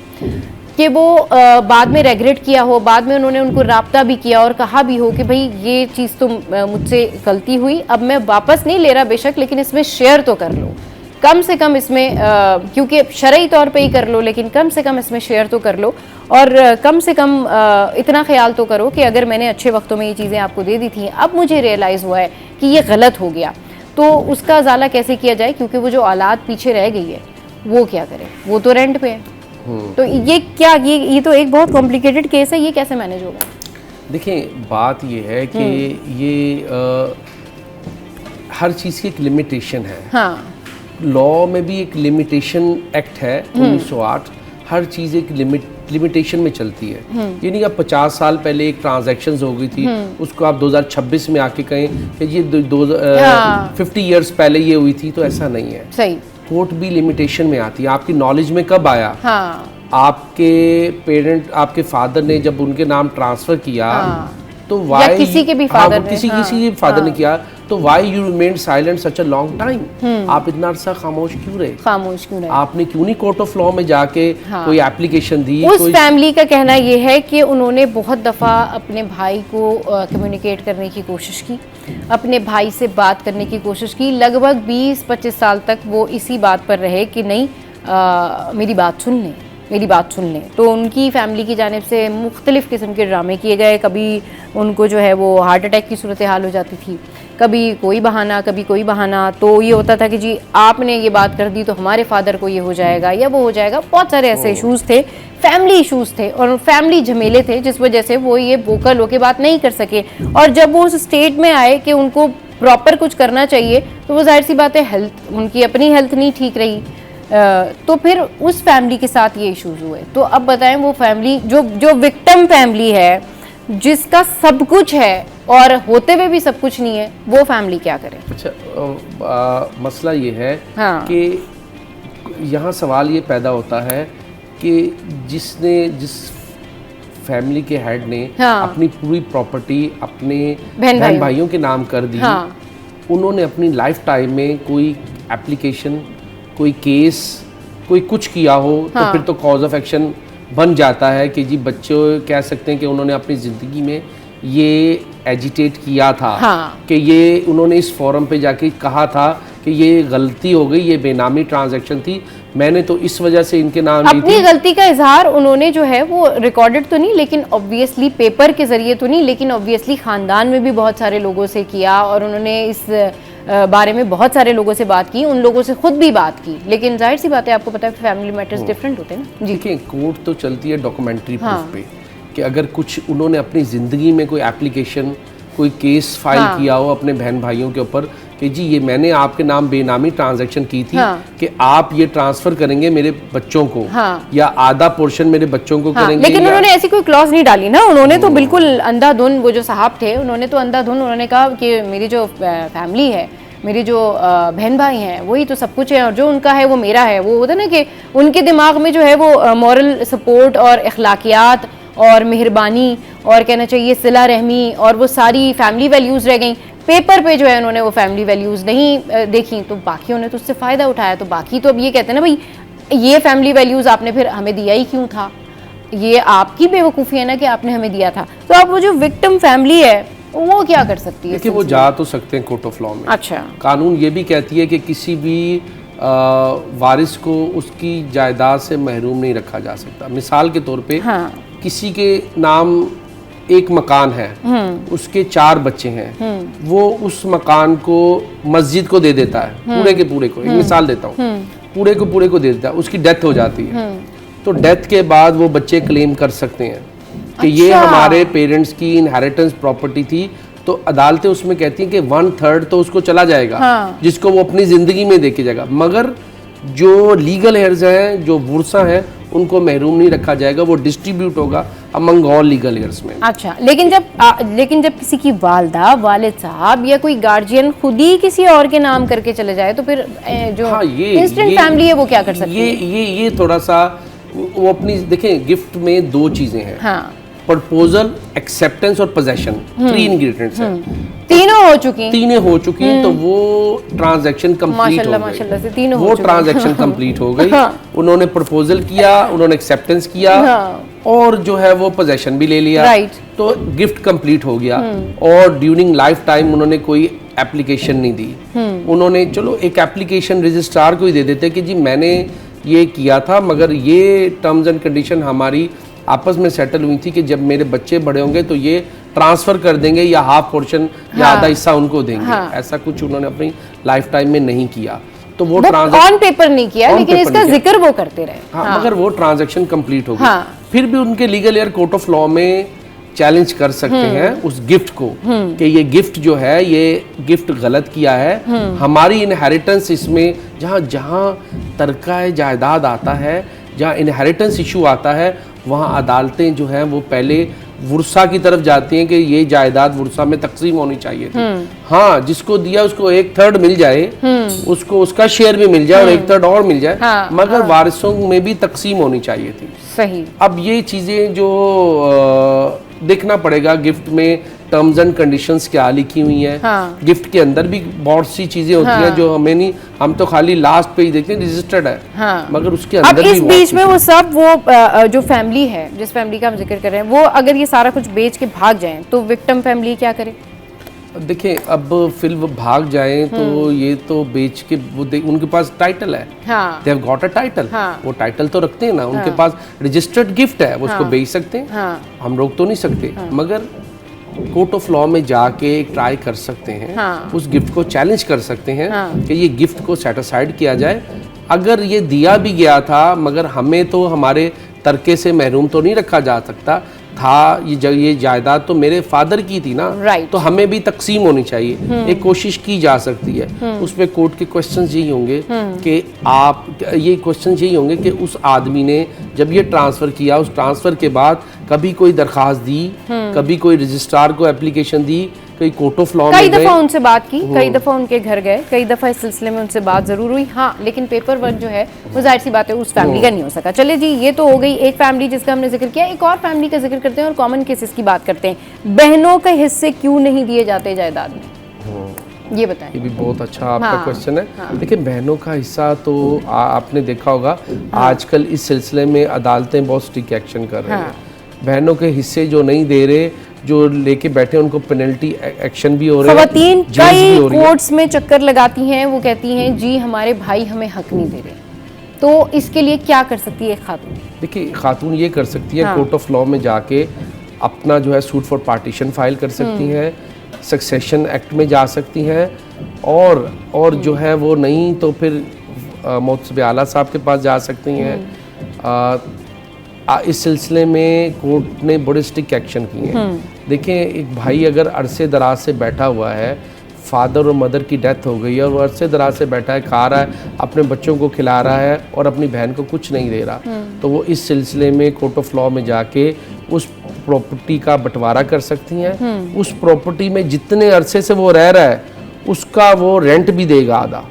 कि वो बाद में रेग्रेट किया हो, बाद में उन्होंने उनको राब्ता भी किया और कहा भी हो कि भाई ये चीज़ तो मुझसे गलती हुई, अब मैं वापस नहीं ले रहा बेशक, लेकिन इसमें शेयर तो कर लो, कम से कम इसमें क्योंकि शरई तौर पे ही कर लो, लेकिन कम से कम इसमें शेयर तो कर लो, और कम से कम इतना ख्याल तो करो कि अगर मैंने अच्छे वक्तों में ये चीज़ें आपको दे दी थी, अब मुझे रियलाइज़ हुआ है कि ये गलत हो गया, तो उसका अजाला कैसे किया जाए, क्योंकि वो जो औलाद पीछे रह गई है वो क्या करे, वो तो रेंट पे है। तो ये क्या, ये तो एक बहुत कॉम्प्लिकेटेड केस है, ये कैसे मैनेज होगा? देखिए बात ये है कि ये हर चीज़ की एक लिमिटेशन है। हाँ। लॉ में भी एक लिमिटेशन एक्ट है 1908, हर चीज़ एक लिमिटेशन में चलती है। ये नहीं आप 50 साल पहले एक ट्रांजैक्शन हो गई थी, उसको आप 2026 में आके कहें कि ये 50 ईयर्स पहले ये हुई थी, तो ऐसा नहीं है। सही। कोर्ट भी लिमिटेशन में आती है। आपकी नॉलेज में कब आया? हाँ। आपके पेरेंट, आपके फादर ने जब उनके नाम ट्रांसफर किया, तो वाई किसी के भी फादर ने, किसी के फादर ने किया, तो why you remain silent such a long time? आप इतना अरसा खामोश क्यों रहे? आपने क्यों नहीं कोर्ट ऑफ लॉ में जाके कोई एप्लीकेशन दी? उस फैमिली का कहना ये है कि उन्होंने बहुत दफ़ा अपने भाई को कम्युनिकेट करने की कोशिश की, अपने भाई से बात करने की कोशिश की, लगभग 20-25 साल तक वो इसी बात पर रहे कि नहीं मेरी बात सुन लें। तो उनकी फैमिली की जानिब से मुख्तलिफ़ किस्म के ड्रामे किए गए। कभी उनको जो है वो हार्ट अटैक की सूरत हाल हो जाती थी, कभी कोई बहाना, कभी कोई बहाना। तो ये होता था कि जी आपने ये बात कर दी तो हमारे फादर को ये हो जाएगा या वो हो जाएगा। बहुत सारे ऐसे इशूज़ थे, फैमिली इशूज़ थे और फैमिली झमेले थे, जिस वजह से वो ये वोकल होकर बात नहीं कर सके। और जब वो उस स्टेट में आए कि उनको प्रॉपर कुछ करना चाहिए, तो वो जाहिर सी बात है हेल्थ, उनकी अपनी हेल्थ नहीं ठीक रही, तो फिर उस फैमिली के साथ ये इश्यूज हुए। तो अब बताएं, वो फैमिली जो विक्टिम फैमिली है, जिसका सब कुछ है और होते हुए भी सब कुछ नहीं है, वो फैमिली क्या करे? अच्छा, मसला ये है हाँ। कि यहाँ सवाल ये पैदा होता है कि जिस फैमिली के हेड ने अपनी पूरी प्रॉपर्टी अपने बहन भाइयों के नाम कर दी, उन्होंने अपनी लाइफ टाइम में कोई एप्लीकेशन, कोई केस, कोई कुछ किया हो, तो फिर तो कॉज ऑफ एक्शन बन जाता है कि जी बच्चे कह सकते हैं कि उन्होंने अपनी ज़िंदगी में ये एजिटेट किया था, कि ये उन्होंने इस फोरम पे जाके कहा था कि ये गलती हो गई, ये बेनामी ट्रांजैक्शन थी, मैंने तो इस वजह से इनके नाम ली थी। अपनी गलती का इजहार उन्होंने जो है वो रिकॉर्डेड तो नहीं, लेकिन ऑब्वियसली पेपर के जरिए तो नहीं, लेकिन ऑब्वियसली खानदान में भी बहुत सारे लोगों से किया और उन्होंने इस बारे में बहुत सारे लोगों से बात की, उन लोगों से खुद भी बात की। लेकिन जाहिर सी बात है, आपको पता है फैमिली मैटर्स डिफरेंट होते हैं ना। देखिए, कोर्ट तो चलती है डॉक्यूमेंट्री प्रूफ पे कि अगर कुछ उन्होंने अपनी ज़िंदगी में कोई एप्लीकेशन, कोई केस फाइल किया हो अपने बहन भाइयों के ऊपर कि जी ये मैंने आपके नाम बेनामी ट्रांजैक्शन की थी, कि आप ये ट्रांसफर करेंगे मेरे बच्चों को, या आधा पोर्शन मेरे बच्चों को करेंगे। लेकिन उन्होंने ऐसी कोई क्लॉज नहीं डाली ना, उन्होंने तो बिल्कुल अंधाधुन, वो जो साहब थे उन्होंने तो अंधाधुन उन्होंने कहा कि मेरी जो फैमिली है, मेरी जो बहन भाई हैं वही तो सब कुछ है, और जो उनका है वो मेरा है। वो होता ना कि उनके दिमाग में जो है वो मॉरल सपोर्ट और अखलाकियात और मेहरबानी और कहना चाहिए सिला रहमी और वो सारी फैमिली वैल्यूज़ रह गई। पेपर पे जो है उन्होंने वो फैमिली वैल्यूज़ नहीं देखी, तो बाकियों ने तो उससे फ़ायदा उठाया। तो बाकी तो अब ये कहते हैं ना भाई, ये फैमिली वैल्यूज़ आपने फिर हमें दिया ही क्यों था, ये आपकी बेवकूफ़ी है ना कि आपने हमें दिया था। तो अब वो जो विक्टिम फैमिली है वो क्या कर सकती है? देखिए, वो जा तो सकते हैं कोर्ट ऑफ लॉ में। अच्छा, कानून ये भी कहती है कि किसी भी वारिस को उसकी जायदाद से महरूम नहीं रखा जा सकता। मिसाल के तौर पे किसी के नाम एक मकान है, उसके 4 बच्चे हैं, वो उस मकान को मस्जिद को दे देता है, पूरे के पूरे को। एक मिसाल देता हूँ, पूरे को दे देता है, उसकी डेथ हो जाती है, तो डेथ के बाद वो बच्चे क्लेम कर सकते हैं कि ये हमारे पेरेंट्स की इनहेरिटेंस प्रॉपर्टी थी। तो अदालतें उसमें कहती हैं कि 1/3 तो उसको चला जाएगा, जिसको वो अपनी जिंदगी में देके जाएगा, मगर जो लीगल हेयर्स हैं, जो वुरसा हैं, उनको महरूम नहीं रखा जाएगा, वो डिस्ट्रीब्यूट होगा अमंग ऑल लीगल हेयर्स में। अच्छा, लेकिन जब किसी की वालदा, वालिद साहब या कोई गार्जियन खुद ही किसी और के नाम करके चले जाए, तो फिर जो इंस्टेंट फैमिली है वो क्या कर सकती है? ये थोड़ा सा वो अपनी देखें, गिफ्ट में 2 चीजें हैं, प्रपोजल, एक्सेप्टेंस और पोजेशन, 3 इंग्रेडिएंट्स हैं। तीनों हो चुकी तो वो ट्रांजैक्शन कंप्लीट हो गई, वो ट्रांजैक्शन कंप्लीट हो गई। उन्होंने प्रपोजल किया, उन्होंने एक्सेप्टेंस किया, और जो है वो पोजेशन भी ले लिया, तो गिफ्ट कंप्लीट हो गया। और ड्यूरिंग लाइफ टाइम उन्होंने कोई एप्लीकेशन नहीं दी। उन्होंने चलो एक एप्लीकेशन रजिस्ट्रार को ही दे देते कि जी मैंने ये किया था, मगर ये टर्म्स एंड कंडीशन हमारी आपस में सेटल हुई थी कि जब मेरे बच्चे बड़े होंगे तो ये ट्रांसफर कर देंगे या हाफ पोर्शन या आधा हिस्सा उनको देंगे। ऐसा कुछ उन्होंने अपनी लाइफ टाइम में नहीं किया, तो वो ऑन पेपर नहीं किया, लेकिन इसका जिक्र वो करते रहे। मगर वो ट्रांजैक्शन कंप्लीट हो गई। फिर भी उनके legal air court of law में चैलेंज कर सकते हैं उस गिफ्ट को कि ये गिफ्ट जो है, ये गिफ्ट गलत किया है, हमारी इनहेरिटेंस इसमें जहाँ तरका जायदाद आता है, जहाँ इनहेरिटेंस इशू आता है, वहाँ अदालतें जो हैं वो पहले वुरसा की तरफ जाती हैं कि ये जायदाद वुरसा में तकसीम होनी चाहिए थी। हाँ, जिसको दिया उसको 1/3 मिल जाए, उसको उसका शेयर भी मिल जाए और 1/3 और मिल जाए, मगर वारिसों में भी तकसीम होनी चाहिए थी। सही। अब ये चीज़ें जो देखना पड़ेगा गिफ्ट में टर्म्स एंड कंडीशंस क्या लिखी हुई हैं। गिफ्ट के अंदर भी बहुत सी चीजें होती हैं जो हमें नहीं, हम तो खाली लास्ट पे ही देखते हैं रजिस्टर्ड है, मगर उसके अंदर अब इस बीच में वो सब वो जो फैमिली है, जिस फैमिली का हम जिक्र कर रहे हैं, वो अगर ये सारा कुछ बेच के भाग जाएं तो विक्टिम फैमिली क्या करे? देखिए, अब फिर वो भाग जाएं तो ये तो बेच के वो उनके पास टाइटल है, they have got a title, वो टाइटल तो रखते हैं ना, उनके पास रजिस्टर्ड गिफ्ट है, वो उसको बेच सकते हैं, हम रोक तो नहीं सकते, मगर कोर्ट ऑफ लॉ में जाके ट्राई कर सकते हैं, उस गिफ्ट को चैलेंज कर सकते हैं कि ये गिफ्ट को सेट असाइड किया जाए। अगर ये दिया भी गया था, मगर हमें तो हमारे तरके से महरूम तो नहीं रखा जा सकता था, ये जायदाद तो मेरे फादर की थी ना, तो हमें भी तकसीम होनी चाहिए। एक कोशिश की जा सकती है, उसमें कोर्ट के क्वेश्चंस यही होंगे कि आप ये क्वेश्चंस यही होंगे कि उस आदमी ने जब ये ट्रांसफ़र किया, उस ट्रांसफ़र के बाद कभी कोई दरख्वास्त दी, कभी कोई रजिस्ट्रार को एप्लीकेशन दी, कई कोर्ट ऑफ लॉ में कई दफ़ा उनसे बात की, कई दफ़ा उनके घर गए, कई दफ़ा इस सिलसिले में उनसे बात ज़रूर हुई, हाँ, लेकिन पेपर वर्क जो है वो जाहिर सी बात है उस फैमिली का नहीं हो सका। चले जी, ये तो हो गई एक फैमिली जिसका हमने जिक्र किया। एक और फैमिली का जिक्र करते हैं और कॉमन केसेस की बात करते हैं। बहनों के हिस्से क्यों नहीं दिए जाते जायदाद में? ये बताएं। ये भी बहुत अच्छा आपका क्वेश्चन है। देखिए बहनों का हिस्सा तो आपने देखा होगा आजकल इस सिलसिले में अदालतें बहुत स्ट्रिक्ट एक्शन कर रही हैं। बहनों के हिस्से जो नहीं दे रहे, जो लेके बैठे उनको पेनल्टी एक्शन भी हो रहे हैं। खवातीन कई कोर्ट्स में चक्कर लगाती हैं, वो कहती हैं जी हमारे भाई हमें हक नहीं दे रहे, तो इसके लिए क्या कर सकती है खातून? देखिए खातून ये कर सकती है कोर्ट ऑफ लॉ में जाके अपना जो है सूट फॉर पार्टीशन फाइल कर सकती हैं, सक्सेशन एक्ट में जा सकती हैं, और जो है वो नहीं तो फिर मोहतसिब आला साहब के पास जा सकती हैं। इस सिलसिले में कोर्ट ने बड़े स्ट्रिक्ट एक्शन किए हैं। देखिए एक भाई अगर अरसे दराज से बैठा हुआ है, फादर और मदर की डेथ हो गई है और वो अरसे दराज से बैठा है, खा रहा है, अपने बच्चों को खिला रहा है और अपनी बहन को कुछ नहीं दे रहा, तो वो इस सिलसिले में कोर्ट ऑफ लॉ में जाके उस प्रॉपर्टी का बंटवारा कर सकती हैं। उस प्रॉपर्टी में जितने अरसे से वो रह रहा है उसका वो रेंट भी देगा आधा,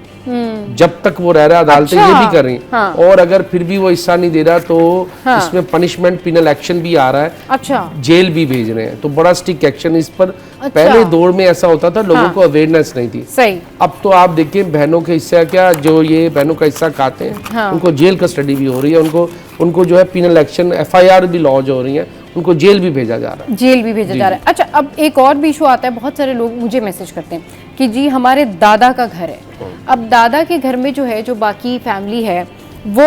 जब तक वो रह रहा है। अदालतें ये भी कर रही हैं। और अगर फिर भी वो हिस्सा नहीं दे रहा तो इसमें पनिशमेंट पिनल एक्शन भी आ रहा है। अच्छा, जेल भी भेज रहे हैं, तो बड़ा स्ट्रिक्ट एक्शन इस पर। पहले दौर में ऐसा होता था, लोगों को अवेयरनेस नहीं थी। सही। अब तो आप देखिए बहनों के हिस्सा क्या, जो ये बहनों का हिस्सा खाते हैं उनको जेल कस्टडी भी हो रही है, उनको जो है पिनल एक्शन FIR भी लॉन्च हो रही है, उनको जेल भी भेजा जा रहा है। जेल भी भेजा जा रहा है। अच्छा, अब एक और भी इशू आता है, बहुत सारे लोग मुझे मैसेज करते हैं कि जी हमारे दादा का घर है, अब दादा के घर में जो है जो बाकी फैमिली है वो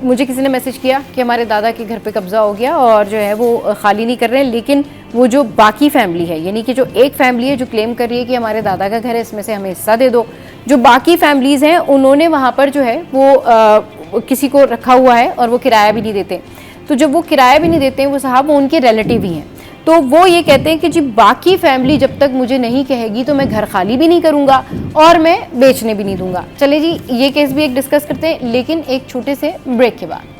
मुझे किसी ने मैसेज किया कि हमारे दादा के घर पे कब्जा हो गया और जो है वो खाली नहीं कर रहे हैं, लेकिन वो जो बाकी फैमिली है, यानी कि जो एक फैमिली है जो क्लेम कर रही है कि हमारे दादा का घर है, इसमें से हमें हिस्सा दे दो, जो बाकी फैमिलीज़ हैं उन्होंने वहाँ पर जो है वो किसी को रखा हुआ है और वो किराया भी नहीं देते। तो जब वो किराया भी नहीं देते हैं वो साहब, वो उनके रिलेटिव ही हैं, तो वो ये कहते हैं कि जी बाकी फैमिली जब तक मुझे नहीं कहेगी तो मैं घर खाली भी नहीं करूंगा और मैं बेचने भी नहीं दूंगा। चले जी ये केस भी एक डिस्कस करते हैं, लेकिन एक छोटे से ब्रेक के बाद।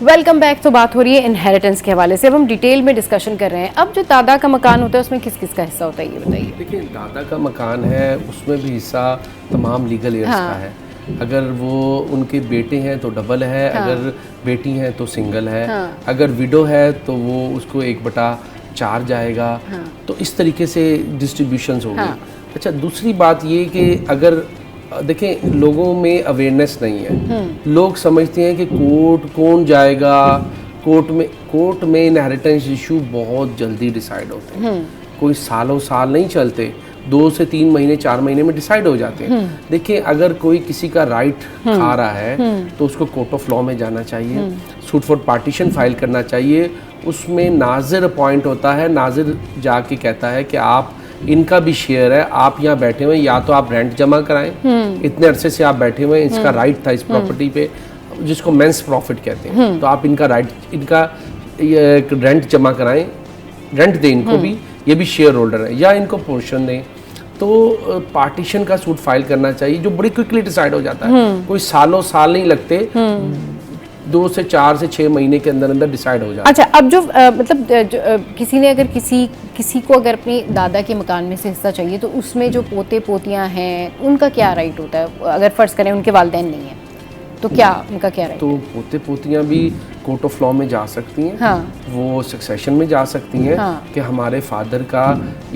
Welcome back. तो बात हो रही है इनहेरिटेंस के हवाले से, अब हम डिटेल में डिस्कशन कर रहे हैं। अब जो दादा का मकान होता है उसमें किस किस का हिस्सा होता है ये बताइए। देखिए दादा का मकान है उसमें भी हिस्सा तमाम लीगल एयर्स का है। अगर वो उनके बेटे हैं तो डबल है, अगर बेटी हैं तो सिंगल है, अगर विडो है तो वो उसको 1/4 जाएगा। तो इस तरीके से डिस्ट्रीब्यूशंस हो गई। अच्छा, दूसरी बात ये कि अगर देखें लोगों में अवेयरनेस नहीं है, लोग समझते हैं कि कोर्ट कौन जाएगा, कोर्ट में इनहेरिटेंस इशू बहुत जल्दी डिसाइड होते हैं, कोई सालों साल नहीं चलते, 2 से 3 महीने 4 महीने में डिसाइड हो जाते हैं। देखिए अगर कोई किसी का राइट खा रहा है तो उसको कोर्ट ऑफ लॉ में जाना चाहिए, सूट फॉर पार्टीशन फाइल करना चाहिए। उसमें नाजिर अपॉइंट होता है, नाजिर जाके कहता है कि आप इनका भी शेयर है, आप यहाँ बैठे हुए, या तो आप रेंट जमा कराएं, इतने अरसे से आप बैठे हुए हैं, इसका राइट था इस प्रॉपर्टी पे, जिसको मेंस प्रॉफिट कहते हैं, तो आप इनका राइट, इनका रेंट जमा कराएं, रेंट दें इनको भी, ये भी शेयर होल्डर है, या इनको पोर्शन दें। तो पार्टीशन का सूट फाइल करना चाहिए जो बड़ी क्विकली डिसाइड हो जाता है, कोई सालों साल नहीं लगते, 2 से 4 से 6 महीने के अंदर अंदर डिसाइड हो जाता है। अच्छा, अब जो किसी ने अगर किसी को अगर अपने दादा के मकान में से हिस्सा चाहिए तो उसमें जो पोते पोतियां हैं उनका क्या राइट होता है? अगर फर्ज करें उनके वालिदैन नहीं है तो क्या उनका क्या राइट? तो पोते पोतियां भी कोर्ट ऑफ लॉ में जा सकती हैं, वो सक्सेशन में जा सकती हैं कि हमारे फादर का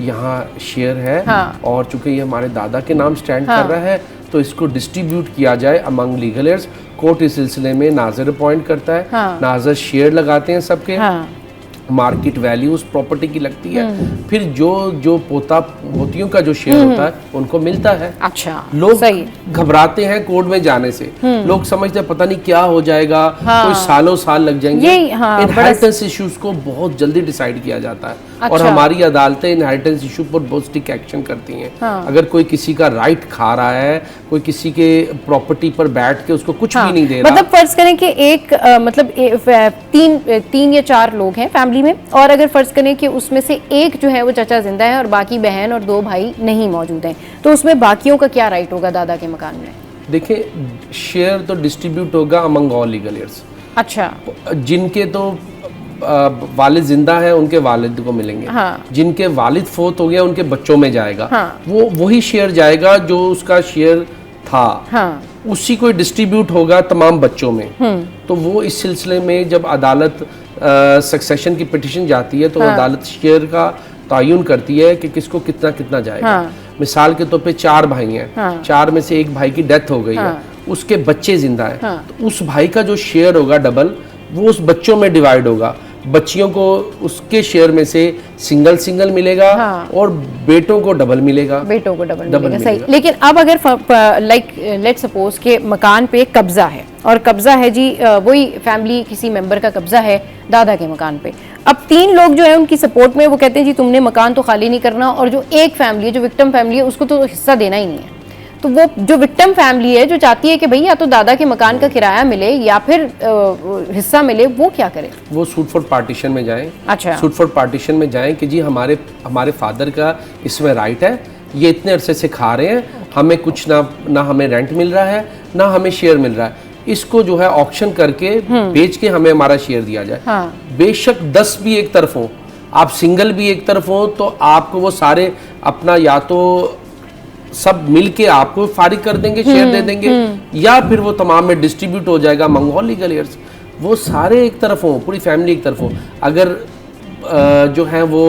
यहाँ शेयर है और चूंकि ये हमारे दादा के नाम स्टैंड कर रहा है तो इसको डिस्ट्रीब्यूट किया जाए अमंग लीगल एयर्स। कोर्ट इस सिलसिले में नाज़िर अपॉइंट करता है, नाज़िर शेयर लगाते हैं सबके, मार्केट वैल्यू उस प्रॉपर्टी की लगती है, फिर जो पोतियों का जो शेयर होता है उनको मिलता है। अच्छा, लोग घबराते हैं कोर्ट में जाने से, लोग समझते हैं पता नहीं क्या हो जाएगा, कोई सालों साल लग जाएंगे। इनहेरिटेंस इश्यूज को बहुत जल्दी डिसाइड किया जाता है। अच्छा। और हमारी अदालतें इनहेरिटेंस इशू पर बहुत स्ट्रिक्ट एक्शन करती हैं। अगर कोई किसी का राइट खा रहा है, कोई किसी के प्रॉपर्टी पर बैठ के उसको कुछ भी नहीं दे रहा, मतलब फर्ज करें कि एक तीन या 4 लोग हैं फैमिली में, और अगर फर्ज करें कि उसमें से एक जो है वो चाचा जिंदा है और बाकी बहन और 2 भाई नहीं मौजूद हैं, तो उसमें बाकियों का क्या राइट होगा दादा के मकान में? देखिए शेयर तो डिस्ट्रीब्यूट होगा अमंग ऑल लीगल एयर्स। अच्छा, जिनके तो वालिद जिंदा है उनके वालिद को मिलेंगे, जिनके वालिद फोत हो गया उनके बच्चों में जाएगा, वो वही शेयर जाएगा जो उसका शेयर था, उसी को डिस्ट्रीब्यूट होगा तमाम बच्चों में। तो वो इस सिलसिले में जब अदालत सक्सेशन की पिटिशन जाती है तो अदालत शेयर का तयन करती है कि किसको कितना कितना जाएगा। मिसाल के तौर पे 4 भाई हैं, 4 में से एक भाई की डेथ हो गई है, उसके बच्चे जिंदा हैं, तो उस भाई का जो शेयर होगा डबल, वो उस बच्चों में डिवाइड होगा। बच्चियों को उसके शेयर में से सिंगल सिंगल मिलेगा और बेटों को डबल मिलेगा। बेटों को डबल मिलेगा, सही। लेकिन अब अगर लाइक लेट्स सपोज के मकान पे कब्जा है, और कब्जा है जी वही फैमिली किसी मेंबर का कब्जा है दादा के मकान पे। अब 3 लोग जो है उनकी सपोर्ट में वो कहते हैं जी तुमने मकान तो खाली नहीं करना, और जो एक फैमिली है, जो विक्टिम फैमिली है, उसको तो हिस्सा देना ही नहीं है। तो वो जो विक्टिम फैमिली है जो चाहती है कि भाई या तो दादा के मकान का किराया मिले या फिर हिस्सा मिले, वो क्या करे? वो सूट फॉर पार्टीशन में जाएं। अच्छा, सूट फॉर पार्टीशन में जाएं कि जी हमारे फादर का इसमें राइट है, ये इतने अरसे से खा रहे हैं, हमें कुछ ना हमें रेंट मिल रहा है, ना हमें शेयर मिल रहा है, इसको जो है ऑक्शन करके बेच के हमें हमारा शेयर दिया जाए। बेशक 10 भी एक तरफ हो, आप सिंगल भी एक तरफ हो, तो आपको वो सारे अपना या तो सब मिलके आपको फारिग कर देंगे, शेयर दे देंगे, या फिर वो तमाम में डिस्ट्रीब्यूट हो जाएगा मंगोल लीगल एयर्स। वो सारे एक तरफ हो, पूरी फैमिली एक तरफ हो। अगर जो है वो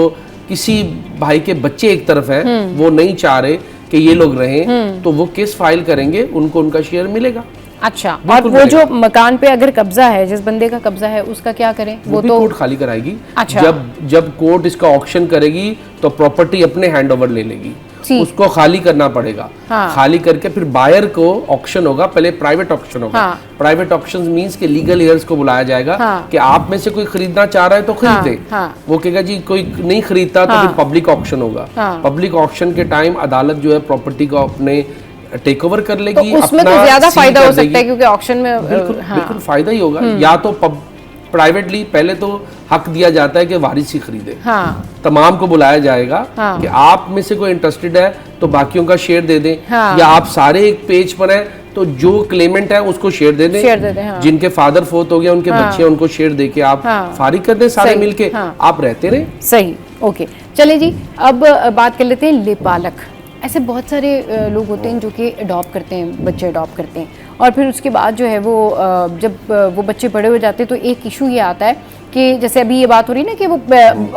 किसी भाई के बच्चे एक तरफ हैं, वो नहीं चाह रहे कि ये लोग रहें, तो वो केस फाइल करेंगे, उनको उनका शेयर मिलेगा। अच्छा, और वो जो मकान पे अगर कब्जा है, जिस बंदे का कब्जा है, उसका क्या करें? वो तो कोर्ट खाली कराएगी। अच्छा, जब कोर्ट इसका ऑक्शन करेगी तो प्रॉपर्टी अपने हैंड ओवर ले लेगी, उसको खाली करना पड़ेगा। खाली करके फिर बायर को ऑक्शन होगा, पहले प्राइवेट ऑक्शन होगा। प्राइवेट ऑक्शन मींस के लीगल एयर्स को बुलाया जाएगा कि आप में से कोई खरीदना चाह रहा है तो खरीदे। वो कहेगा जी कोई नहीं खरीदता तो फिर पब्लिक ऑक्शन होगा। पब्लिक ऑक्शन के टाइम अदालत जो है प्रॉपर्टी को अपने टेक ओवर कर लेगी। तो उसमें तो ज्यादा फायदा हो सकता है क्योंकि ऑक्शन में बिल्कुल फायदा ही होगा। या तो प्राइवेटली पहले तो हक दिया जाता है कि वारिस ही खरीदे। तमाम को बुलाया जाएगा कि आप में से कोई इंटरेस्टेड है तो बाकियों का शेयर दे दें, या आप सारे एक पेज पर हैं तो जो क्लेमेंट है उसको शेयर दे दें। जिनके फादर फोत हो गया, उनके बच्चे हैं, उनको शेयर दे के आप फारिग कर दें, सारे मिलके आप रहते रहे। सही, ओके। चले जी, अब बात कर लेते हैं लेपालक। ऐसे बहुत सारे लोग होते हैं जो कि अडॉप्ट करते हैं, बच्चे अडॉप्ट करते हैं, और फिर उसके बाद जो है वो जब वो बच्चे बड़े हो जाते हैं तो एक इशू ये आता है कि जैसे अभी ये बात हो रही है ना कि वो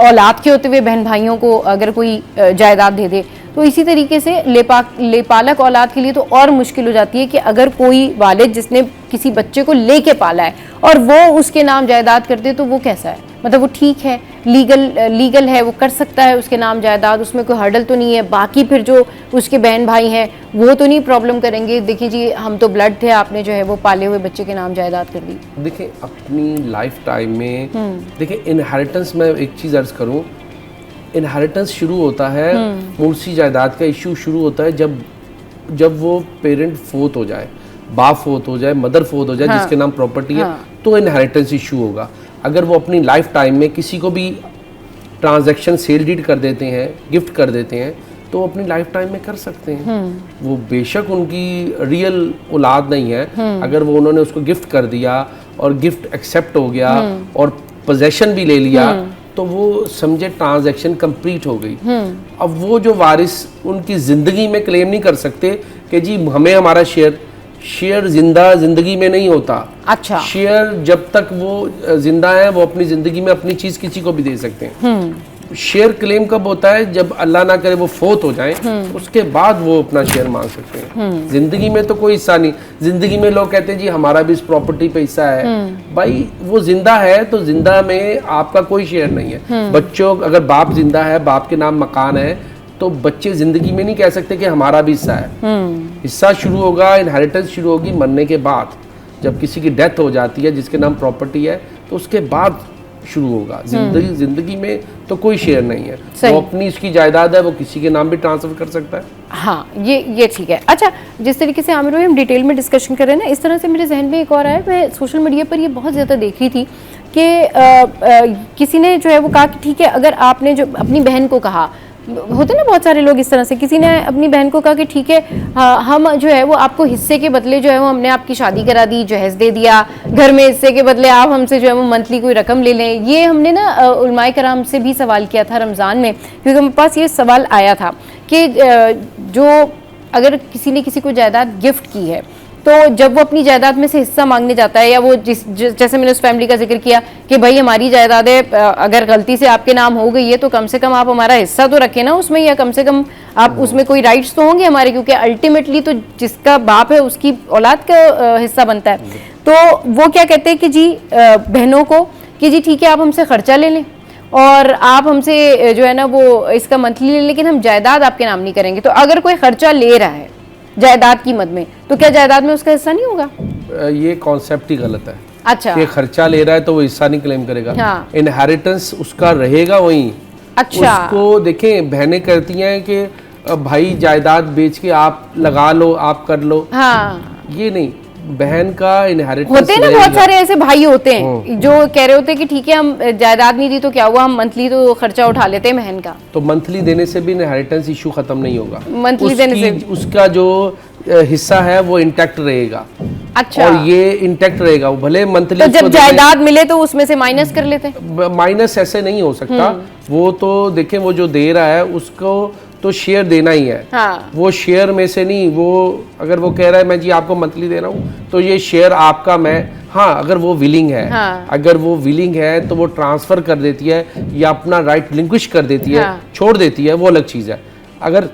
औलाद के होते हुए बहन भाइयों को अगर कोई जायदाद दे दे, तो इसी तरीके से लेपालक औलाद के लिए तो और मुश्किल हो जाती है कि अगर कोई वालिद जिसने किसी बच्चे को लेके पाला है और वो उसके नाम जायदाद कर दे, तो वो कैसा है? मतलब वो ठीक है, लीगल है, वो कर सकता है उसके नाम जायदाद, उसमें कोई हर्डल तो नहीं है। बाकी फिर जो उसके बहन भाई हैं वो तो नहीं प्रॉब्लम करेंगे, देखिए जी हम तो ब्लड थे, आपने जो है वो पाले हुए बच्चे के नाम जायदाद कर दी। देखिए अपनी लाइफ टाइम में देखिए इनहेरिटेंस में एक चीज़ अर्ज करूँ, इनहेरिटेंस शुरू होता है, मुर्सी जायदाद का इशू शुरू होता है जब वो पेरेंट फोत हो जाए, बाप फोत हो जाए, मदर फोत हो जाए, जिसके नाम प्रॉपर्टी है, तो इनहेरिटेंस इशू होगा। अगर वो अपनी लाइफ टाइम में किसी को भी ट्रांजैक्शन सेल डीड कर देते हैं, गिफ्ट कर देते हैं, तो अपनी लाइफ टाइम में कर सकते हैं। वो बेशक उनकी रियल औलाद नहीं है, अगर वो उन्होंने उसको गिफ्ट कर दिया और गिफ्ट एक्सेप्ट हो गया और पोजेशन भी ले लिया, तो वो समझे ट्रांजैक्शन कंप्लीट हो गई। अब वो जो वारिस उनकी जिंदगी में क्लेम नहीं कर सकते कि जी हमें हमारा शेयर जिंदगी में नहीं होता। अच्छा, शेयर जब तक वो जिंदा है वो अपनी जिंदगी में अपनी चीज किसी को भी दे सकते हैं। शेयर क्लेम कब होता है? जब अल्लाह ना करे वो फोत हो जाए, उसके बाद वो अपना शेयर मांग सकते हैं। जिंदगी में तो कोई हिस्सा नहीं। जिंदगी में लोग कहते हैं जी हमारा भी इस प्रॉपर्टी पे हिस्सा है। भाई वो जिंदा है तो जिंदा में आपका कोई शेयर नहीं है। बच्चों, अगर बाप जिंदा है, बाप के नाम मकान है, तो बच्चे जिंदगी में नहीं कह सकते कि हमारा भी हिस्सा है। हिस्सा शुरू होगा, इनहेरिटेंस शुरू होगी मरने के बाद। जब किसी की डेथ हो जाती है जिसके नाम प्रॉपर्टी है, तो उसके बाद शुरू होगा। जिंदगी में तो कोई शेयर नहीं है। वो अपनी इसकी जायदाद है, वो किसी के नाम भी ट्रांसफर कर सकता है। हाँ, ये ठीक है। अच्छा, जिस तरीके से आमिर भाई हम डिटेल में डिस्कशन कर रहे हैं ना, इस तरह से मेरे जहन में एक और आया, मैं सोशल मीडिया पर ये बहुत ज़्यादा देख रही थी कि किसी ने जो है वो कहा कि ठीक है, अगर आपने जो अपनी बहन को कहा, होते ना बहुत सारे लोग इस तरह से, किसी ने अपनी बहन को कहा कि ठीक है हम जो है वो आपको हिस्से के बदले जो है वो हमने आपकी शादी करा दी, जहेज दे दिया, घर में हिस्से के बदले आप हमसे जो है वो मंथली कोई रकम ले लें। ये हमने ना उलमाए कराम से भी सवाल किया था रमज़ान में, क्योंकि हमारे पास ये सवाल आया था कि जो अगर किसी ने किसी को जायदाद गिफ्ट की है तो जब वो अपनी जायदाद में से हिस्सा मांगने जाता है, या वो जैसे मैंने उस फैमिली का जिक्र किया कि भाई हमारी जायदाद है, अगर गलती से आपके नाम हो गई है तो कम से कम आप हमारा हिस्सा तो रखें ना उसमें, या कम से कम आप उसमें कोई राइट्स तो होंगे हमारे, क्योंकि अल्टीमेटली तो जिसका बाप है उसकी औलाद का हिस्सा बनता है। तो वो क्या कहते हैं कि जी बहनों को कि जी ठीक है आप हमसे खर्चा ले लें और आप हमसे जो है ना वो इसका मंथली ले, लेकिन हम जायदाद आपके नाम नहीं करेंगे। तो अगर कोई खर्चा ले रहा है जायदाद की मद में, तो क्या जायदाद में उसका हिस्सा नहीं होगा? ये कॉन्सेप्ट ही गलत है। अच्छा, ये खर्चा ले रहा है तो वो हिस्सा नहीं क्लेम करेगा। हाँ। इनहेरिटेंस उसका रहेगा वहीं। अच्छा, उसको देखें, बहनें कहती हैं कि भाई जायदाद बेच के आप लगा लो, आप कर लो। हाँ, ये नहीं, बहन का इनहेरिटेंस होते हैं ना बहुत सारे ऐसे भाई होते हैं जो कह रहे होते हैं कि ठीक है हम जायदाद नहीं दी तो क्या हुआ, हम मंथली तो खर्चा उठा लेते हैं बहन का। तो मंथली देने से भी इनहेरिटेंस इशू खत्म नहीं होगा। मंथली देने से उसका जो हिस्सा है वो इंटैक्ट रहेगा। अच्छा, और ये इंटैक्ट रहेगा, वो भले मंथली। तो जब जायदाद मिले तो उसमें से माइनस कर लेते हैं? माइनस ऐसे नहीं हो सकता। वो तो देखें, वो जो दे रहा है उसको तो शेयर देना ही है। हाँ। वो शेयर में से नहीं, वो अगर वो कह रहा है मैं जी आपको मंथली दे रहा हूँ तो ये शेयर आपका, मैं हाँ अगर वो विलिंग है, हाँ। अगर वो विलिंग है तो वो ट्रांसफर कर देती है या अपना राइट लिंक्विश कर देती है, हाँ। छोड़ देती है, वो अलग चीज़ है। अगर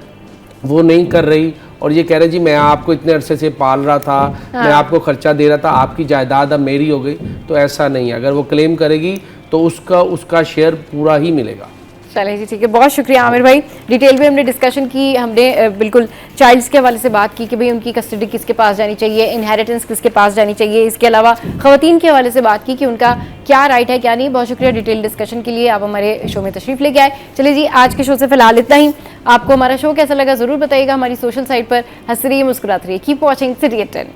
वो नहीं कर रही और ये कह रहे जी मैं आपको इतने अरसे से पाल रहा था, हाँ। मैं आपको खर्चा दे रहा था, आपकी जायदाद अब मेरी हो गई, तो ऐसा नहीं है। अगर वो क्लेम करेगी तो उसका शेयर पूरा ही मिलेगा। चलिए जी ठीक है, बहुत शुक्रिया आमिर भाई। डिटेल में हमने डिस्कशन की, हमने बिल्कुल चाइल्ड्स के हवाले से बात की कि भाई उनकी कस्टडी किसके पास जानी चाहिए, इनहेरिटेंस किसके पास जानी चाहिए, इसके अलावा ख़वातीन के हवाले से बात की कि उनका क्या राइट है क्या नहीं। बहुत शुक्रिया डिटेल डिस्कशन के लिए, आप हमारे शो में तशरीफ़ लेके आए। चलिए जी, आज के शो से फिलहाल इतना ही। आपको हमारा शो कैसा लगा ज़रूर बताइएगा हमारी सोशल साइट पर। हंसते रहिए, मुस्कुराते रहिए। Keep watching City at 10।